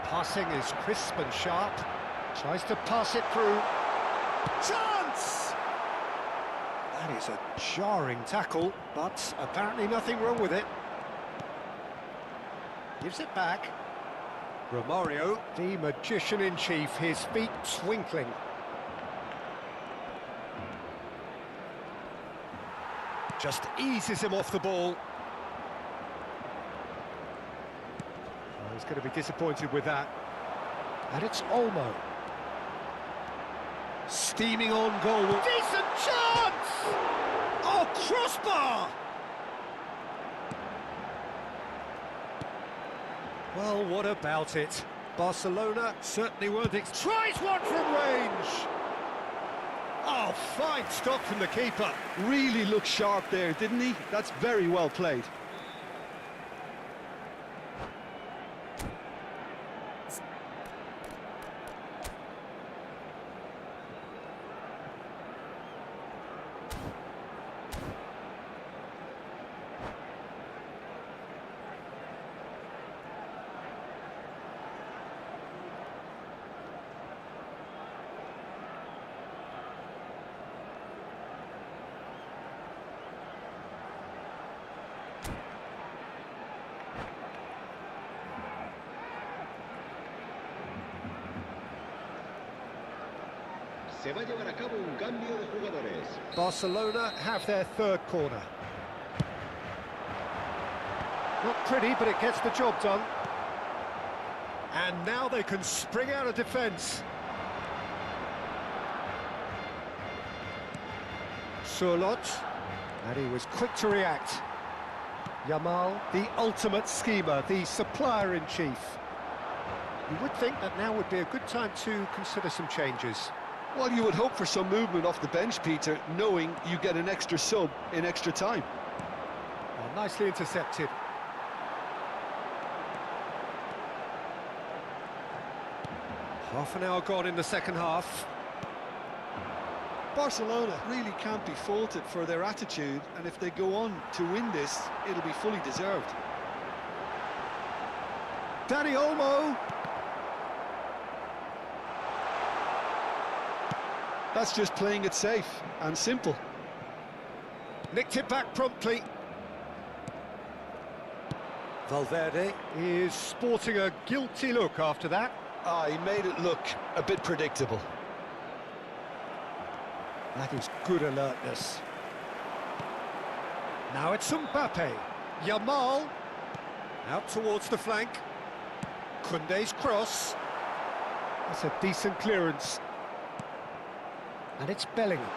Passing is crisp and sharp. Tries to pass it through. Chance! That is a jarring tackle, but apparently nothing wrong with it. Gives it back. Romario, the magician-in-chief, his feet twinkling. Just eases him off the ball. Oh, he's going to be disappointed with that. And it's Olmo. Steaming on goal. Decent chance! Oh, crossbar! Well, what about it? Barcelona certainly weren't... Tries one from range! Oh, fine stop from the keeper. Really looked sharp there, didn't he? That's very well played. Se va a llevar a cabo un cambio de jugadores. Barcelona have their third corner. Not pretty, but it gets the job done. And now they can spring out of defence. Surlot, and he was quick to react. Yamal, the ultimate schemer, the supplier-in-chief. You would think that now would be a good time to consider some changes. Well, you would hope for some movement off the bench, Peter, knowing you get an extra sub in extra time. Well, nicely intercepted. Half an hour gone in the second half. Barcelona really can't be faulted for their attitude, and if they go on to win this, it'll be fully deserved. Dani Olmo. That's just playing it safe and simple. Nicked it back promptly. Valverde is sporting a guilty look after that. He made it look a bit predictable. That is good alertness. Now it's Mbappe. Yamal. Out towards the flank. Koundé's cross. That's a decent clearance. And it's Bellingham.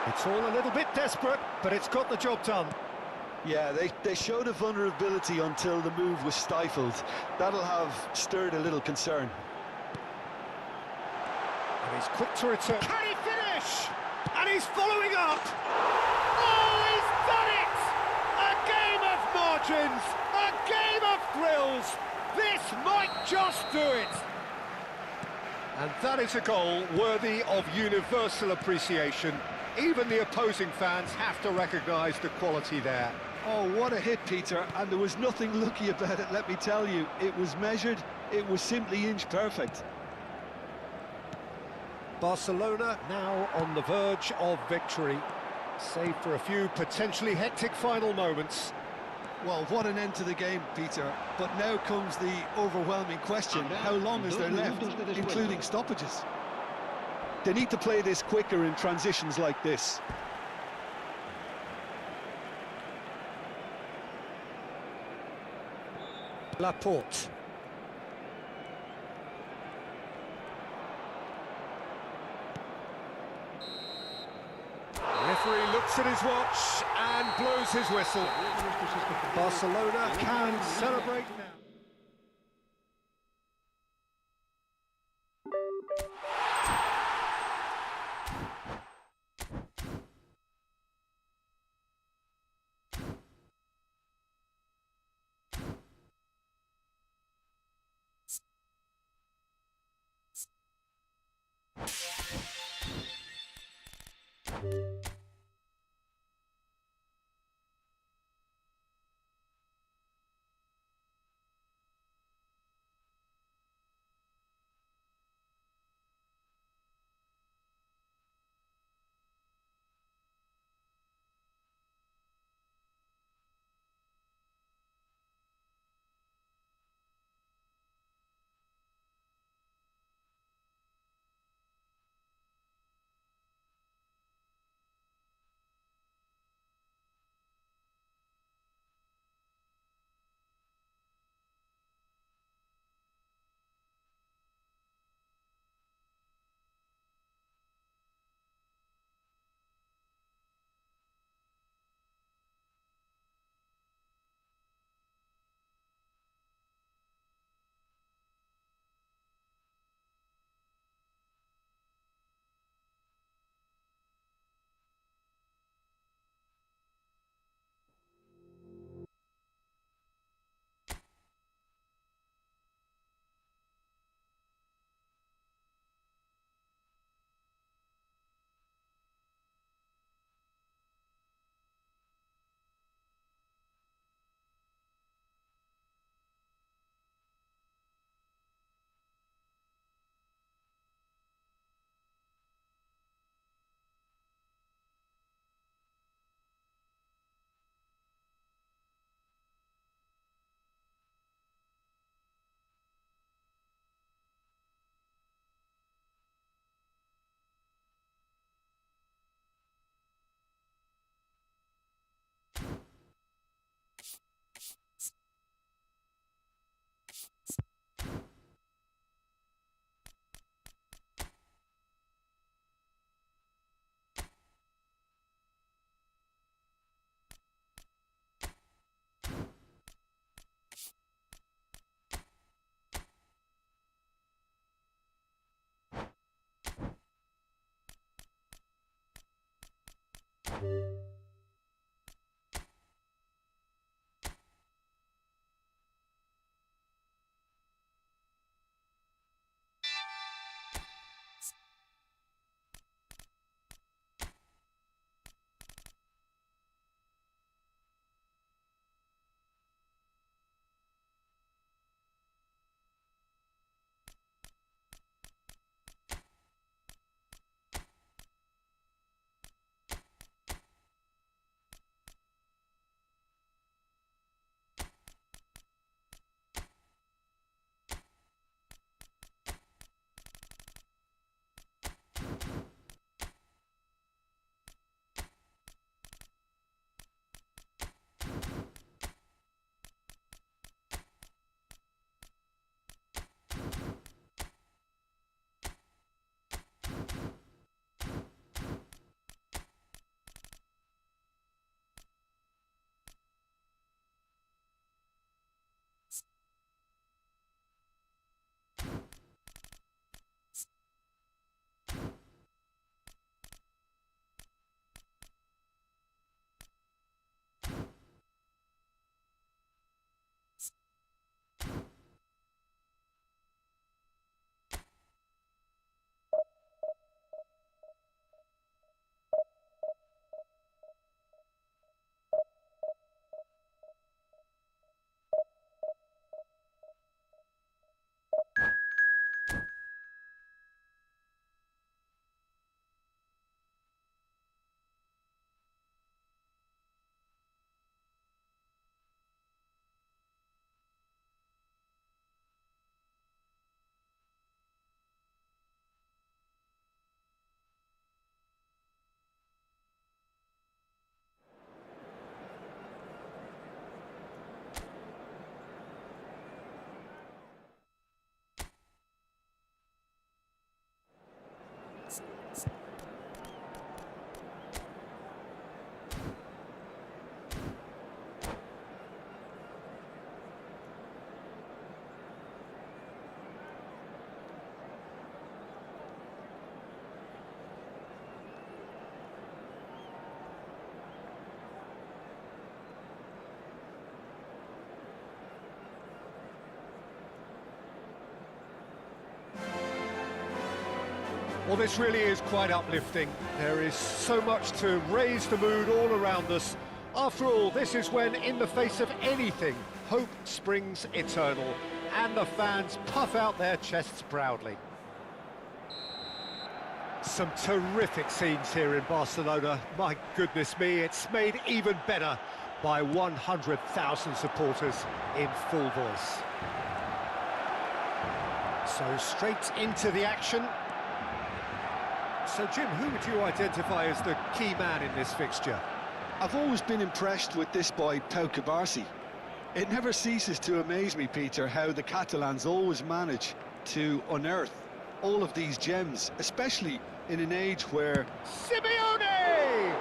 It's all a little bit desperate, but it's got the job done. Yeah, they showed a vulnerability until the move was stifled. That'll have stirred a little concern. And he's quick to return. Can he finish? And he's following up. Oh, he's done it! A game of margins, a game of thrills. This might just do it. And that is a goal worthy of universal appreciation. Even the opposing fans have to recognise the quality there. Oh, what a hit, Peter, and there was nothing lucky about it, let me tell you. It was measured, it was simply inch perfect. Barcelona now on the verge of victory, save for a few potentially hectic final moments. Well, what an end to the game, Peter. But now comes the overwhelming question, how long is there left, including stoppages? They need to play this quicker in transitions like this. Laporte. Referee looks at his watch and blows his whistle. Barcelona can celebrate now. Well, this really is quite uplifting. There is so much to raise the mood all around us. After all, this is when, in the face of anything, hope springs eternal, and the fans puff out their chests proudly. Some terrific scenes here in Barcelona. My goodness me, it's made even better by 100,000 supporters in full voice. So straight into the action. So Jim, who would you identify as the key man in this fixture? I've always been impressed with this boy, Pau Cubarsí. It never ceases to amaze me, Peter, how the Catalans always manage to unearth all of these gems, especially in an age where... Simeone!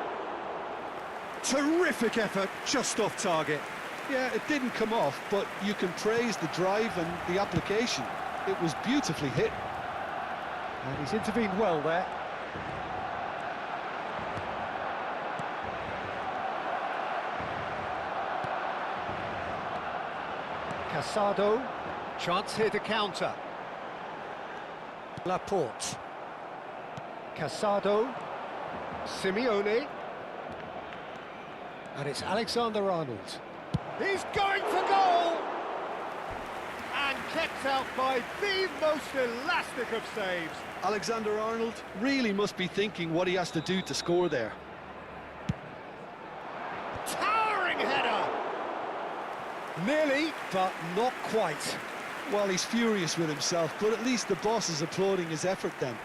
Terrific effort, just off target. Yeah, it didn't come off, but you can praise the drive and the application. It was beautifully hit. And he's intervened well there. Casado, chance here to counter. Laporte. Casado, Simeone, and it's Alexander-Arnold. He's going for goal! And kept out by the most elastic of saves. Alexander-Arnold really must be thinking what he has to do to score there. Towering header! Nearly, but not quite. Well, he's furious with himself, but at least the boss is applauding his effort then.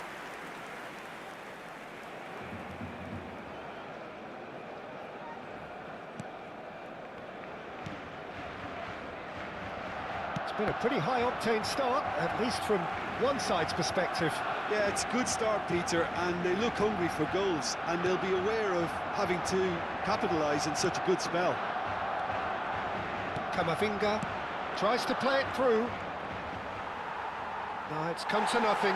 Been a pretty high-octane start, at least from one side's perspective. Yeah, it's a good start, Peter, and they look hungry for goals, and they'll be aware of having to capitalise in such a good spell. Camavinga tries to play it through. No, it's come to nothing.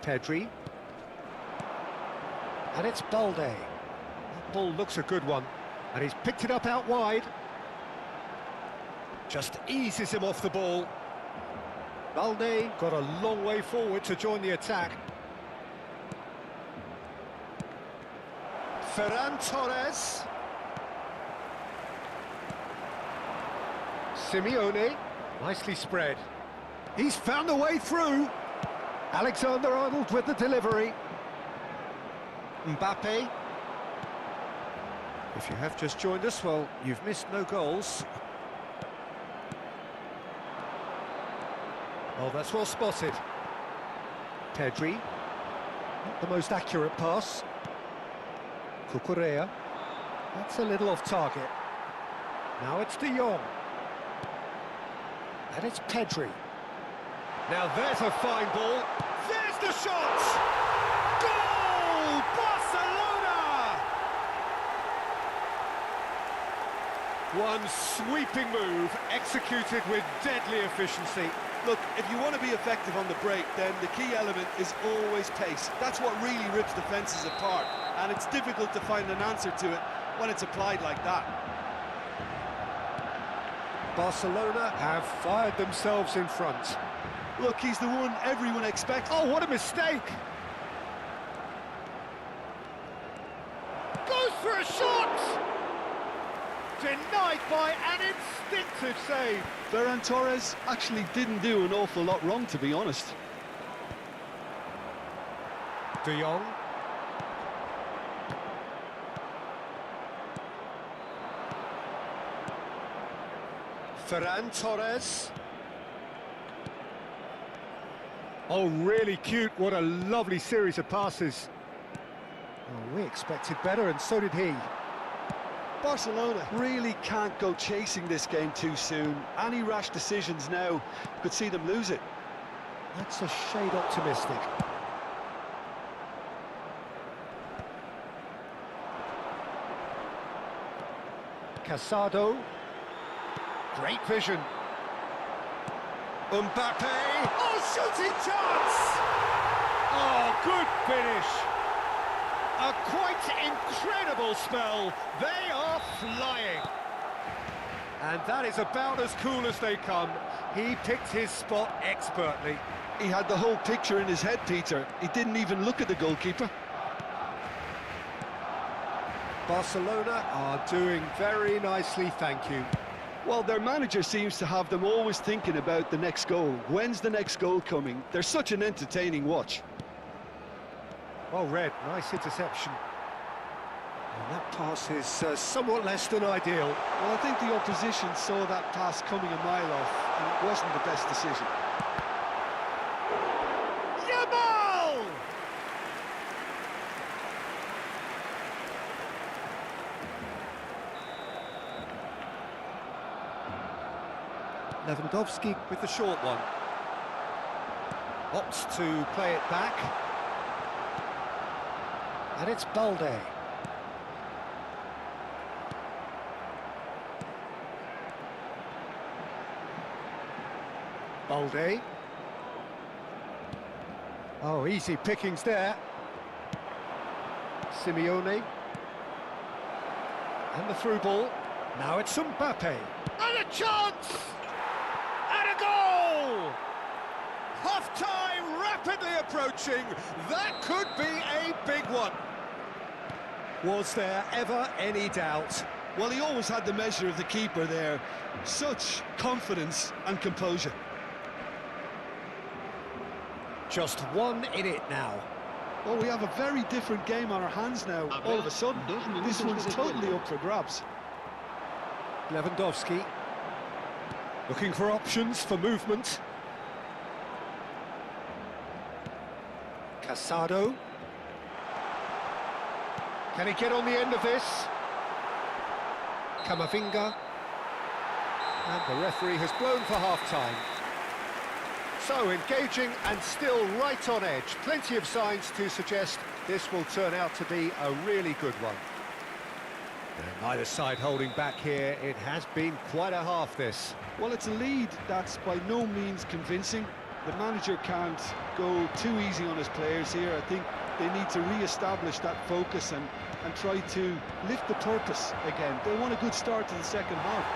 Pedri. And it's Balde. Ball looks a good one, and he's picked it up out wide. Just eases him off the ball. Balde got a long way forward to join the attack. Ferran Torres. Simeone, nicely spread. He's found a way through. Alexander-Arnold with the delivery. Mbappe. If you have just joined us, well, you've missed no goals. Oh, that's well spotted. Pedri. Not the most accurate pass. Cucurella. That's a little off target. Now it's De Jong. And it's Pedri. Now there's a fine ball. There's the shot! Goal! Barcelona! One sweeping move, executed with deadly efficiency. Look, if you want to be effective on the break, then the key element is always pace. That's what really rips defences apart, and it's difficult to find an answer to it when it's applied like that. Barcelona have fired themselves in front. Look, he's the one everyone expects. Oh, what a mistake! Goes for a shot! Denied by an instinctive save. Ferran Torres actually didn't do an awful lot wrong, to be honest. De Jong. Ferran Torres. Oh, really cute. What a lovely series of passes. Oh, we expected better, and so did he. Barcelona really can't go chasing this game too soon. Any rash decisions now could see them lose it. That's a shade optimistic. Casado. Great vision. Mbappe. Oh, shooting chance! Oh, good finish. A quite incredible spell. They are flying. And that is about as cool as they come. He picked his spot expertly. He had the whole picture in his head, Peter. He didn't even look at the goalkeeper. Barcelona are doing very nicely, thank you. Well, their manager seems to have them always thinking about the next goal. When's the next goal coming? They're such an entertaining watch. Well read, nice interception. And that pass is somewhat less than ideal. Well, I think the opposition saw that pass coming a mile off, and it wasn't the best decision. Yamal! Lewandowski with the short one. Opts to play it back. And it's Balde. Balde. Oh, easy pickings there. Simeone. And the through ball. Now it's Mbappe. And a chance! And a goal! Half-time rapidly approaching. That could be a big one. Was there ever any doubt? Well, he always had the measure of the keeper there. Such confidence and composure. Just one in it now. Well, we have a very different game on our hands now. All of a sudden, this one's totally up for grabs. Lewandowski looking for options for movement. Casado. Can he get on the end of this? Camavinga. And the referee has blown for half-time. So engaging and still right on edge. Plenty of signs to suggest this will turn out to be a really good one. And neither side holding back here. It has been quite a half, this. Well, it's a lead that's by no means convincing. The manager can't go too easy on his players here. I think they need to re-establish that focus and try to lift the purpose again. They want a good start to the second half.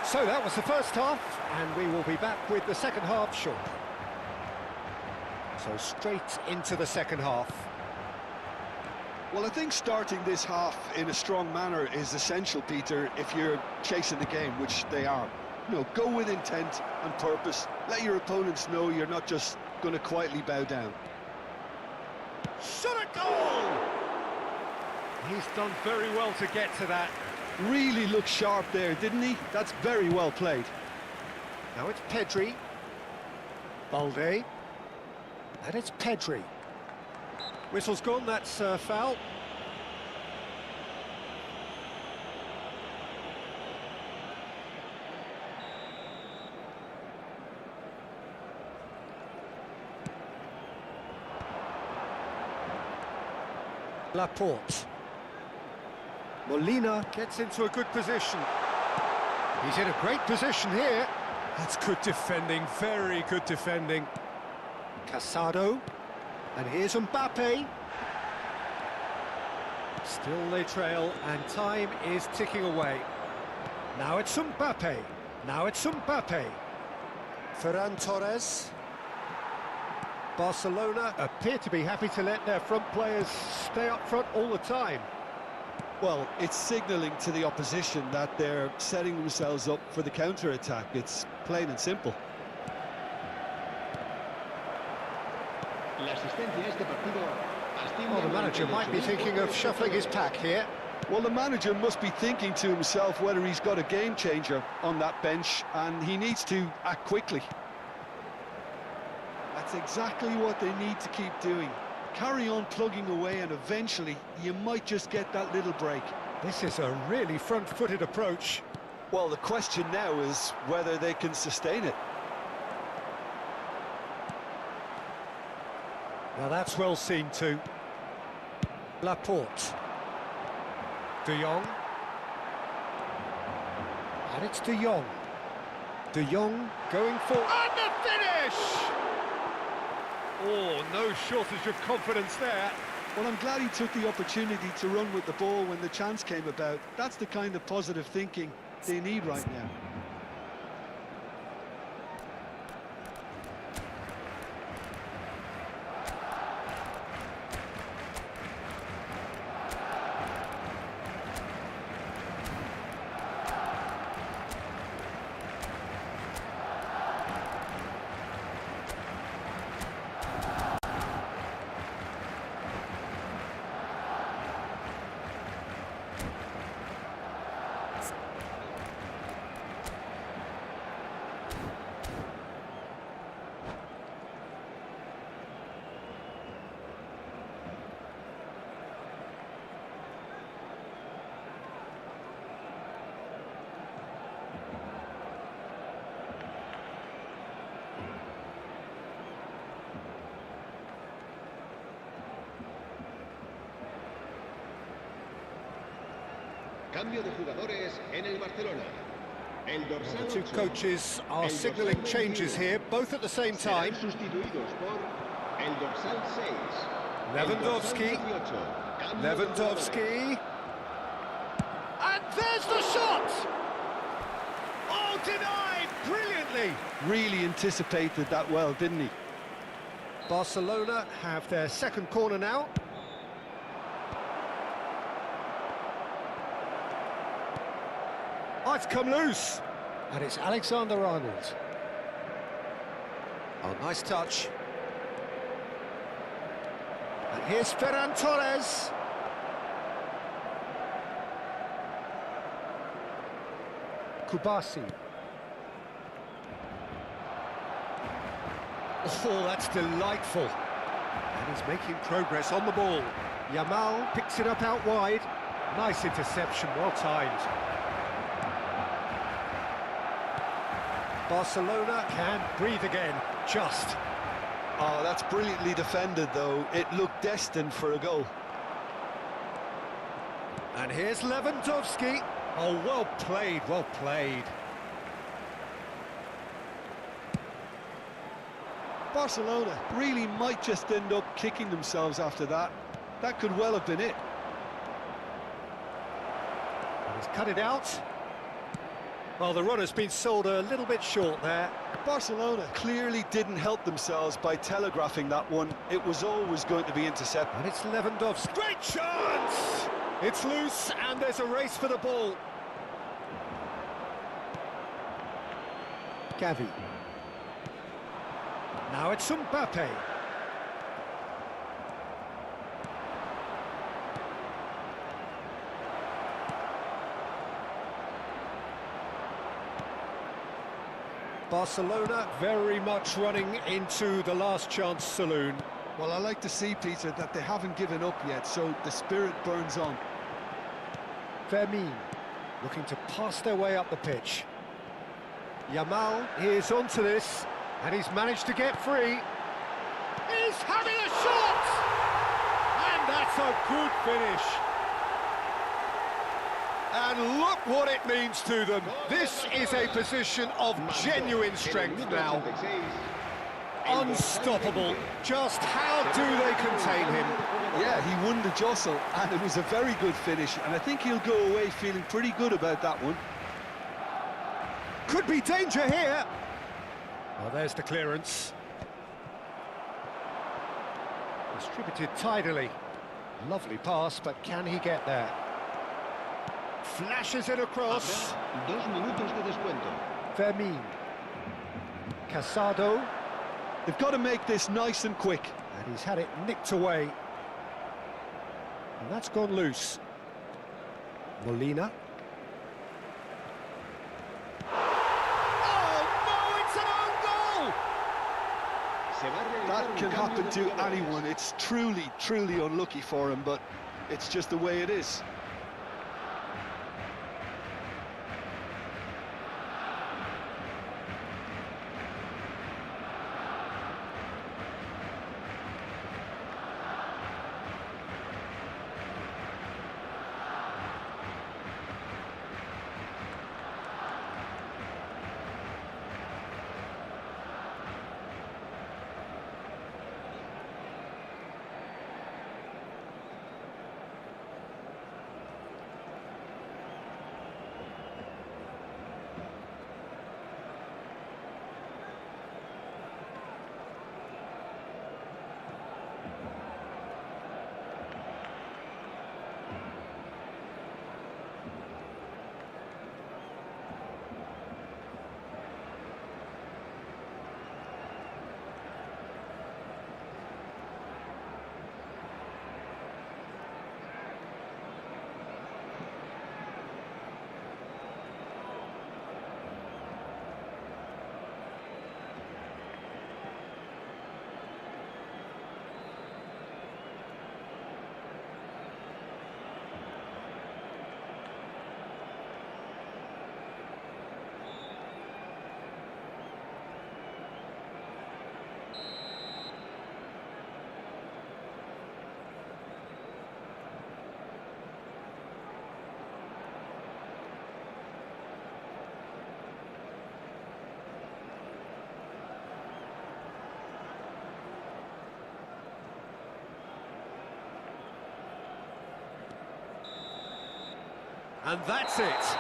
So that was the first half, and we will be back with the second half shortly. So straight into the second half. Well, I think starting this half in a strong manner is essential, Peter, if you're chasing the game, which they are. You know, go with intent and purpose. Let your opponents know you're not just going to quietly bow down. Shot a goal! He's done very well to get to that. Really looked sharp there, didn't he? That's very well played. Now it's Pedri. Balde. And it's Pedri. Whistle's gone, that's foul. Laporte. Molina gets into a good position. He's in a great position here. That's good defending, very good defending. Casado. And here's Mbappe. Still they trail, and time is ticking away. Now it's Mbappe. Now it's Mbappe. Ferran Torres. Barcelona appear to be happy to let their front players stay up front all the time. Well, it's signalling to the opposition that they're setting themselves up for the counter-attack. It's plain and simple. Well, the manager might be thinking of shuffling his pack here. Well, the manager must be thinking to himself whether he's got a game changer on that bench, and he needs to act quickly. That's exactly what they need to keep doing. Carry on plugging away, and eventually you might just get that little break. This is a really front-footed approach. Well, the question now is whether they can sustain it. Now that's well seen too. Laporte. De Jong. And it's De Jong. De Jong going for... And the finish! Oh, no shortage of confidence there. Well, I'm glad he took the opportunity to run with the ball when the chance came about. That's the kind of positive thinking they need right now. Cambio de jugadores en el Barcelona. El dorsal The two 8. coaches are signalling changes here, both at the same time. Serán sustituidos por el dorsal 6. Lewandowski. El dorsal 18. Cambio de Lewandowski. And there's the shot! Oh, denied brilliantly! Really anticipated that well, didn't he? Barcelona have their second corner now. Oh, it's come loose. And it's Alexander-Arnold. Oh, nice touch. And here's Ferran Torres. Kubasi. Oh, that's delightful. And he's making progress on the ball. Yamal picks it up out wide. Nice interception, well timed. Barcelona can breathe again, just. Oh, that's brilliantly defended, though. It looked destined for a goal. And here's Lewandowski. Oh, well played, well played. Barcelona really might just end up kicking themselves after that. That could well have been it. And he's cut it out. Well, the run has been sold a little bit short there. Barcelona clearly didn't help themselves by telegraphing that one. It was always going to be intercepted. And it's Lewandowski. Great chance! It's loose, and there's a race for the ball. Gavi. Now it's Mbappe. Barcelona very much running into the last chance saloon. Well, I like to see, Peter, that they haven't given up yet, so the spirit burns on. Fermin looking to pass their way up the pitch. Yamal is onto this, and he's managed to get free. He's having a shot! And that's a good finish. And look what it means to them. This is a position of genuine strength now. Unstoppable. Just how do they contain him? Yeah, he won the jostle, and it was a very good finish, and I think he'll go away feeling pretty good about that one. Could be danger here. Well, there's the clearance. Distributed tidily. Lovely pass, but can he get there? Flashes it across. 2 minutos de descuento. Fermin. Casado. They've got to make this nice and quick. And he's had it nicked away. And that's gone loose. Molina. Oh, no, it's an own goal! That can happen to anyone. It's truly, truly unlucky for him, but it's just the way it is. And that's it.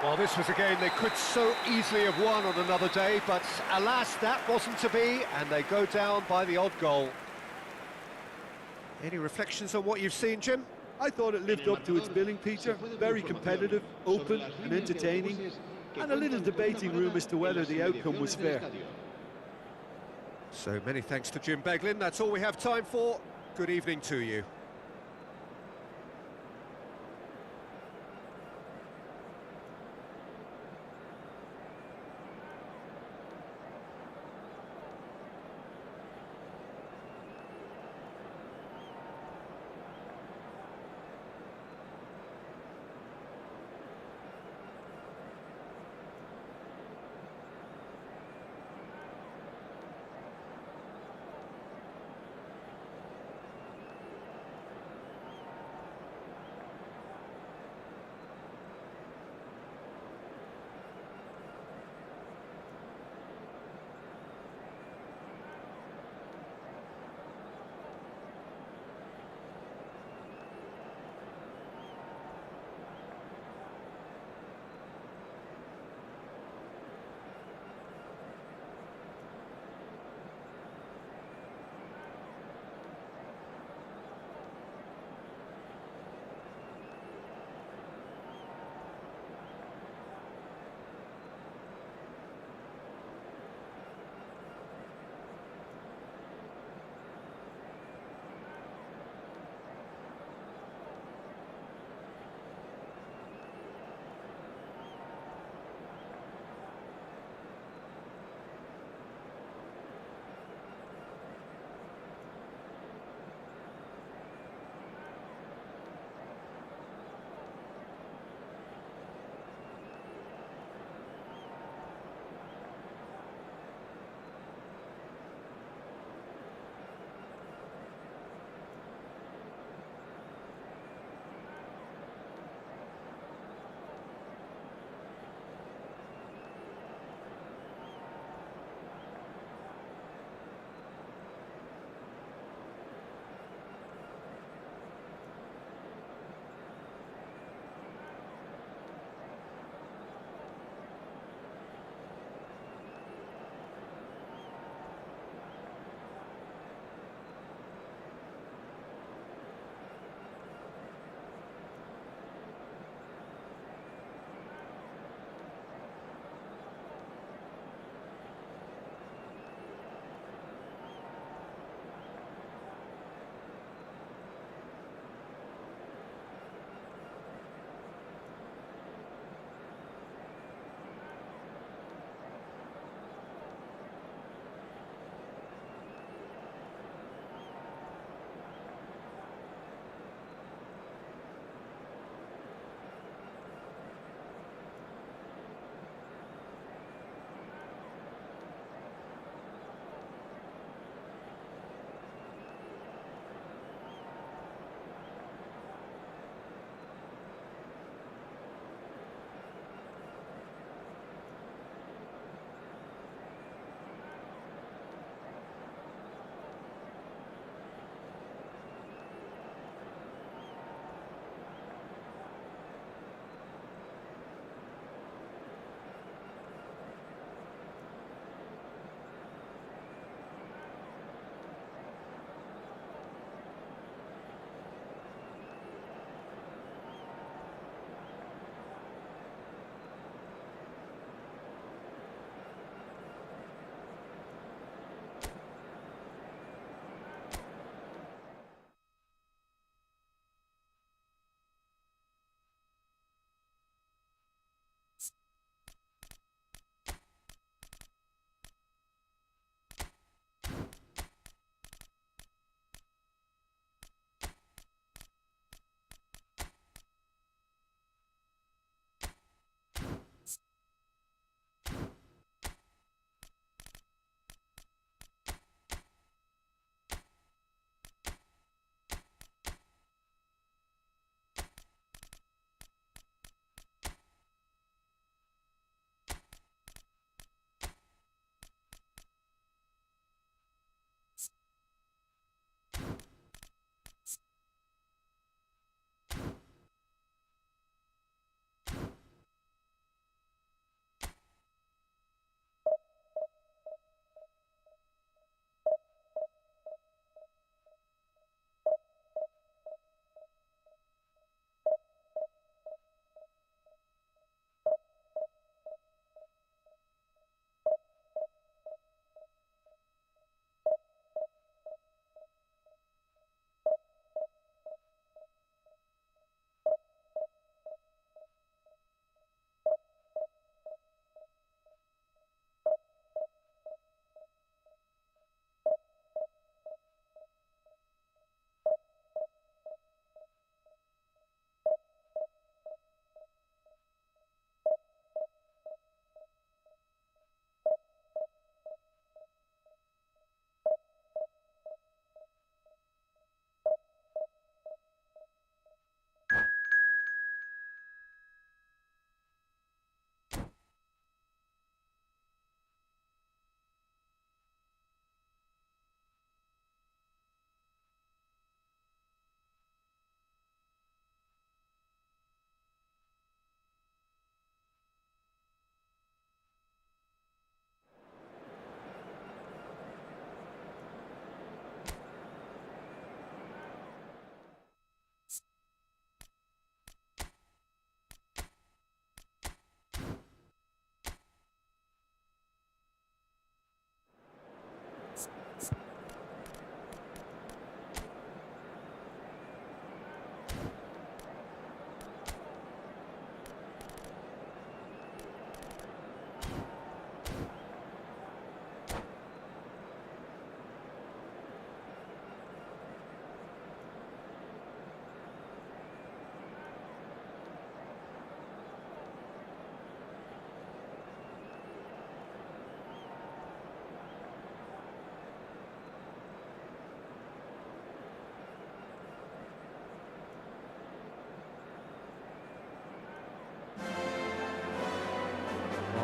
Well, this was a game they could so easily have won on another day, but alas, that wasn't to be, and they go down by the odd goal. Any reflections on what you've seen, Jim? I thought it lived up to its billing, Peter. Very competitive, open and entertaining, and a little debating room as to whether the outcome was fair. So many thanks to Jim Beglin. That's all we have time for. Good evening to you.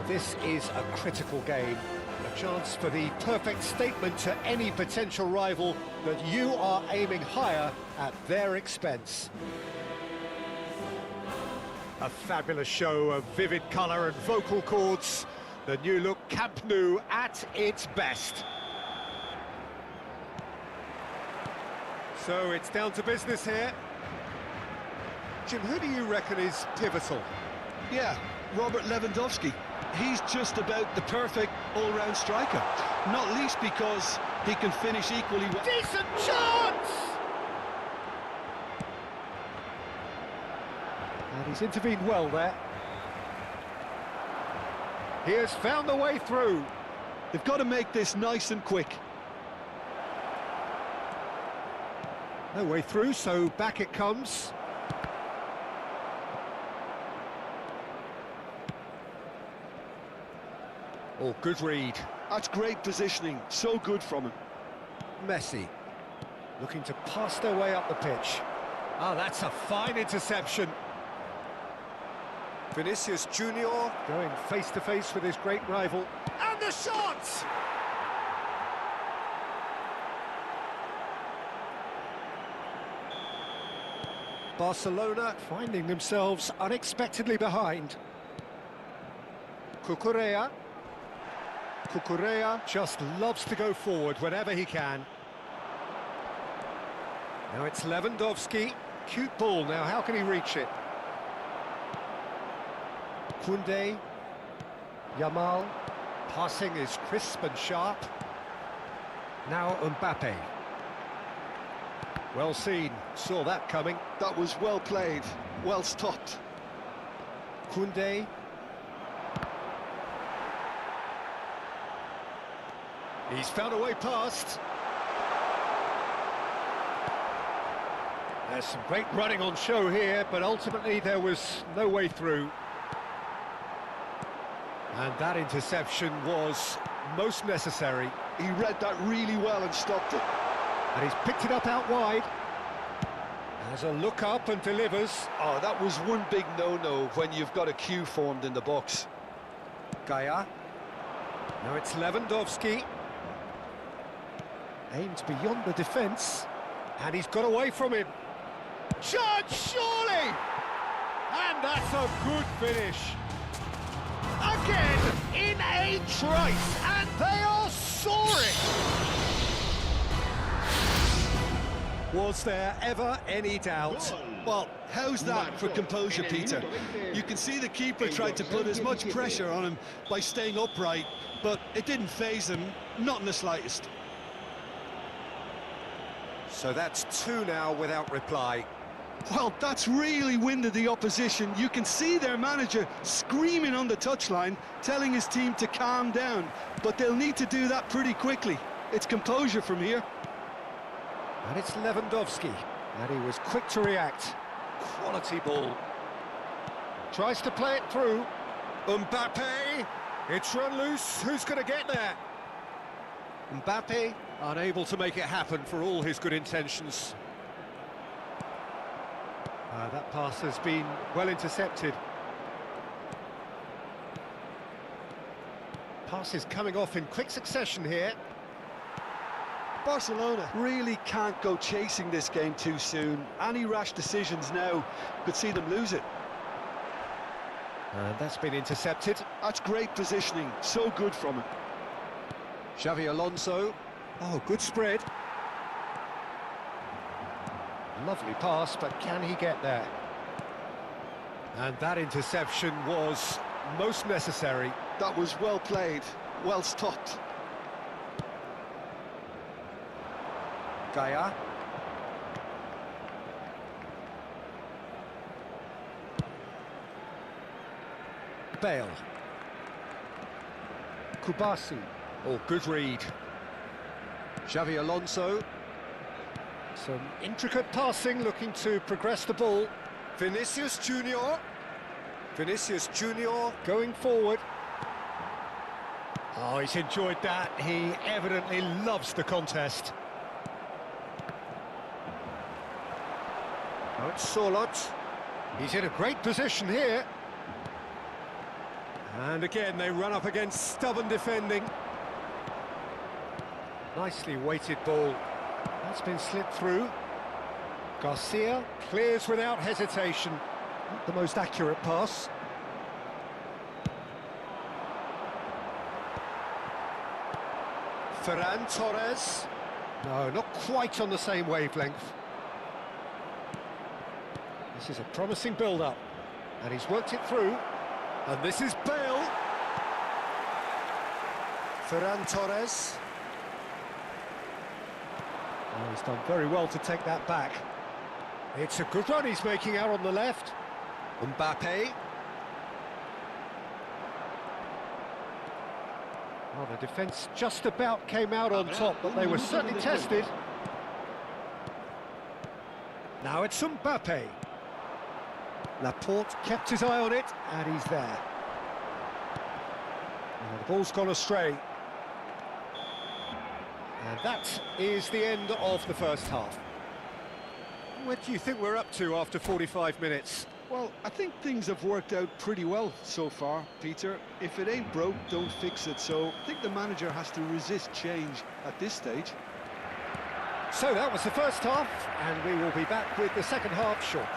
This is a critical game, a chance for the perfect statement to any potential rival that you are aiming higher at their expense. A fabulous show of vivid colour and vocal cords. The new look Camp Nou at its best. So it's down to business here. Jim, who do you reckon is pivotal? Yeah, Robert Lewandowski. He's just about the perfect all-round striker, not least because he can finish equally well. Decent chance! And he's intervened well there. He has found the way through. They've got to make this nice and quick. No way through, so back it comes. Oh, good read. That's great positioning, so good from him. Messi, looking to pass their way up the pitch. Oh, that's a fine interception. Vinicius Junior going face-to-face with his great rival. And the shot! Barcelona finding themselves unexpectedly behind. Cucurella. Cucurella just loves to go forward whenever he can. Now it's Lewandowski. Cute ball now, how can he reach it? Koundé. Yamal. Passing is crisp and sharp. Now Mbappe. Well seen, saw that coming. That was well played, well stopped. Koundé. He's found a way past. There's some great running on show here, but ultimately there was no way through. And that interception was most necessary. He read that really well and stopped it. And he's picked it up out wide. Has a look up and delivers. Oh, that was one big no-no when you've got a queue formed in the box. Gaia. Now it's Lewandowski. Aims beyond the defence. And he's got away from him. Judge, surely! And that's a good finish. Again, in a trice, and they are soaring! Was there ever any doubt? Well, how's that for composure, Peter? You can see the keeper tried to put as much pressure on him by staying upright, but it didn't faze him, not in the slightest. So that's two now without reply. Well, that's really winded the opposition. You can see their manager screaming on the touchline, telling his team to calm down, but they'll need to do that pretty quickly. It's composure from here. And it's Lewandowski, and he was quick to react. Quality ball. Tries to play it through. Mbappe, it's run loose. Who's going to get there? Mbappe, unable to make it happen for all his good intentions. That pass has been well intercepted. Passes coming off in quick succession here. Barcelona really can't go chasing this game too soon. Any rash decisions now could see them lose it. And that's been intercepted. That's great positioning, so good from him. Xavi Alonso. Oh, good spread. Lovely pass, but can he get there? And that interception was most necessary. That was well played, well stopped. Gaia. Bale. Kubasi. Oh, good read. Xavi Alonso. Some intricate passing, looking to progress the ball. Vinicius Junior. Vinicius Junior going forward. Oh, he's enjoyed that. He evidently loves the contest. Now it's Sorloth. He's in a great position here. And again, they run up against stubborn defending. Nicely weighted ball. That's been slipped through. Garcia clears without hesitation. Not the most accurate pass. Ferran Torres. No, not quite on the same wavelength. This is a promising build-up. And he's worked it through. And this is Bale. Ferran Torres. Oh, he's done very well to take that back. It's a good run he's making out on the left. Mbappe. Well, the defence just about came out on top, but they were certainly tested. Now it's Mbappe. Laporte kept his eye on it, and he's there. Well, the ball's gone astray. And that is the end of the first half. What do you think we're up to after 45 minutes? Well, I think things have worked out pretty well so far, Peter. If it ain't broke, don't fix it. So I think the manager has to resist change at this stage. So that was the first half, and we will be back with the second half shortly.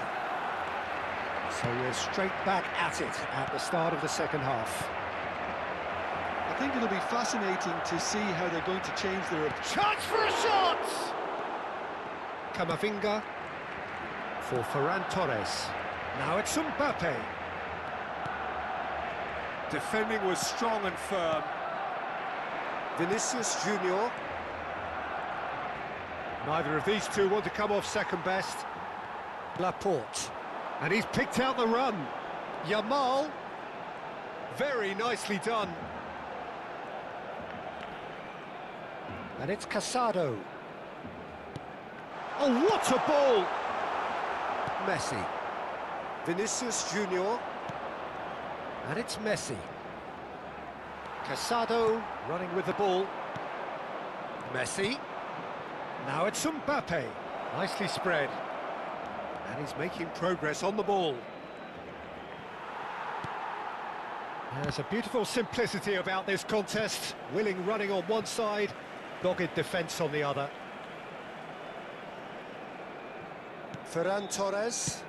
So we're straight back at it at the start of the second half. I think it'll be fascinating to see how they're going to change their approach. Chance for a shot! Camavinga for Ferran Torres. Now it's Mbappe. Defending was strong and firm. Vinicius Junior. Neither of these two want to come off second best. Laporte. And he's picked out the run. Yamal. Very nicely done. And it's Casado. Oh, what a ball! Messi. Vinicius Junior. And it's Messi. Casado running with the ball. Messi. Now it's Mbappe. Nicely spread. And he's making progress on the ball. There's a beautiful simplicity about this contest. Willing running on one side, dogged defence on the other. Ferran Torres.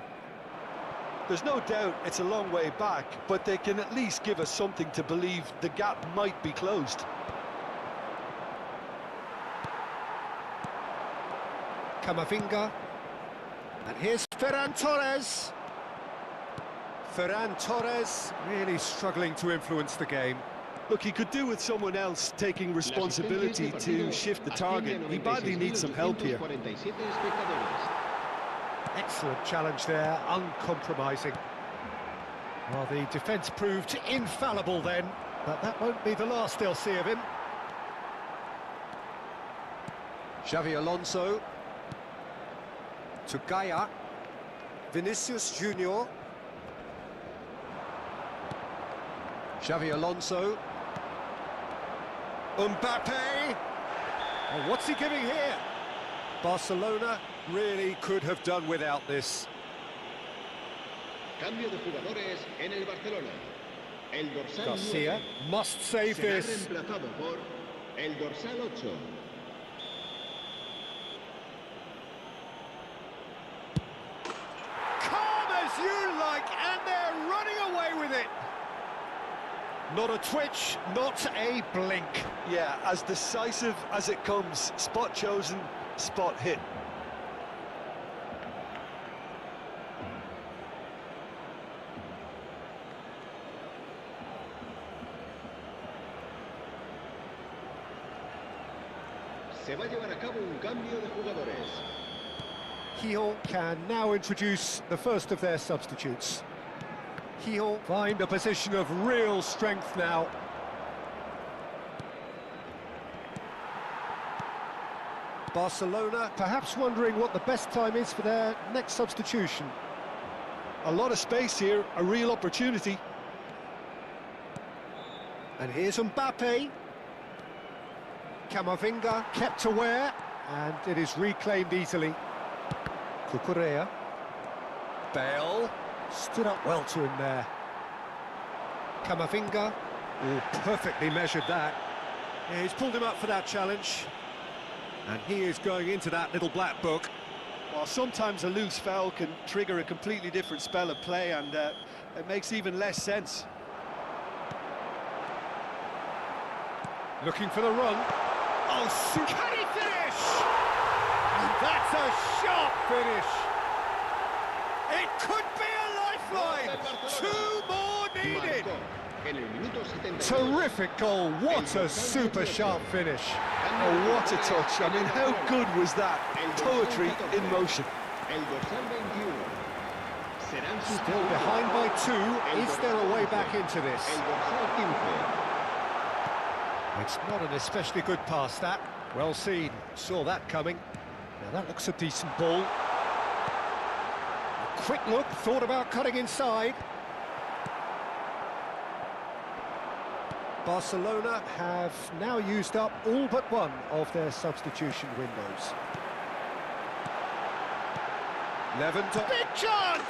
There's no doubt it's a long way back, but they can at least give us something to believe the gap might be closed. Camavinga. And here's Ferran Torres. Ferran Torres really struggling to influence the game. Look, he could do with someone else taking responsibility to shift the target. He badly needs some help here. Excellent challenge there, uncompromising. Well, the defence proved infallible then, but that won't be the last they'll see of him. Xavi Alonso. To Gaia. Vinicius Junior. Xavi Alonso. Mbappe. Oh, what's he giving here? Barcelona really could have done without this. Cambio de jugadores en el Barcelona. El dorsal Garcia 9 must save será this. reemplazado por el dorsal 8. Calm as you like, and they're running away with it. Not a twitch, not a blink. Yeah, as decisive as it comes. Spot chosen, spot hit. Se va a llevar a cabo un cambio de jugadores. Gil can now introduce the first of their substitutes. Gil find a position of real strength now. Barcelona perhaps wondering what the best time is for their next substitution. A lot of space here, a real opportunity. And here's Mbappe. Camavinga kept aware, and it is reclaimed easily. Cucurella. Bale stood up well to him there. Camavinga. Oh, perfectly measured that. Yeah, he's pulled him up for that challenge. And he is going into that little black book. Well, sometimes a loose foul can trigger a completely different spell of play, and it makes even less sense. Looking for the run. Oh, can he finish? And that's a sharp finish. It could be a lifeline. Two more needed. Terrific goal. What a super sharp finish. Oh, what a touch. I mean, how good was that? Poetry in motion. Still behind by 2. Is there a way back into this? It's not an especially good pass, that. Well seen. Saw that coming. Now that looks a decent ball. A quick look, thought about cutting inside. Barcelona have now used up all but one of their substitution windows. Lewandowski. Big chance!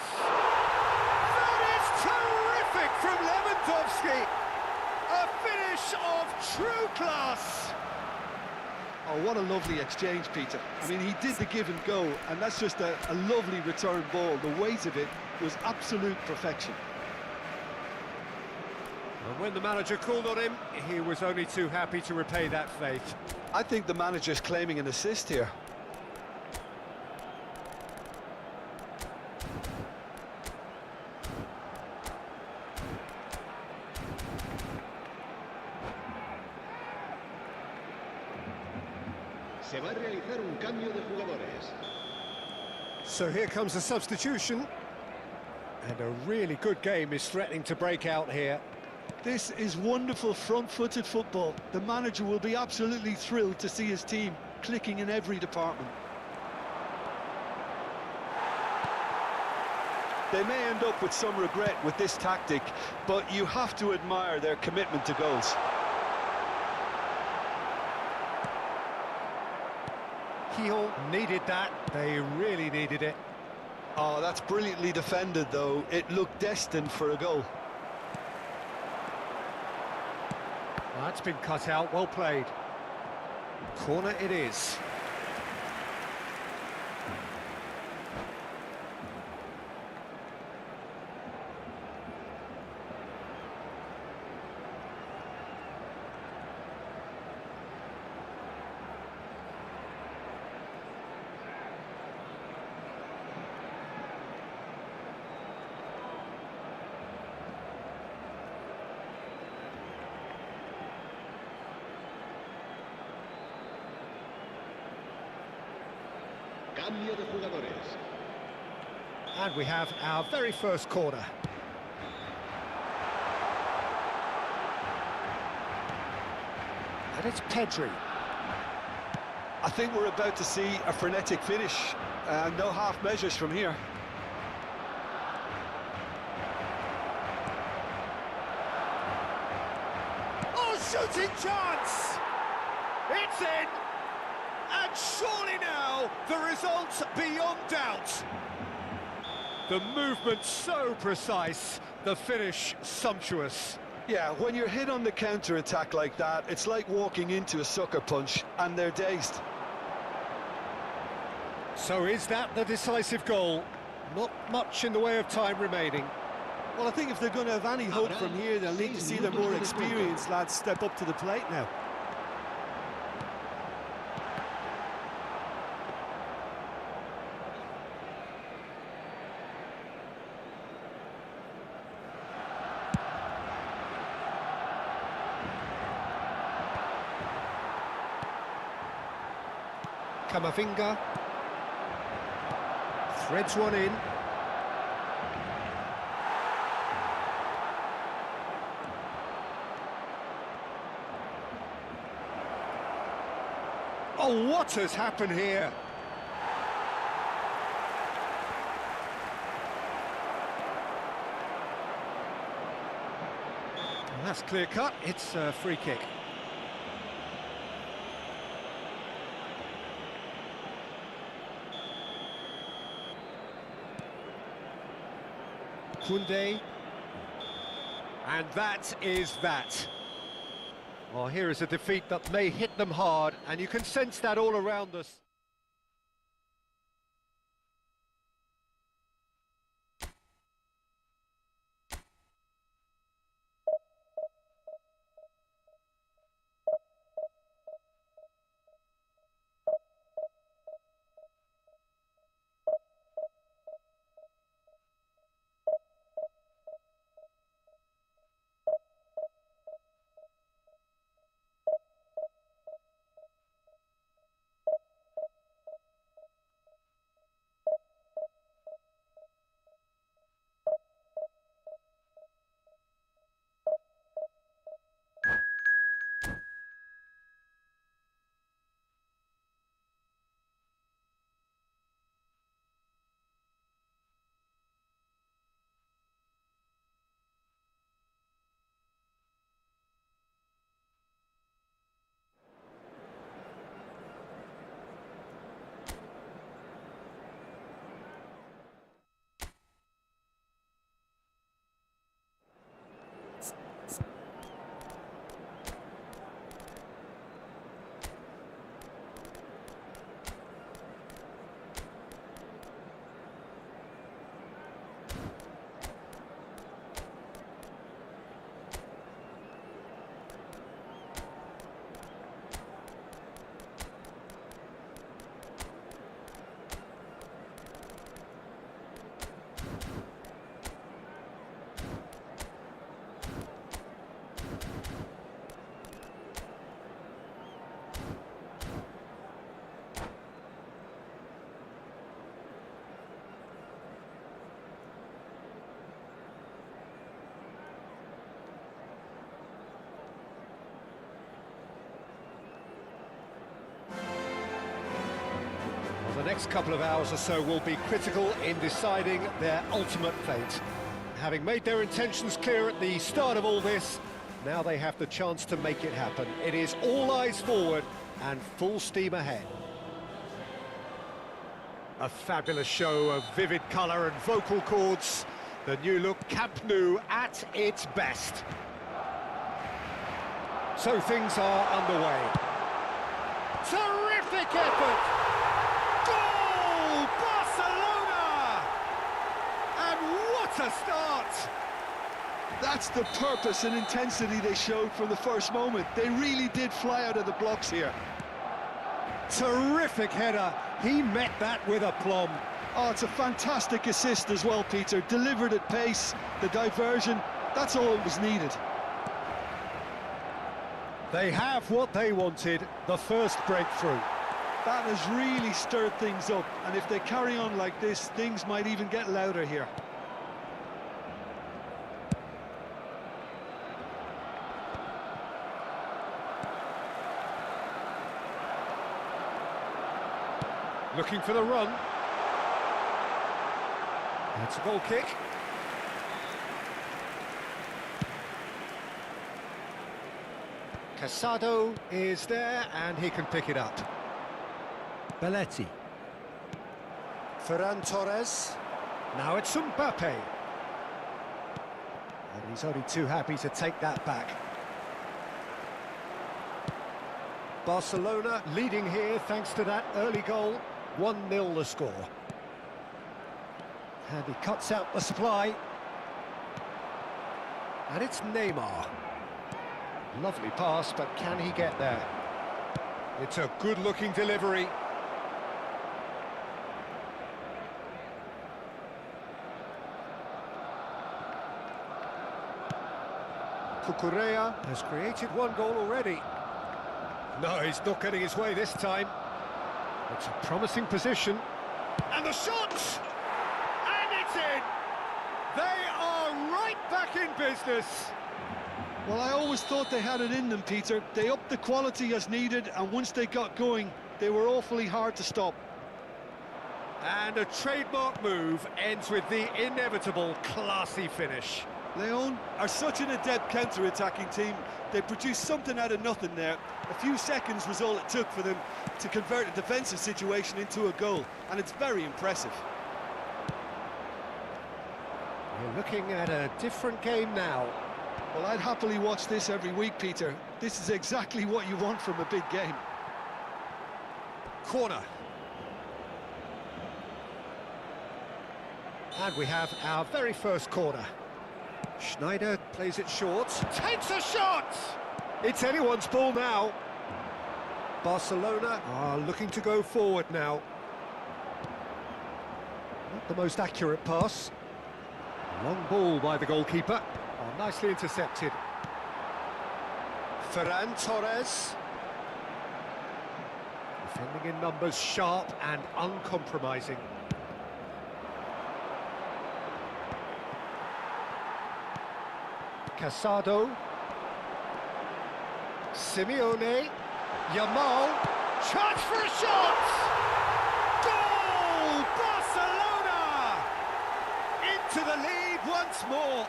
That is terrific from Lewandowski! A finish of true class! Oh, what a lovely exchange, Peter. I mean, he did the give and go, and that's just a lovely return ball. The weight of it was absolute perfection. And when the manager called on him, he was only too happy to repay that faith. I think the manager's claiming an assist here. Se va a realizar un cambio de jugadores. So here comes a substitution. And a really good game is threatening to break out here. This is wonderful front-footed football. The manager will be absolutely thrilled to see his team clicking in every department. They may end up with some regret with this tactic, but you have to admire their commitment to goals. Heel needed that. They really needed it. Oh, that's brilliantly defended, though. It looked destined for a goal. That's been cut out, well played. Corner it is. Cambio de jugadores. And we have our very first corner. And it's Pedri. I think we're about to see a frenetic finish. No half measures from here. Oh, shooting chance! It's in! And surely now, the result's beyond doubt. The movement so precise, the finish sumptuous. Yeah, when you're hit on the counter-attack like that, it's like walking into a sucker punch, and they're dazed. So is that the decisive goal? Not much in the way of time remaining. Well, I think if they're going to have any hope from here, they'll need to see their more experienced lads step up to the plate now. Camavinga threads one in. Oh, what has happened here? And that's clear cut. It's a free kick. Koundé. And that is that. Well, here is a defeat that may hit them hard, and you can sense that all around us. The next couple of hours or so will be critical in deciding their ultimate fate. Having made their intentions clear at the start of all this, now they have the chance to make it happen. It is all eyes forward and full steam ahead. A fabulous show of vivid colour and vocal cords. The new look Camp Nou at its best. So things are underway. Terrific effort! Goal! Barcelona! And what a start! That's the purpose and intensity they showed from the first moment. They really did fly out of the blocks here. Terrific header. He met that with aplomb. Oh, it's a fantastic assist as well, Peter. Delivered at pace, the diversion, that's all that was needed. They have what they wanted, the first breakthrough. That has really stirred things up, and if they carry on like this, things might even get louder here. Looking for the run. That's a goal kick. Casado is there, and he can pick it up. Belletti. Ferran Torres. Now it's Mbappe. And he's only too happy to take that back. Barcelona leading here thanks to that early goal. 1-0 the score. And he cuts out the supply. And it's Neymar. Lovely pass, but can he get there? It's a good-looking delivery. Cucurella has created one goal already. No, he's not getting his way this time. It's a promising position. And the shot! And it's in! They are right back in business. Well, I always thought they had it in them, Peter. They upped the quality as needed, and once they got going, they were awfully hard to stop. And a trademark move ends with the inevitable classy finish. Leon are such an adept counter-attacking team. They produced something out of nothing there. A few seconds was all it took for them to convert a defensive situation into a goal, and it's very impressive. We're looking at a different game now. Well, I'd happily watch this every week, Peter. This is exactly what you want from a big game. Corner. And we have our very first corner. Schneider plays it short, takes a shot! It's anyone's ball now. Barcelona are looking to go forward now. Not the most accurate pass. Long ball by the goalkeeper. Oh, nicely intercepted. Ferran Torres. Defending in numbers, sharp and uncompromising. Casado. Simeone. Yamal. Chance for a shot! Goal! Barcelona! Into the lead once more.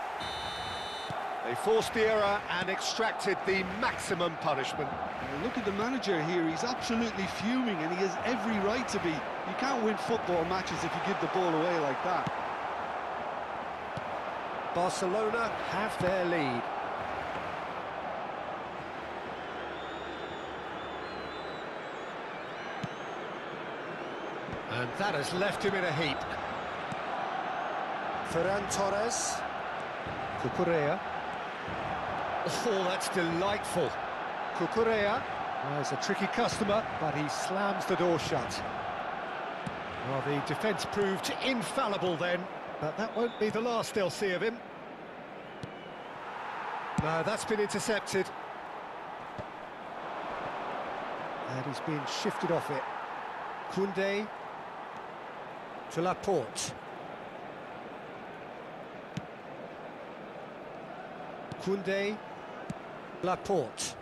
They forced the error and extracted the maximum punishment. Well, look at the manager here, he's absolutely fuming and he has every right to be. You can't win football matches if you give the ball away like that. Barcelona have their lead. And that has left him in a heap. Ferran Torres. Cucurella. Oh, that's delightful. Cucurella. Well, he's a tricky customer, but he slams the door shut. Well, the defence proved infallible then, but that won't be the last they'll see of him. No, that's been intercepted. And he's been shifted off it. Koundé to Laporte. Koundé, Laporte.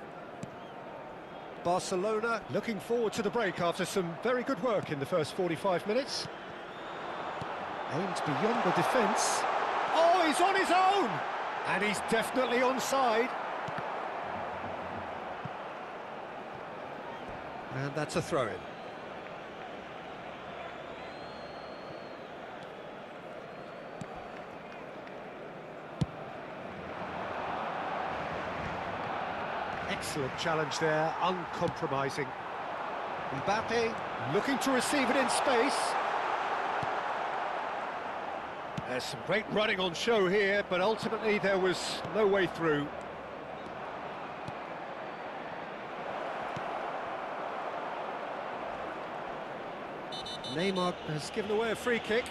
Barcelona looking forward to the break after some very good work in the first 45 minutes. Aimed beyond the defence. Oh, he's on his own! And he's definitely onside. And that's a throw-in. Excellent challenge there, uncompromising. Mbappe looking to receive it in space. There's some great running on show here, but ultimately there was no way through. Neymar has given away a free kick.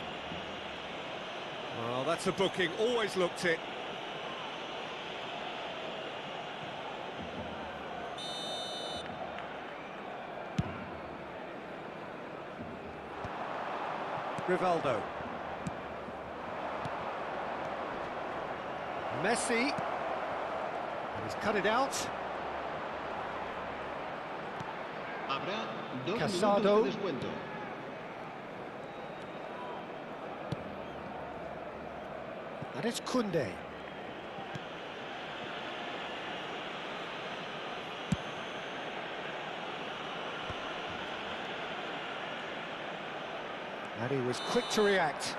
Well, that's a booking, always looked it. Rivaldo. Messi. And he's cut it out. Casado. And it's Koundé. And he was quick to react.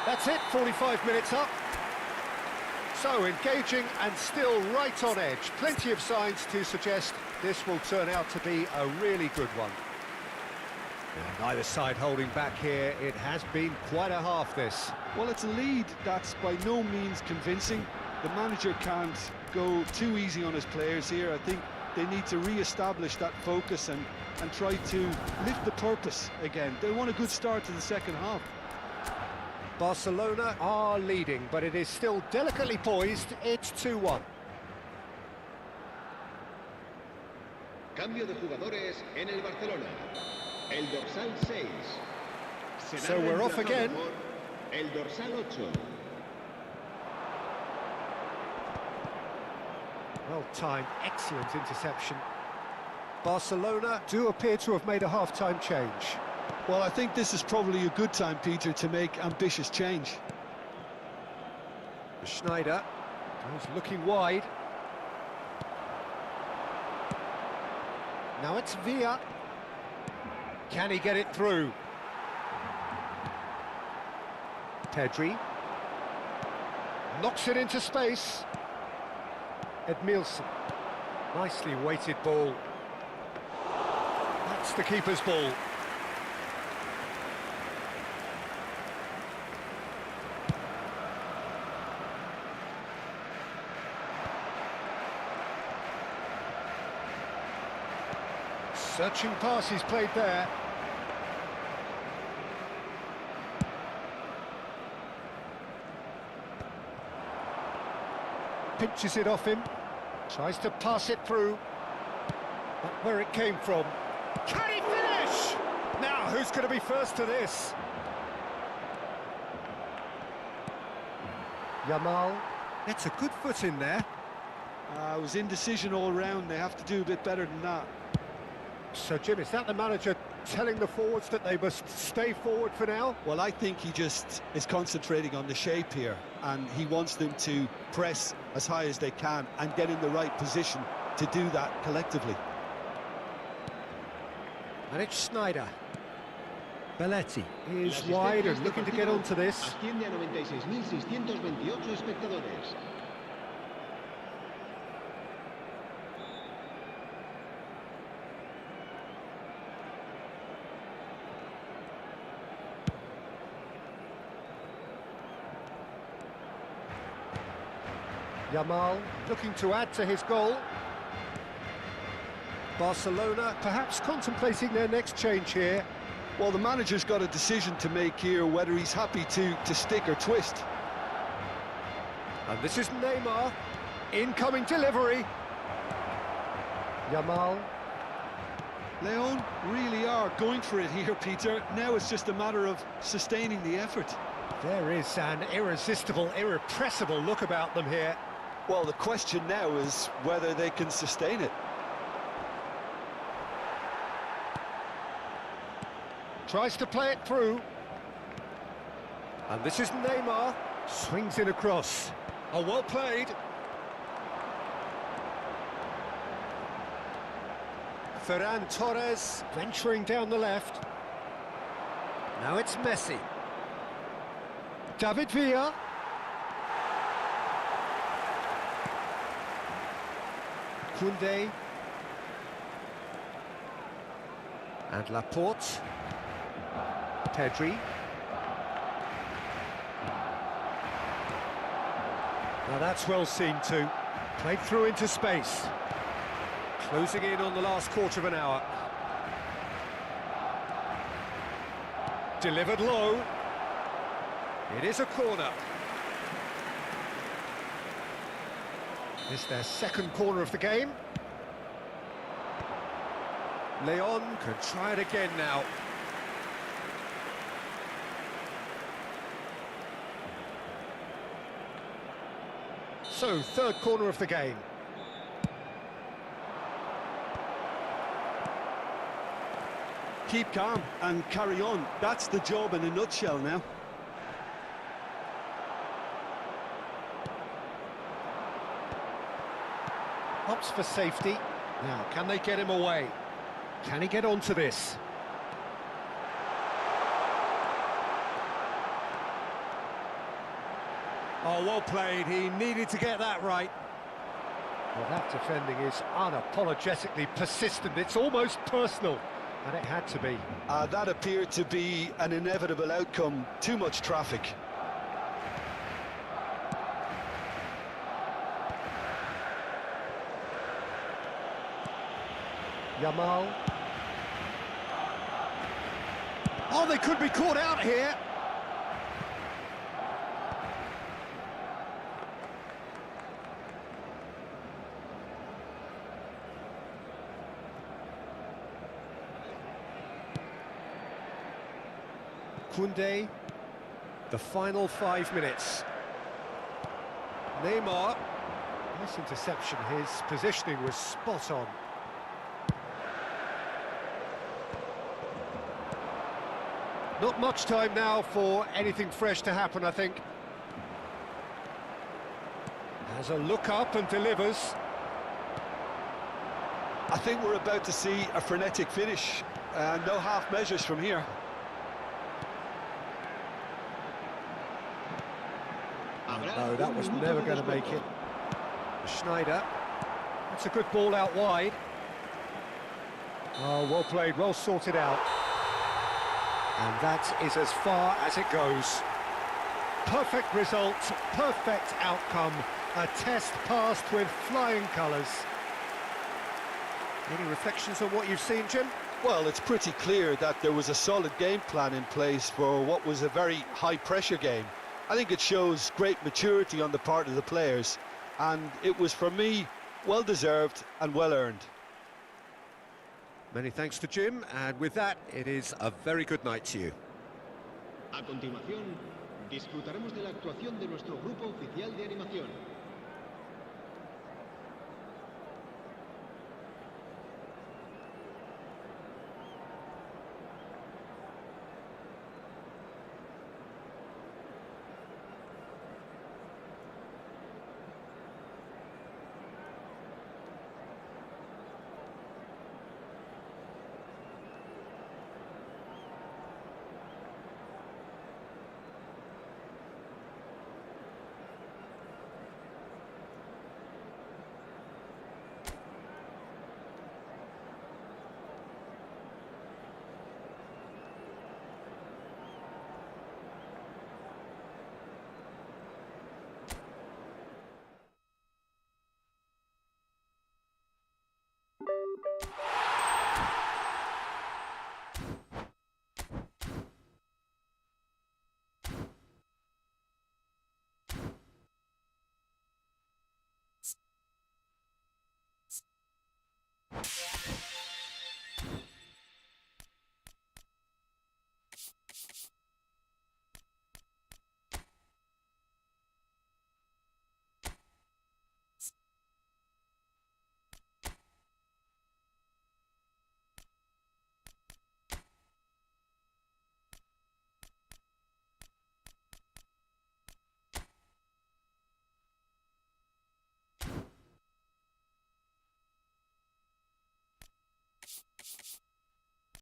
That's it, 45 minutes up. So engaging and still right on edge. Plenty of signs to suggest this will turn out to be a really good one. And neither side holding back here. It has been quite a half, this. Well, it's a lead that's by no means convincing. The manager can't go too easy on his players here. I think they need to re-establish that focus and try to lift the purpose again. They want a good start to the second half. Barcelona are leading, but it is still delicately poised. It's 2-1. Cambio de jugadores en el Barcelona. El dorsal 6. So we're off again. El dorsal 8. Well timed, excellent interception. Barcelona do appear to have made a half-time change. Well, I think this is probably a good time, Peter, to make ambitious change. Schneider goes looking wide. Now it's Villa. Can he get it through? Pedri. Knocks it into space. Edmilson. Nicely weighted ball. That's the keeper's ball. Searching pass he's played there. Pinches it off him. Tries to pass it through. Not where it came from. Can he finish? Now, who's going to be first to this? Yamal. It's a good foot in there. It was indecision all round. They have to do a bit better than that. So, Jim, is that the manager telling the forwards that they must stay forward for now? Well, I think he just is concentrating on the shape here, and he wants them to press as high as they can and get in the right position to do that collectively. And it's Snyder. Belletti is wide and looking to get onto this. Asciende a 96.628 espectadores. Yamal looking to add to his goal. Barcelona perhaps contemplating their next change here. Well, the manager's got a decision to make here, whether he's happy to stick or twist. And this is Neymar. Incoming delivery. Yamal. Leon really are going for it here, Peter. Now it's just a matter of sustaining the effort. There is an irresistible, irrepressible look about them here. Well, the question now is whether they can sustain it. Tries to play it through. And this is Neymar. Swings it across. Oh, well played. Ferran Torres venturing down the left. Now it's Messi. David Villa. Koundé. And Laporte. Pedri. Now that's well seen too. Played through into space. Closing in on the last quarter of an hour. Delivered low. It is a corner. It's their second corner of the game. Leon can try it again now. So, third corner of the game. Keep calm and carry on. That's the job in a nutshell now. Opts for safety. Now, can they get him away? Can he get onto this? Oh, well played. He needed to get that right. Well, that defending is unapologetically persistent. It's almost personal, and it had to be. That appeared to be an inevitable outcome. Too much traffic. Yamal. Oh, they could be caught out here. Koundé, the final 5 minutes. Neymar, nice interception, his positioning was spot on. Not much time now for anything fresh to happen, I think. Has a look up and delivers. I think we're about to see a frenetic finish. No half measures from here. Habrá No, that un was minuto never de going to make descuento. it. Schneider. That's a good ball out wide. Oh, well played, well sorted out. And that is as far as it goes. Perfect result, perfect outcome. A test passed with flying colours. Any reflections on what you've seen, Jim? Well, it's pretty clear that there was a solid game plan in place for what was a very high-pressure game. I think it shows great maturity on the part of the players, and it was, for me, well-deserved and well-earned. Many thanks to Jim, and with that, it is a very good night to you. A continuación, disfrutaremos de la actuación de nuestro grupo oficial de animación.